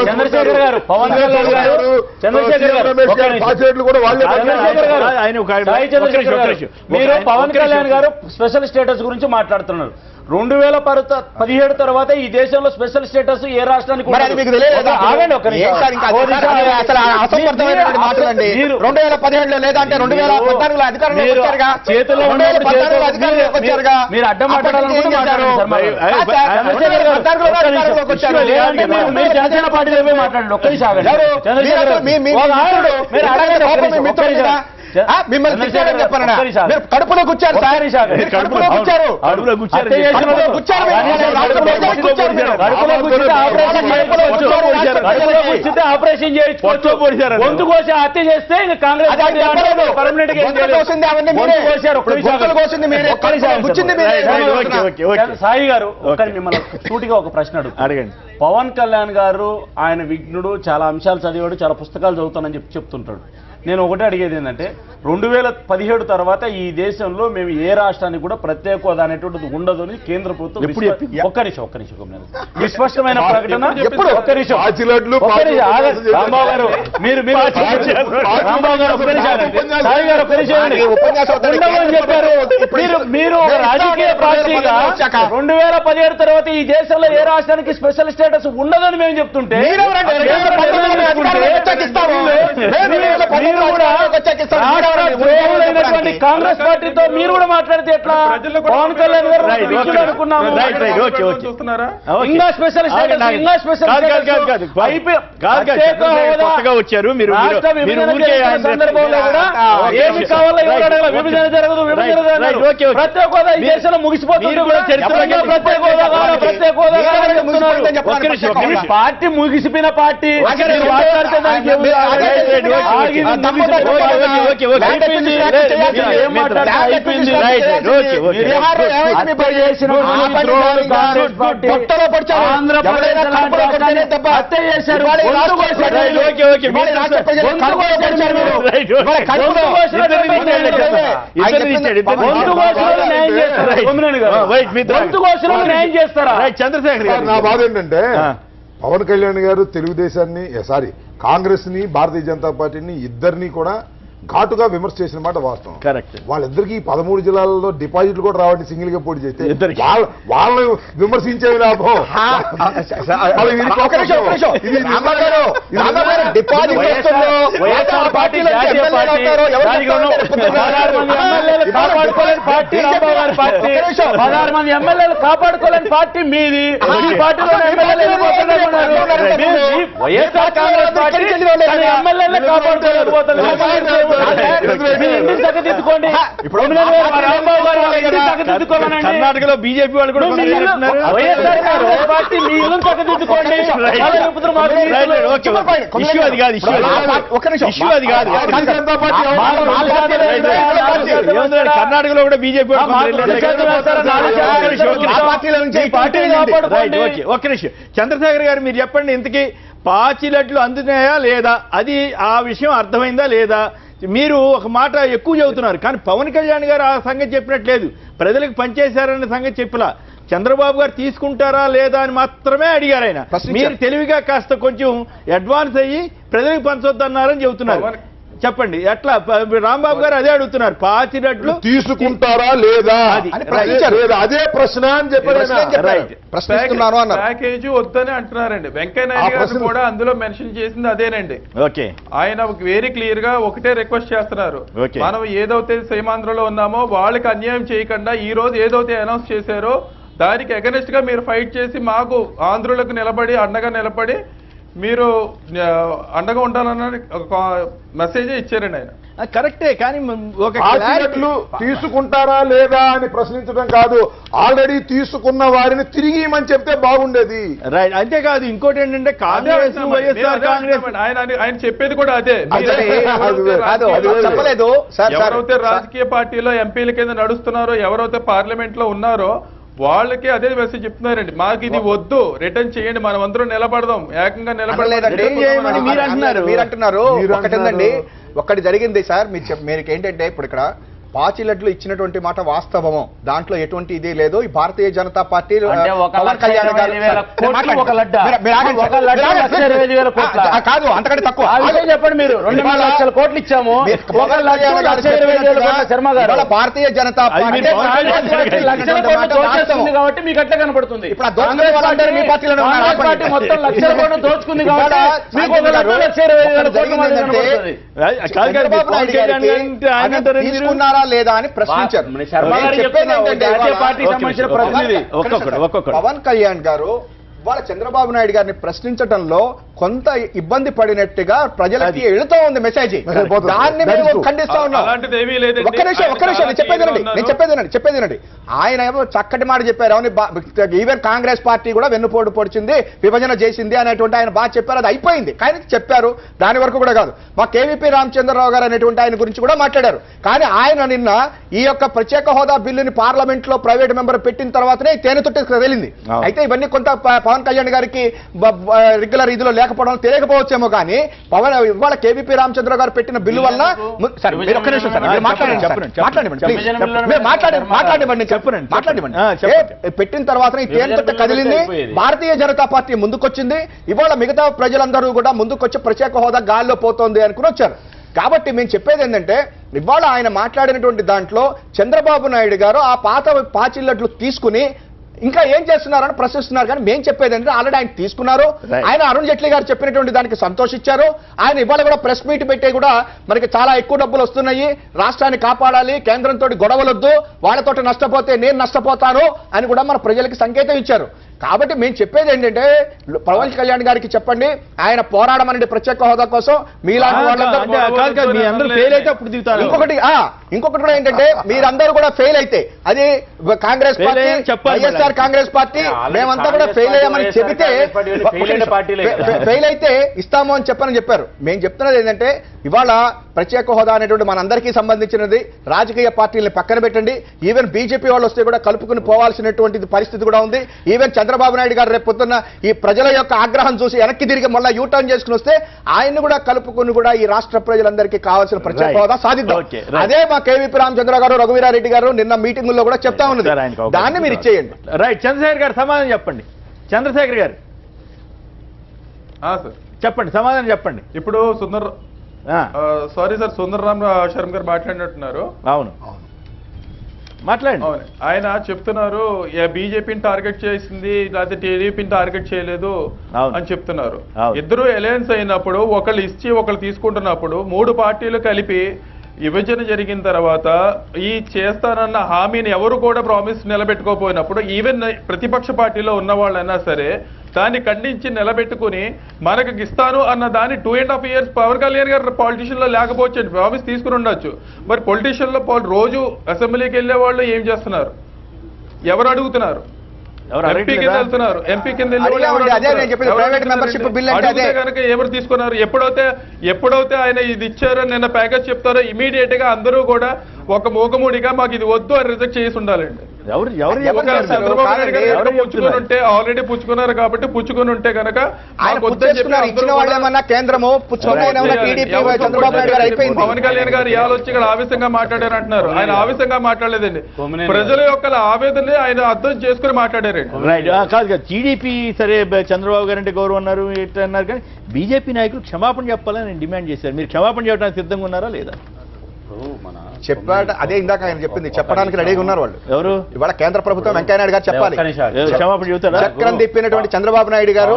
చంద్రశేఖర్ గారు, పవన్ కళ్యాణ్ గారు, చంద్రశేఖర్ గారు, ఒక్క నిమిషం. పాస్పోర్ట్లు కూడా వాళ్ళే చంద్రశేఖర్ గారు, ఆయన ఒక సాయి చంద్రశేఖర్ గారు, మీరు పవన్ కళ్యాణ్ గారు స్పెషల్ స్టేటస్ గురించి మాట్లాడుతున్నారు. 2017 తర్వాత ఈ దేశంలో స్పెషల్ స్టేటస్ ఏ రాష్ట్రానికి మరి అది మీకు తెలియదు. ఆగండి ఒక్క నిమిషం. అసలు అసంబద్ధమైనటువంటి మాటలండి. 2017లో లేదంటే 2014లో అధికారంలోకి వచ్చారుగా. చేతుల్లో 2014లో అధికారంలోకి వచ్చారుగా. మీరు అడ్డం మాట్లాడాలనుకుంటే మాట్లాడండి సార్. మరి చంద్రశేఖర్ గారు, అధికారంలోకి వచ్చారు. లేదంటే మీరు జనసేన పార్టీలో మాట్లాడండి. ఒక్క నిమిషం ఆగండి. ఎవరు? చంద్రశేఖర్ గారు, ఒక ఆవిడ, మీరు అడగండి ఒక్క నిమిషం, ఒక్క నిమిషం. మిమ్మల్ని తిట్టారని చెప్పారన్నా? మీరు కడుపులో కూర్చారు సార్. మీరు కడుపులో కూర్చారు. కడుపులో కూర్చారు. కడుపులో కూర్చారు. కడుపులో కూర్చుంటే ఆపరేషన్ చేయించుకోవచ్చు. గొంతు కోసి హత్య చేస్తే ఇంకా కాంగ్రెస్ పర్మనెంట్ గా సాయి గారు, మిమ్మల్ని సూటిగా ఒక ప్రశ్న అడగండి. పవన్ కళ్యాణ్ గారు ఆయన విఘ్నుడు, చాలా అంశాలు చదివాడు, చాలా పుస్తకాలు చదువుతానని చెప్తుంటాడు. నేను ఒకటే అడిగేది ఏంటంటే 2017 తర్వాత ఈ దేశంలో మేము ఏ రాష్ట్రానికి కూడా ప్రత్యేక హోదా అనేటువంటిది ఉండదు అని కేంద్ర ప్రభుత్వం ఒక్క నిమిషం విస్పష్టమైన ప్రకటన. ఒక్క నిమిషం రాంబాబు గారు, మీరు రాంబాబు గారు ఒక్క నిమిషం, సాయి గారు ఒక్క నిమిషం ఉండమని చెప్పారు. మీరు రాజకీయ పార్టీగా 2017 తర్వాత ఈ దేశంలో ఏ రాష్ట్రానికి స్పెషల్ స్టేటస్ ఉండదని మేము చెప్తుంటే కాంగ్రెస్ పార్టీతో మీరు కూడా మాట్లాడితే ఎట్లా? పవన్ కళ్యాణ్ గారు అనుకున్నాము. ఇంకా స్పెషల్ వచ్చారు మీరు సందర్భంలో కూడా ఏమి కావాలో విభజన జరగదు, ప్రత్యేక హోదా ఈ దేశంలో ముగిసిపోతుంది. ప్రత్యేక హోదా పార్టీ ముగిసిపోయిన పార్టీ చంద్రశేఖర్ గారు, నా బాధ ఏంటంటే పవన్ కళ్యాణ్ గారు తెలుగుదేశాన్ని కాంగ్రెస్ ని భారతీయ జనతా పార్టీని ఇద్దరిని కూడా ఘాటుగా విమర్శ చేసిన మాట వాస్తవం. కరెక్ట్. వాళ్ళిద్దరికి 13 జిల్లాల్లో డిపాజిట్లు కూడా రావడానికి సింగిల్ గా పోటీ చేస్తే ఇద్దరికి. వాళ్ళని విమర్శించే లాభం. కాపాడుకోలేని పార్టీ మీది. ఈ పార్టీలో వైఎస్ఆర్ కాంగ్రెస్ పార్టీ ఎమ్మెల్యేలు కాపాడుకోలేకపోతున్నారు. కర్ణాటకలో బీజేపీ వాళ్ళు కూడా పార్టీ మీ ఇల్లు చక్కదిద్దుకోండి. ఇష్యూ అది కాదు, ఇష్యూ అది కాదు. కర్ణాటకలో కూడా బీజేపీ ఒక్క నిమిషం. చంద్రశేఖర్ గారు, మీరు చెప్పండి, ఇంతకీ పాచిలట్లు అందుతున్నాయా లేదా? అది ఆ విషయం అర్థమైందా లేదా? మీరు ఒక మాట ఎక్కువ చెబుతున్నారు, కానీ పవన్ కళ్యాణ్ గారు ఆ సంగతి చెప్పినట్లేదు. ప్రజలకు పనిచేశారన్న సంగతి చెప్పలా. చంద్రబాబు గారు తీసుకుంటారా లేదా అని మాత్రమే అడిగారు ఆయన. మీరు తెలివిగా కాస్త కొంచెం అడ్వాన్స్ అయ్యి ప్రజలకు పంచొద్దన్నారని చెబుతున్నారు. చెప్పండి, ఎట్లా? రాంబాబు గారు అదే అడుగుతున్నారు, పాచినట్లు తీసుకుంటారా లేదా అదే ప్రశ్న అని చెప్పారు. ప్యాకేజీ వద్దని అంటున్నారండి. వెంకయ్య నాయుడు గారు కూడా అందులో మెన్షన్ చేసింది అదేనండి. ఓకే, ఆయన వెరీ క్లియర్ గా ఒకటే రిక్వెస్ట్ చేస్తున్నారు, మనం ఏదైతే సీమాంధ్రలో ఉన్నామో వాళ్ళకి అన్యాయం చేయకుండా ఈ రోజు ఏదైతే అనౌన్స్ చేశారో దానికి అగెనిస్ట్ గా మీరు ఫైట్ చేసి మాకు ఆంధ్రులకు నిలబడి అండగా నిలబడి మీరు అండగా ఉండాలన్న ఒక మెసేజ్ ఇచ్చారండి ఆయన. కరెక్టే, కానీ ఒక తీసుకుంటారా లేదా అని ప్రశ్నించడం కాదు, ఆల్రెడీ తీసుకున్న వారిని తిరిగి ఇమని చెప్తే బాగుండేది. రైట్. అంతేకాదు, ఇంకోటి ఏంటంటే కాంగ్రెస్ వైఎస్ఆర్ కాంగ్రెస్ ఆయన చెప్పేది కూడా అదే. చెప్పలేదు. ఎవరైతే రాజకీయ పార్టీలో ఎంపీల కింద నడుస్తున్నారో, ఎవరైతే పార్లమెంట్ లో ఉన్నారో వాళ్ళకి అదే మెసేజ్ చెప్తున్నారండి, మాకు ఇది వద్దు, రిటర్న్ చేయండి, మనం అందరం నిలబడదాం, ఏకంగా నిలబడలేదండి మీరు అంటున్నారు. ఒకటేందండి, ఒక్కటి జరిగింది సార్, మీరు ఏంటంటే ఇప్పుడు ఇక్కడ పాచిలడ్లు ఇచ్చినటువంటి మాట వాస్తవము, దాంట్లో ఎటువంటి ఇది లేదు. ఈ భారతీయ జనతా పార్టీ అంటే ఒక పవన్ కళ్యాణ్ గారు 1,20,000 కోట్లు ఒక లడ్డా. మీరు ఆగండి సార్. ఒక లడ్డా 1,20,000 కోట్ల. కాదు, అంతకంటే తక్కువ. అదే చెప్పండి, మీరు 2 లక్షల కోట్లు ఇచ్చాము, ఒక లడ్డా 1,20,000 కోట్ల. శర్మ గారు, ఇవాళ భారతీయ జనతా పార్టీ లక్షల కోట్లు దోచేస్తుంది కాబట్టి మీకు అట్లా కనపడుతుంది. ఇప్పుడు ఆ దోచుకునే వాళ్ళందరూ మీ పార్టీలోనే ఉన్నారు. కాంగ్రెస్ పార్టీ మొత్తం లక్షల కోట్లు దోచుకుంది కాబట్టి మీకు ఒక లడ్డా 1,20,000 కోట్ల మాదిరి కనపడుతుంది. చంద్రబాబు నాయుడు గారికి ఆయన తీసుకున్నారా లేదా అని ప్రశ్నించారు. శర్మ గారు చెప్తున్నా, జాతీయ పార్టీకి సంబంధించిన ప్రతినిధి. పవన్ కళ్యాణ్ గారు వాళ్ళ చంద్రబాబు నాయుడు గారిని ప్రశ్నించడంలో కొంత ఇబ్బంది పడినట్టుగా ప్రజలకి వెళుతూ ఉంది మెసేజ్. దాన్ని మేము ఖండిస్తా ఉన్నాం. అలాంటిది ఏమీ లేదండి. ఒక్క నిమిషం నేను చెప్పేదేనండి. ఆయన ఏమో చక్కటి మాట చెప్పారు. అవును, ఈవెన్ కాంగ్రెస్ పార్టీ కూడా వెన్నుపోటు పొడిచింది, విభజన చేసింది అనేటువంటి ఆయన బాగా చెప్పారు. అది అయిపోయింది, కానీ చెప్పారు. దాని వరకు కూడా కాదు, మా కేవీపీ రామచంద్రరావు గారు అనేటువంటి ఆయన గురించి కూడా మాట్లాడారు. కానీ ఆయన నిన్న ఈ యొక్క ప్రత్యేక హోదా బిల్లుని పార్లమెంట్ లో ప్రైవేట్ మెంబర్ పెట్టిన తర్వాతనే తేనె తొట్టి తెలింది. అయితే ఇవన్నీ కొంత పవన్ కళ్యాణ్ గారికి రెగ్యులర్ ఇదిలో లేకపోవడం తెలియకపోవచ్చేమో, కానీ ఇవాళ కేవీపీ రామచంద్రరావు గారు పెట్టిన బిల్లు వల్ల పెట్టిన తర్వాత ఈ తేనె తొట్టి కదిలింది, భారతీయ జనతా పార్టీ ముందుకొచ్చింది. ఇవాళ మిగతా ప్రజలందరూ కూడా ముందుకొచ్చి ప్రత్యేక హోదా గాల్లో పోతోంది అనుకుని వచ్చారు. కాబట్టి మేము చెప్పేది ఏంటంటే, ఇవాళ ఆయన మాట్లాడినటువంటి దాంట్లో చంద్రబాబు నాయుడు గారు ఆ పాత పాచిల్లట్లు తీసుకుని ఇంకా ఏం చేస్తున్నారని ప్రశ్నిస్తున్నారు. కానీ మేము చెప్పేది ఏంటంటే, ఆల్రెడీ ఆయన తీసుకున్నారు. ఆయన అరుణ్ జైట్లీ గారు చెప్పినటువంటి దానికి సంతోషించారు. ఆయన ఇవాళ కూడా ప్రెస్ మీట్ పెట్టే కూడా మనకి చాలా ఎక్కువ డబ్బులు వస్తున్నాయి, రాష్ట్రాన్ని కాపాడాలి, కేంద్రంతో గొడవలొద్దు, వాళ్ళతోటి నష్టపోతే నేను నష్టపోతాను అని కూడా మన ప్రజలకి సంకేతం ఇచ్చారు. కాబట్టి మేము చెప్పేది ఏంటంటే, పవన్ కళ్యాణ్ గారికి చెప్పండి, ఆయన పోరాడమనండి ప్రత్యేక హోదా కోసం. మీలాంటి వాళ్ళందరూ ఫెయిల్ అయితే అప్పుడు దిగుతారు. ఇంకొకటి కూడా ఏంటంటే, మీరందరూ కూడా ఫెయిల్ అయితే అది కాంగ్రెస్ పార్టీ, వైఎస్ఆర్ కాంగ్రెస్ పార్టీ, మేమంతా కూడా ఫెయిల్ అయ్యామని చెబితే ఫెయిల్ అయితే ఇస్తాము అని చెప్పారు. మేము చెప్తున్నది ఏంటంటే, ఇవాళ ప్రత్యేక హోదా అనేటువంటి మనందరికీ సంబంధించినది. రాజకీయ పార్టీలను పక్కన పెట్టండి. ఈవెన్ బీజేపీ వాళ్ళు వస్తే కూడా కలుపుకుని పోవాల్సినటువంటి పరిస్థితి కూడా ఉంది. ఈవెన్ చంద్రబాబు నాయుడు గారు రేపు పొద్దున్న ఈ ప్రజల యొక్క ఆగ్రహం చూసి వెనక్కి తిరిగి మళ్ళీ యూటర్న్ చేసుకుని వస్తే ఆయన్ని కూడా కలుపుకుని కూడా ఈ రాష్ట్ర ప్రజలందరికీ కావాల్సిన ప్రత్యేక హోదా సాధిద్దాం. అదే మా కేవీపీ రామచంద్ర గారు, రఘువీరారెడ్డి గారు నిన్న మీటింగుల్లో కూడా చెప్తా ఉన్నది. దాన్ని మీరు ఇచ్చేయండి. రైట్, చంద్రశేఖర్ గారు సమాధానం చెప్పండి. చంద్రశేఖర్ గారు సార్ చెప్పండి, సమాధానం చెప్పండి. ఇప్పుడు సారీ సార్, సుందరరామ్ శర్మ గారు మాట్లాడినట్టున్నారు. అవును, మాట్లాడండి. అవును, ఆయన చెప్తున్నారు బీజేపీని టార్గెట్ చేసింది లేకపోతే టీడీపీని టార్గెట్ చేయలేదు అని చెప్తున్నారు. ఇద్దరు అలయన్స్ అయినప్పుడు ఒకళ్ళు ఇచ్చి ఒకళ్ళు తీసుకుంటున్నప్పుడు 3 పార్టీలు కలిపి విభజన జరిగిన తర్వాత ఈ చేస్తానన్న హామీని ఎవరు కూడా ప్రామిస్ నిలబెట్టుకోపోయినప్పుడు ఈవెన్ ప్రతిపక్ష పార్టీలో ఉన్న వాళ్ళైనా సరే దాన్ని ఖండించి నిలబెట్టుకుని మనకు ఇస్తాను అన్న దాన్ని 2.5 years పవన్ కళ్యాణ్ గారు పాలిటిషియన్ లో లేకపోవచ్చు, ప్రామిస్ తీసుకుని ఉండొచ్చు. మరి పొలిటీషియన్ లో రోజు అసెంబ్లీకి వెళ్ళే వాళ్ళు ఏం చేస్తున్నారు? ఎవరు అడుగుతున్నారు? ఎంపీ కింద వెళ్తున్నారు. ఎంపీ కింద కనుక ఎవరు తీసుకున్నారు? ఎప్పుడైతే ఆయన ఇది ఇచ్చారని నిన్న ప్యాకేజ్ చెప్తారో ఇమీడియట్ గా అందరూ కూడా ఒక మూగమూడిగా మాకు ఇది వద్దు అని రిజెక్ట్ చేసి ఉండాలండి. చంద్రబాబు నాయుడు గారు పుచ్చుకొని ఉంటే ఆల్రెడీ పుచ్చుకున్నారు కాబట్టి పుచ్చుకొని ఉంటే కనుక పవన్ కళ్యాణ్ గారు ఇవాళ వచ్చి ఇక్కడ ఆవేశంగా మాట్లాడారు అంటున్నారు. ఆయన ఆవేశంగా మాట్లాడలేదండి, ప్రజల యొక్క ఆవేదనని ఆయన అర్థం చేసుకుని మాట్లాడారండి. కాదు, టీడీపీ సరే చంద్రబాబు గారు అంటే గౌరవం అన్నారు, ఇట్లా అన్నారు, కానీ బీజేపీ నాయకులు క్షమాపణ చెప్పాలని నేను డిమాండ్ చేశారు. మీరు క్షమాపణ చెప్పడానికి సిద్ధంగా ఉన్నారా లేదా? చెప్పాడు, అదే ఇందాక ఆయన చెప్పింది, చెప్పడానికి రెడీగా ఉన్నారు వాళ్ళు. ఎవరు? ఇవాళ కేంద్ర ప్రభుత్వం వెంకయ్యనాయుడు గారు చెప్పాలి. క్షమాపణ చెబుతారా? చక్రం తిప్పినటువంటి చంద్రబాబు నాయుడు గారు,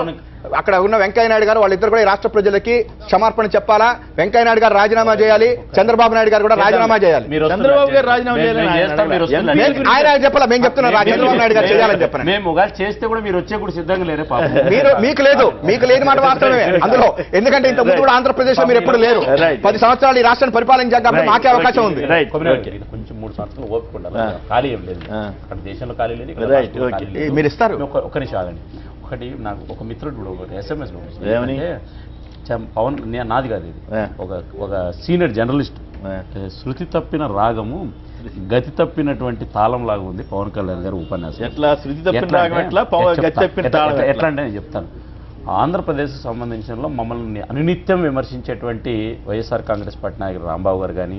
అక్కడ ఉన్న వెంకయ్యనాయుడు గారు, వాళ్ళిద్దరు కూడా ఈ రాష్ట్ర ప్రజలకి క్షమాపణ చెప్పాలా. వెంకయ్యనాయుడు గారు రాజీనామా చేయాలి, చంద్రబాబు నాయుడు గారు కూడా రాజీనామా చేయాలి. చంద్రబాబు గారు రాజీనామా చేయాలి ఆయన చెప్పాలా, మేము చెప్తున్నాం చంద్రబాబు నాయుడు గారు చేయాలని చెప్పండి. మేము చేస్తే కూడా మీరు వచ్చే కూడా సిద్ధంగా లేరు. మీకు లేని మాట వాస్తవమే అందులో, ఎందుకంటే ఇంత ముందు కూడా ఆంధ్రప్రదేశ్ లో మీరు ఎప్పుడు లేరు. 10 సంవత్సరాలు ఈ రాష్ట్రాన్ని పరిపాలించాక మాకే అవకాశం ఉంది. కొంచెం 3 సంవత్సరాలు ఓపిక ఉండాలి. ఖాళీ ఏం లేదు, అక్కడ దేశంలో ఖాళీ లేదు. మీరు ఇస్తారు. ఒక నిమిషం ఆగండి. ఒకటి నాకు ఒక మిత్రుడు కూడా ఒకటి SMS పవన్, నాది కాదు ఇది, ఒక సీనియర్ జర్నలిస్ట్, శృతి తప్పిన రాగము గతి తప్పినటువంటి తాళం లాగా ఉంది పవన్ కళ్యాణ్ గారు ఉపన్యాసం. ఎట్లా శృతి తప్పిన రాగం, ఎట్లా గతి తప్పిన తాళం, ఎట్లా అంటే నేను చెప్తాను. ఆంధ్రప్రదేశ్కి సంబంధించిన మమ్మల్ని అనునిత్యం విమర్శించేటువంటి వైఎస్ఆర్ కాంగ్రెస్ పార్టీ నాయకులు రాంబాబు గారు కానీ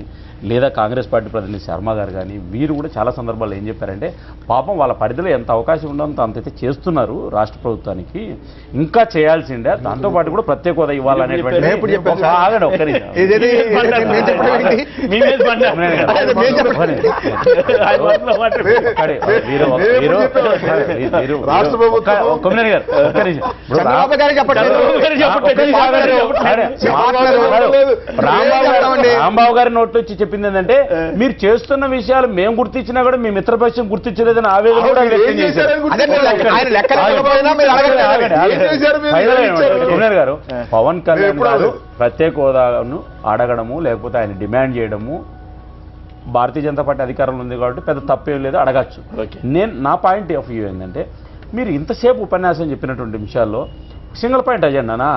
లేదా కాంగ్రెస్ పార్టీ ప్రతినిధి శర్మ గారు కానీ వీరు కూడా చాలా సందర్భాల్లో ఏం చెప్పారంటే పాపం వాళ్ళ పరిధిలో ఎంత అవకాశం ఉందో అంతైతే చేస్తున్నారు రాష్ట్ర ప్రభుత్వానికి, ఇంకా చేయాల్సిందే, దాంతోపాటు కూడా ప్రత్యేక హోదా ఇవ్వాలనేటువంటి ఆగండి ఒక్క నిమిషం. రాంబాబు గారి నోట్లో వచ్చి చెప్పింది ఏంటంటే మీరు చేస్తున్న విషయాలు మేము గుర్తించినా కూడా మీ మిత్రపక్షం గుర్తించలేదని ఆవేదన కూడా వ్యక్తం చేశారు. గారు పవన్ కళ్యాణ్ గారు ప్రత్యేక హోదాను అడగడము లేకపోతే ఆయన డిమాండ్ చేయడము భారతీయ జనతా పార్టీ అధికారంలో ఉంది కాబట్టి పెద్ద తప్పేం లేదు, అడగచ్చు. నేను నా పాయింట్ ఆఫ్ వ్యూ ఏంటంటే మీరు ఇంతసేపు ఉపన్యాసం చెప్పినటువంటి విషయాల్లో సింగిల్ పాయింట్ అజెండానా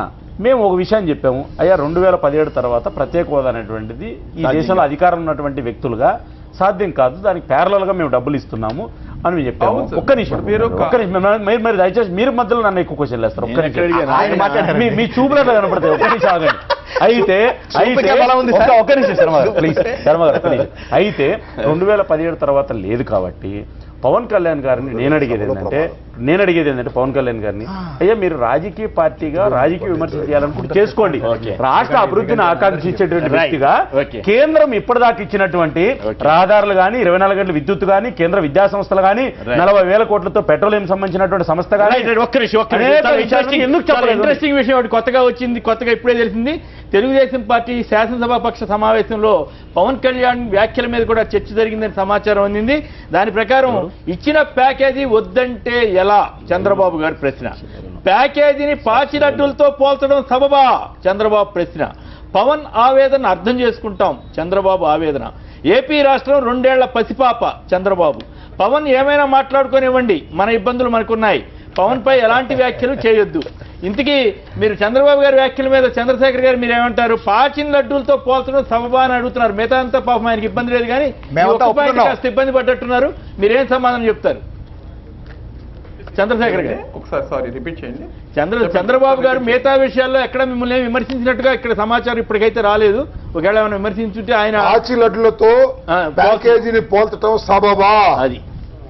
మేము ఒక విషయం చెప్పాము, అయ్యా 2017 తర్వాత ప్రత్యేక హోదా అనేటువంటిది ఈ దేశంలో అధికారం ఉన్నటువంటి వ్యక్తులుగా సాధ్యం కాదు, దానికి ప్యారలల్గా మేము డబ్బులు ఇస్తున్నాము అని మేము చెప్పాము. ఒక్క నిమిషం మీరు దయచేసి మీరు మధ్యలో నన్ను ఎక్కువ క్వశ్చన్ వేస్తారు. ఒక్క నిమిషం మీ చూపులట్లా కనపడతాయి. ఒక్క నిమిషం ఆగండి. అయితే ఒక్క నిమిషం శర్మ గారు ప్లీజ్, శర్మ గారు ప్లీజ్. అయితే 2017 తర్వాత లేదు కాబట్టి పవన్ కళ్యాణ్ గారిని నేను అడిగేది ఏంటంటే పవన్ కళ్యాణ్ గారిని అయ్యా మీరు రాజకీయ పార్టీగా రాజకీయ విమర్శ చేయాలనుకుంటే చేసుకోండి, రాష్ట్ర అభివృద్ధిని ఆకాంక్షించేటువంటి వ్యక్తిగా కేంద్రం ఇప్పటిదాకా ఇచ్చినటువంటి రహదారులు కానీ 24 గంటల విద్యుత్ కానీ కేంద్ర విద్యా సంస్థలు కానీ 40,000 కోట్లతో పెట్రోలియం సంబంధించినటువంటి సంస్థ కానీ ఎందుకు చెప్పాలి? ఇంట్రెస్టింగ్ విషయం ఒకటి కొత్తగా వచ్చింది, కొత్తగా ఇప్పుడే తెలిసింది. తెలుగుదేశం పార్టీ శాసనసభాపక్ష సమావేశంలో పవన్ కళ్యాణ్ వ్యాఖ్యల మీద కూడా చర్చ జరిగిందని సమాచారం అందింది. దాని ప్రకారం ఇచ్చిన ప్యాకేజీ వద్దంటే ఎలా చంద్రబాబు గారి ప్రశ్న, ప్యాకేజీని పాచిలడ్డులతో పోల్చడం సబబా చంద్రబాబు ప్రశ్న, పవన్ ఆవేదన అర్థం చేసుకుంటాం చంద్రబాబు ఆవేదన, ఏపీ రాష్ట్రం 2 ఏళ్ల పసిపాప చంద్రబాబు, పవన్ ఏమైనా మాట్లాడుకోనివ్వండి మన ఇబ్బందులు మనకున్నాయి, పవన్ పై ఎలాంటి వ్యాఖ్యలు చేయొద్దు. ఇంతకీ మీరు చంద్రబాబు గారి వ్యాఖ్యల మీద చంద్రశేఖర్ గారు మీరు ఏమంటారు? పాచిన లడ్డూలతో పోల్చడం సబబా అని అడుగుతున్నారు. మిగతా అంతా పాపం ఆయనకి ఇబ్బంది లేదు కానీ కాస్త ఇబ్బంది పడ్డట్టున్నారు. మీరేం సమాధానం చెప్తారు చంద్రశేఖర్ గారు? ఒకసారి సారీ రిపీట్ చేయండి. చంద్రబాబు గారు మిగతా విషయాల్లో ఎక్కడ మిమ్మల్ని విమర్శించినట్టుగా ఇక్కడ సమాచారం ఇప్పటికైతే రాలేదు. ఒకవేళ ఏమైనా విమర్శించుంటే ఆయన పాచి లడ్డులతో ప్యాకేజీని పోల్చడం సబబా అది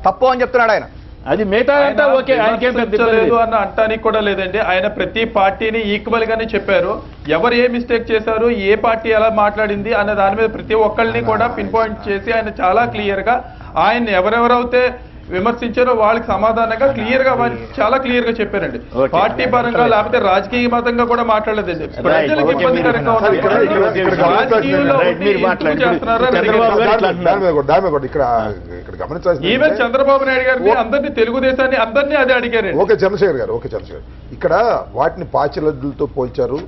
తప్పు అని చెప్తున్నాడు ఆయన. అది మిగతా అంతా ఓకే, ఆయనకేం లేదు అన్న అంటానికి కూడా లేదండి. ఆయన ప్రతి పార్టీని ఈక్వల్ గానే చెప్పారు. ఎవరు ఏ మిస్టేక్ చేశారు, ఏ పార్టీ ఎలా మాట్లాడింది అన్న దాని మీద ప్రతి ఒక్కళ్ళని కూడా పిన్ పాయింట్ చేసి ఆయన చాలా క్లియర్ గా ఆయన ఎవరెవరైతే విమర్శించారో వాళ్ళకి సమాధానంగా క్లియర్ గా చాలా క్లియర్ గా చెప్పారండి. పార్టీ పరంగా లేకపోతే రాజకీయ మతంగా కూడా మాట్లాడలేదండి. ప్రజలకు ఇబ్బందికరంగా ఈవెన్ చంద్రబాబు నాయుడు గారిని అందరినీ తెలుగుదేశాన్ని అందరినీ అదే అడిగారు. ఓకే చంద్రశేఖర్ గారు, ఇక్కడ వాటిని పాచిలడ్డులతో పోల్చారు.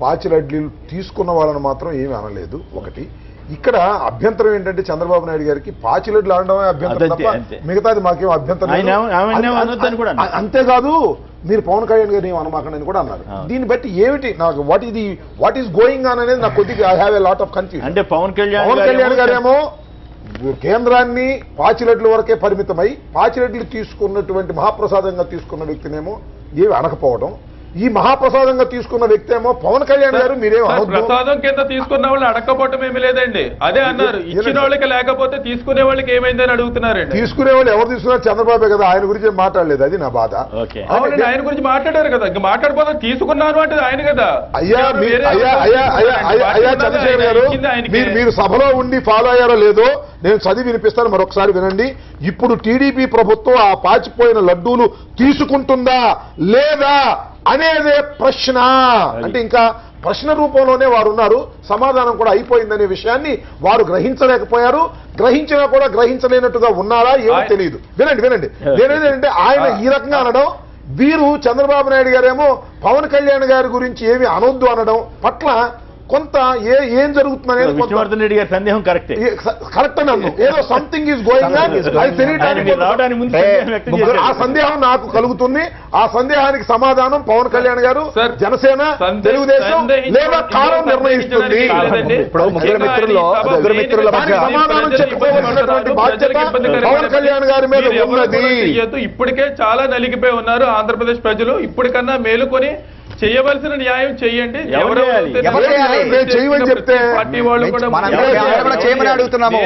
పాచిలడ్లు తీసుకున్న వాళ్ళని మాత్రం ఏమీ అనలేదు. ఒకటి ఇక్కడ అభ్యంతరం ఏంటంటే చంద్రబాబు నాయుడు గారికి పాచిలడ్లు ఆడడమే అభ్యంతరం తప్ప మిగతాది మాకేం అభ్యంతరం. అంతేకాదు మీరు పవన్ కళ్యాణ్ గారు ఏం అనమాకండి కూడా అన్నారు. దీన్ని బట్టి ఏమిటి నాకు వాట్ ఈస్ గోయింగ్ ఆన్ అనేది నాకు కొద్దిగా I have a lot of confusion. అంటే పవన్ కళ్యాణ్ గారేమో కేంద్రాన్ని పాచిలడ్ల వరకే పరిమితమై పాచిలడ్లు తీసుకున్నటువంటి మహాప్రసాదంగా తీసుకున్న వ్యక్తినేమో ఏమి అనకపోవడం, ఈ మహాప్రసాదంగా తీసుకున్న వ్యక్తి ఏమో పవన్ కళ్యాణ్ గారు మీరేమో ప్రసాదం కింద తీసుకున్న వాళ్ళు అడగకపోవటం ఏమీ లేదండి. అదే అన్నారు, ఇచ్చిన వాళ్ళకి లేకపోతే తీసుకునే వాళ్ళకి ఏమైందని అడుగుతున్నారండి. తీసుకునే వాళ్ళు ఎవరు తీసుకున్నారు? చంద్రబాబు కదా, ఆయన గురించి మాట్లాడలేదు. అది నా బాధ. అవునండి, ఆయన గురించి మాట్లాడారు కదా, ఇంకా మాట్లాడిపోతే తీసుకున్నాను అంటే ఆయన కదా. అయ్యా చంద్రశేఖర్ గారు, మీరు సభలో ఉండి ఫాలో అయ్యారో లేదో నేను చదివి వినిపిస్తాను, మరొకసారి వినండి. ఇప్పుడు టీడీపీ ప్రభుత్వం ఆ పాచిపోయిన లడ్డూలు తీసుకుంటుందా లేదా అనేదే ప్రశ్న. అంటే ఇంకా ప్రశ్న రూపంలోనే వారు ఉన్నారు. సమాధానం కూడా అయిపోయిందనే విషయాన్ని వారు గ్రహించలేకపోయారు. గ్రహించినా కూడా గ్రహించలేనట్టుగా ఉన్నారా ఏమో తెలియదు. వినండి. నేనేంటంటే ఆయన ఈ రకంగా అనడం, వీరు చంద్రబాబు నాయుడు గారేమో పవన్ కళ్యాణ్ గారి గురించి ఏమి అనొద్దు అనడం పట్ల కొంత ఏం జరుగుతుందనేది విష్ణువర్ధన్ రెడ్డి గారి సందేహం కరెక్ట్ అన్నాను. ఏదో సంథింగ్ ఈజ్ గోయింగ్ ఆన్ అది తెలియడానికి ఆ సందేహం నాకు కలుగుతుంది. ఆ సందేహానికి సమాధానం పవన్ కళ్యాణ్ గారు, జనసేన, తెలుగుదేశం లేదా కాలం నిర్ణయిస్తుంది. సమాధానం చెప్పుకోవాల్సినటువంటి బాధ్యత పవన్ కళ్యాణ్ గారి మీద ఉన్నది. ఇప్పటికే చాలా నలిగిపోయి ఉన్నారు ఆంధ్రప్రదేశ్ ప్రజలు. ఇప్పటికన్నా మేలుకొని చేయవలసిన న్యాయం చేయండి. ఎవరు చేయాలి? ఎవరు చేయాలి? మేము చేయమని చెప్తే పార్టీ వాళ్ళు కూడా చేయమని అడుగుతున్నాము.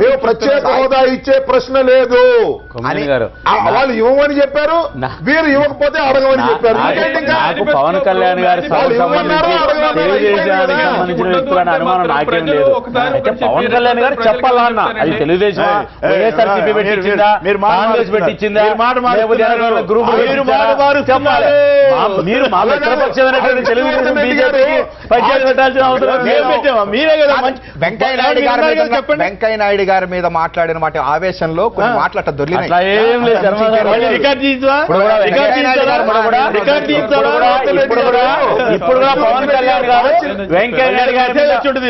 మేము ప్రత్యేక హోదా ఇచ్చే ప్రశ్న లేదు. కొమ్మినేని గారు వాళ్ళు ఇవ్వమని చెప్పారు, వీరు ఇవ్వకపోతే అడగమని చెప్పారు. నాకు పవన్ కళ్యాణ్ గారి సభకు సంబంధించి తెలుగుదేశానికి సంబంధించిన వ్యక్తులన్న అనుమానం నాకేం లేదు. అయితే పవన్ కళ్యాణ్ గారు చెప్పాలన్న అది తెలుగుదేశం వైఎస్ఆర్సీపీ పెట్టించిందా, కాంగ్రెస్ పెట్టించిందా, గ్రూప్ చెప్పాలి. మీరు మా మిత్రపక్షమైనటువంటి తెలుగుదేశం బీజేపీకి పంచాయతీ పెట్టాల్సిన అవసరం మీరే కదా. వెంకయ్య నాయుడు గారి మీద మాట్లాడిన మాట ఆవేశంలో కొన్ని మాట్లాట దొరికినాయి. అట్లా ఏం లేదు.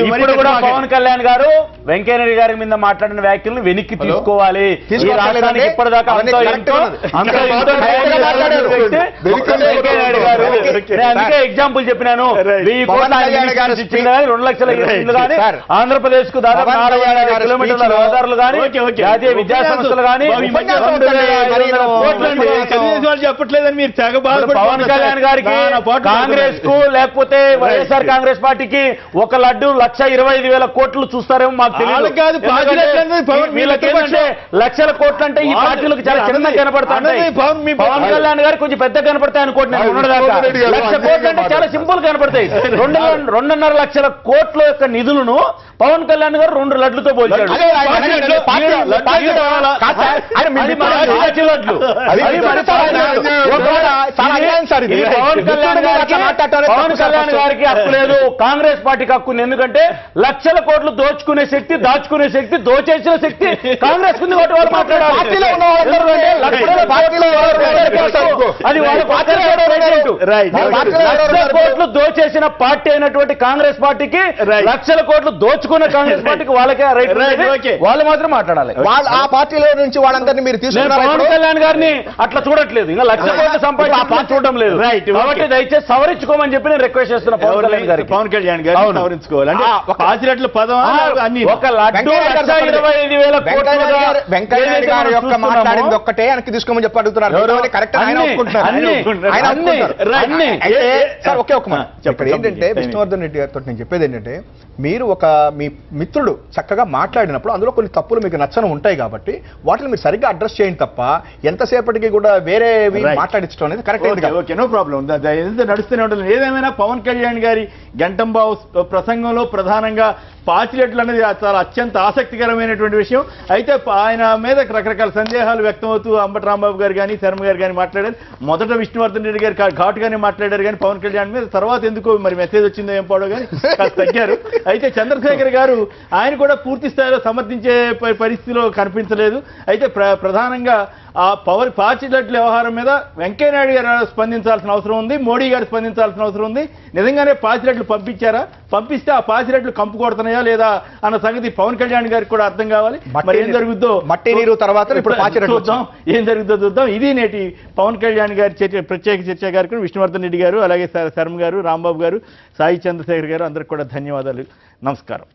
ఇప్పుడు కూడా పవన్ కళ్యాణ్ గారు వెంకయ్య నాయుడు గారి మీద మాట్లాడిన వ్యాఖ్యలను వెనక్కి తీసుకోవాలి. ఈ రాష్ట్రానికి ఇప్పటిదాకా అందుకే ఎగ్జాంపుల్ చెప్పినాను. 2 లక్షల ఇల్లు కానీ ఆంధ్రప్రదేశ్ కు దాదాపు 4,000 కిలోమీటర్ల రహదారులు కానీ జాతీయ విద్యా సంస్థలు కానీ చెప్పట్లేదని మీరు పవన్ కళ్యాణ్ గారికి కాంగ్రెస్ కు లేకపోతే వైఎస్ఆర్ కాంగ్రెస్ పార్టీకి ఒక లడ్డు 1,25,000 కోట్లు చూస్తారేమో మాకు తెలియదు. వీళ్ళకేంటంటే లక్షల కోట్లు అంటే ఈ పార్టీలకు చాలా చిన్న కనపడతాయి. పవన్ కళ్యాణ్ గారు కొంచెం పెద్ద కనపడతాయి అనుకుంటున్నాను. 1,00,000 కోట్లు అంటే చాలా సింపుల్ కనపడతాయి. 2.5 లక్షల కోట్ల యొక్క నిధులను పవన్ కళ్యాణ్ గారు 2 లడ్లతో పోల్చాడు. పవన్ కళ్యాణ్ గారికి హక్కు లేదు, కాంగ్రెస్ పార్టీకి హక్కు ఉంది. ఎందుకంటే లక్షల కోట్లు దోచుకునే శక్తి, దాచుకునే శక్తి, దోచేసిన శక్తి కాంగ్రెస్ కింద ఒకటి వాళ్ళు మాట్లాడారు. అది వాళ్ళ కోట్లు దోచేసిన పార్టీ అయినటువంటి కాంగ్రెస్ పార్టీకి లక్షల కోట్లు దోచుకున్న కాంగ్రెస్ పార్టీకి వాళ్ళకే రైట్, వాళ్ళు మాత్రం మాట్లాడాలి. ఆ పార్టీలో నుంచి వాళ్ళందరినీ మీరు తీసుకున్నారు. పవన్ కళ్యాణ్ గారిని అట్లా చూడట్లేదు, ఇంకా లక్ష కోట్లు సంపాదించి చూడడం లేదు. కాబట్టి దయచేసి సవరించుకోమని చెప్పి నేను రిక్వెస్ట్ చేస్తున్నా పవన్ కళ్యాణ్ గారికి. పవన్ కళ్యాణ్ గారు సవరించుకోవాలి. పాచిరెట్ల పదం ఒక లడ్డు 1,25,000 కోట్లు. వెంకయ్య నాయుడు గారి యొక్క మాట్లాడింది ఒక్కటే వెనక్కి తీసుకోమని చెప్పి అడుగుతున్నారు. కరెక్ట్ ఇక్కడ ఏంటంటే విష్ణువర్ధన్ రెడ్డి గారితో నేను చెప్పేది ఏంటంటే, మీరు మీ మిత్రుడు చక్కగా మాట్లాడినప్పుడు అందులో కొన్ని తప్పులు మీకు నచ్చని ఉంటాయి కాబట్టి వాటిని మీరు సరిగ్గా అడ్రస్ చేయండి తప్ప ఎంతసేపటికి కూడా వేరే మాట్లాడించడం అనేది కరెక్ట్. ఓకే, నో ప్రాబ్లం, నడుస్తూనే ఉంటుంది. ఏదేమైనా పవన్ కళ్యాణ్ గారి గంటంబావు ప్రసంగంలో ప్రధానంగా పాచిరెట్లు అనేది చాలా అత్యంత ఆసక్తికరమైనటువంటి విషయం. అయితే ఆయన మీద రకరకాల సందేహాలు వ్యక్తమవుతూ అంబటి రాంబాబు గారు కానీ శర్మ గారు కానీ మాట్లాడారు. మొదట విష్ణువర్ధన్ రెడ్డి గారు ఘాటుగానే మాట్లాడారు కానీ పవన్ కళ్యాణ్ మీద, తర్వాత ఎందుకో మరి మెసేజ్ వచ్చిందో ఏం పోవడం కానీ తగ్గారు. అయితే చంద్రశేఖర్ గారు ఆయన కూడా పూర్తి స్థాయిలో సమర్థించే పరిస్థితిలో కనిపించలేదు. అయితే ప్రధానంగా ఆ పాచిరెట్ల వ్యవహారం మీద వెంకయ్యనాయుడు గారు స్పందించాల్సిన అవసరం ఉంది, మోడీ గారు స్పందించాల్సిన అవసరం ఉంది. నిజంగానే పాచిరెట్లు పంపించారా, పంపిస్తే ఆ పాచిరెట్లు కంపు కొడుతున్నాయా లేదా అన్న సంగతి పవన్ కళ్యాణ్ గారికి కూడా అర్థం కావాలి. మరి ఏం జరుగుద్దో మట్టి నీరు తర్వాత ఇప్పుడు చూద్దాం, ఏం జరుగుతుందో చూద్దాం. ఇది నేటి పవన్ కళ్యాణ్ గారి ప్రత్యేక చర్చా కార్యక్రమం. విష్ణువర్ధన్ రెడ్డి గారు, అలాగే శర్మ గారు, రాంబాబు గారు, సాయి చంద్రశేఖర్ గారు అందరికి కూడా ధన్యవాదాలు. నమస్కారం.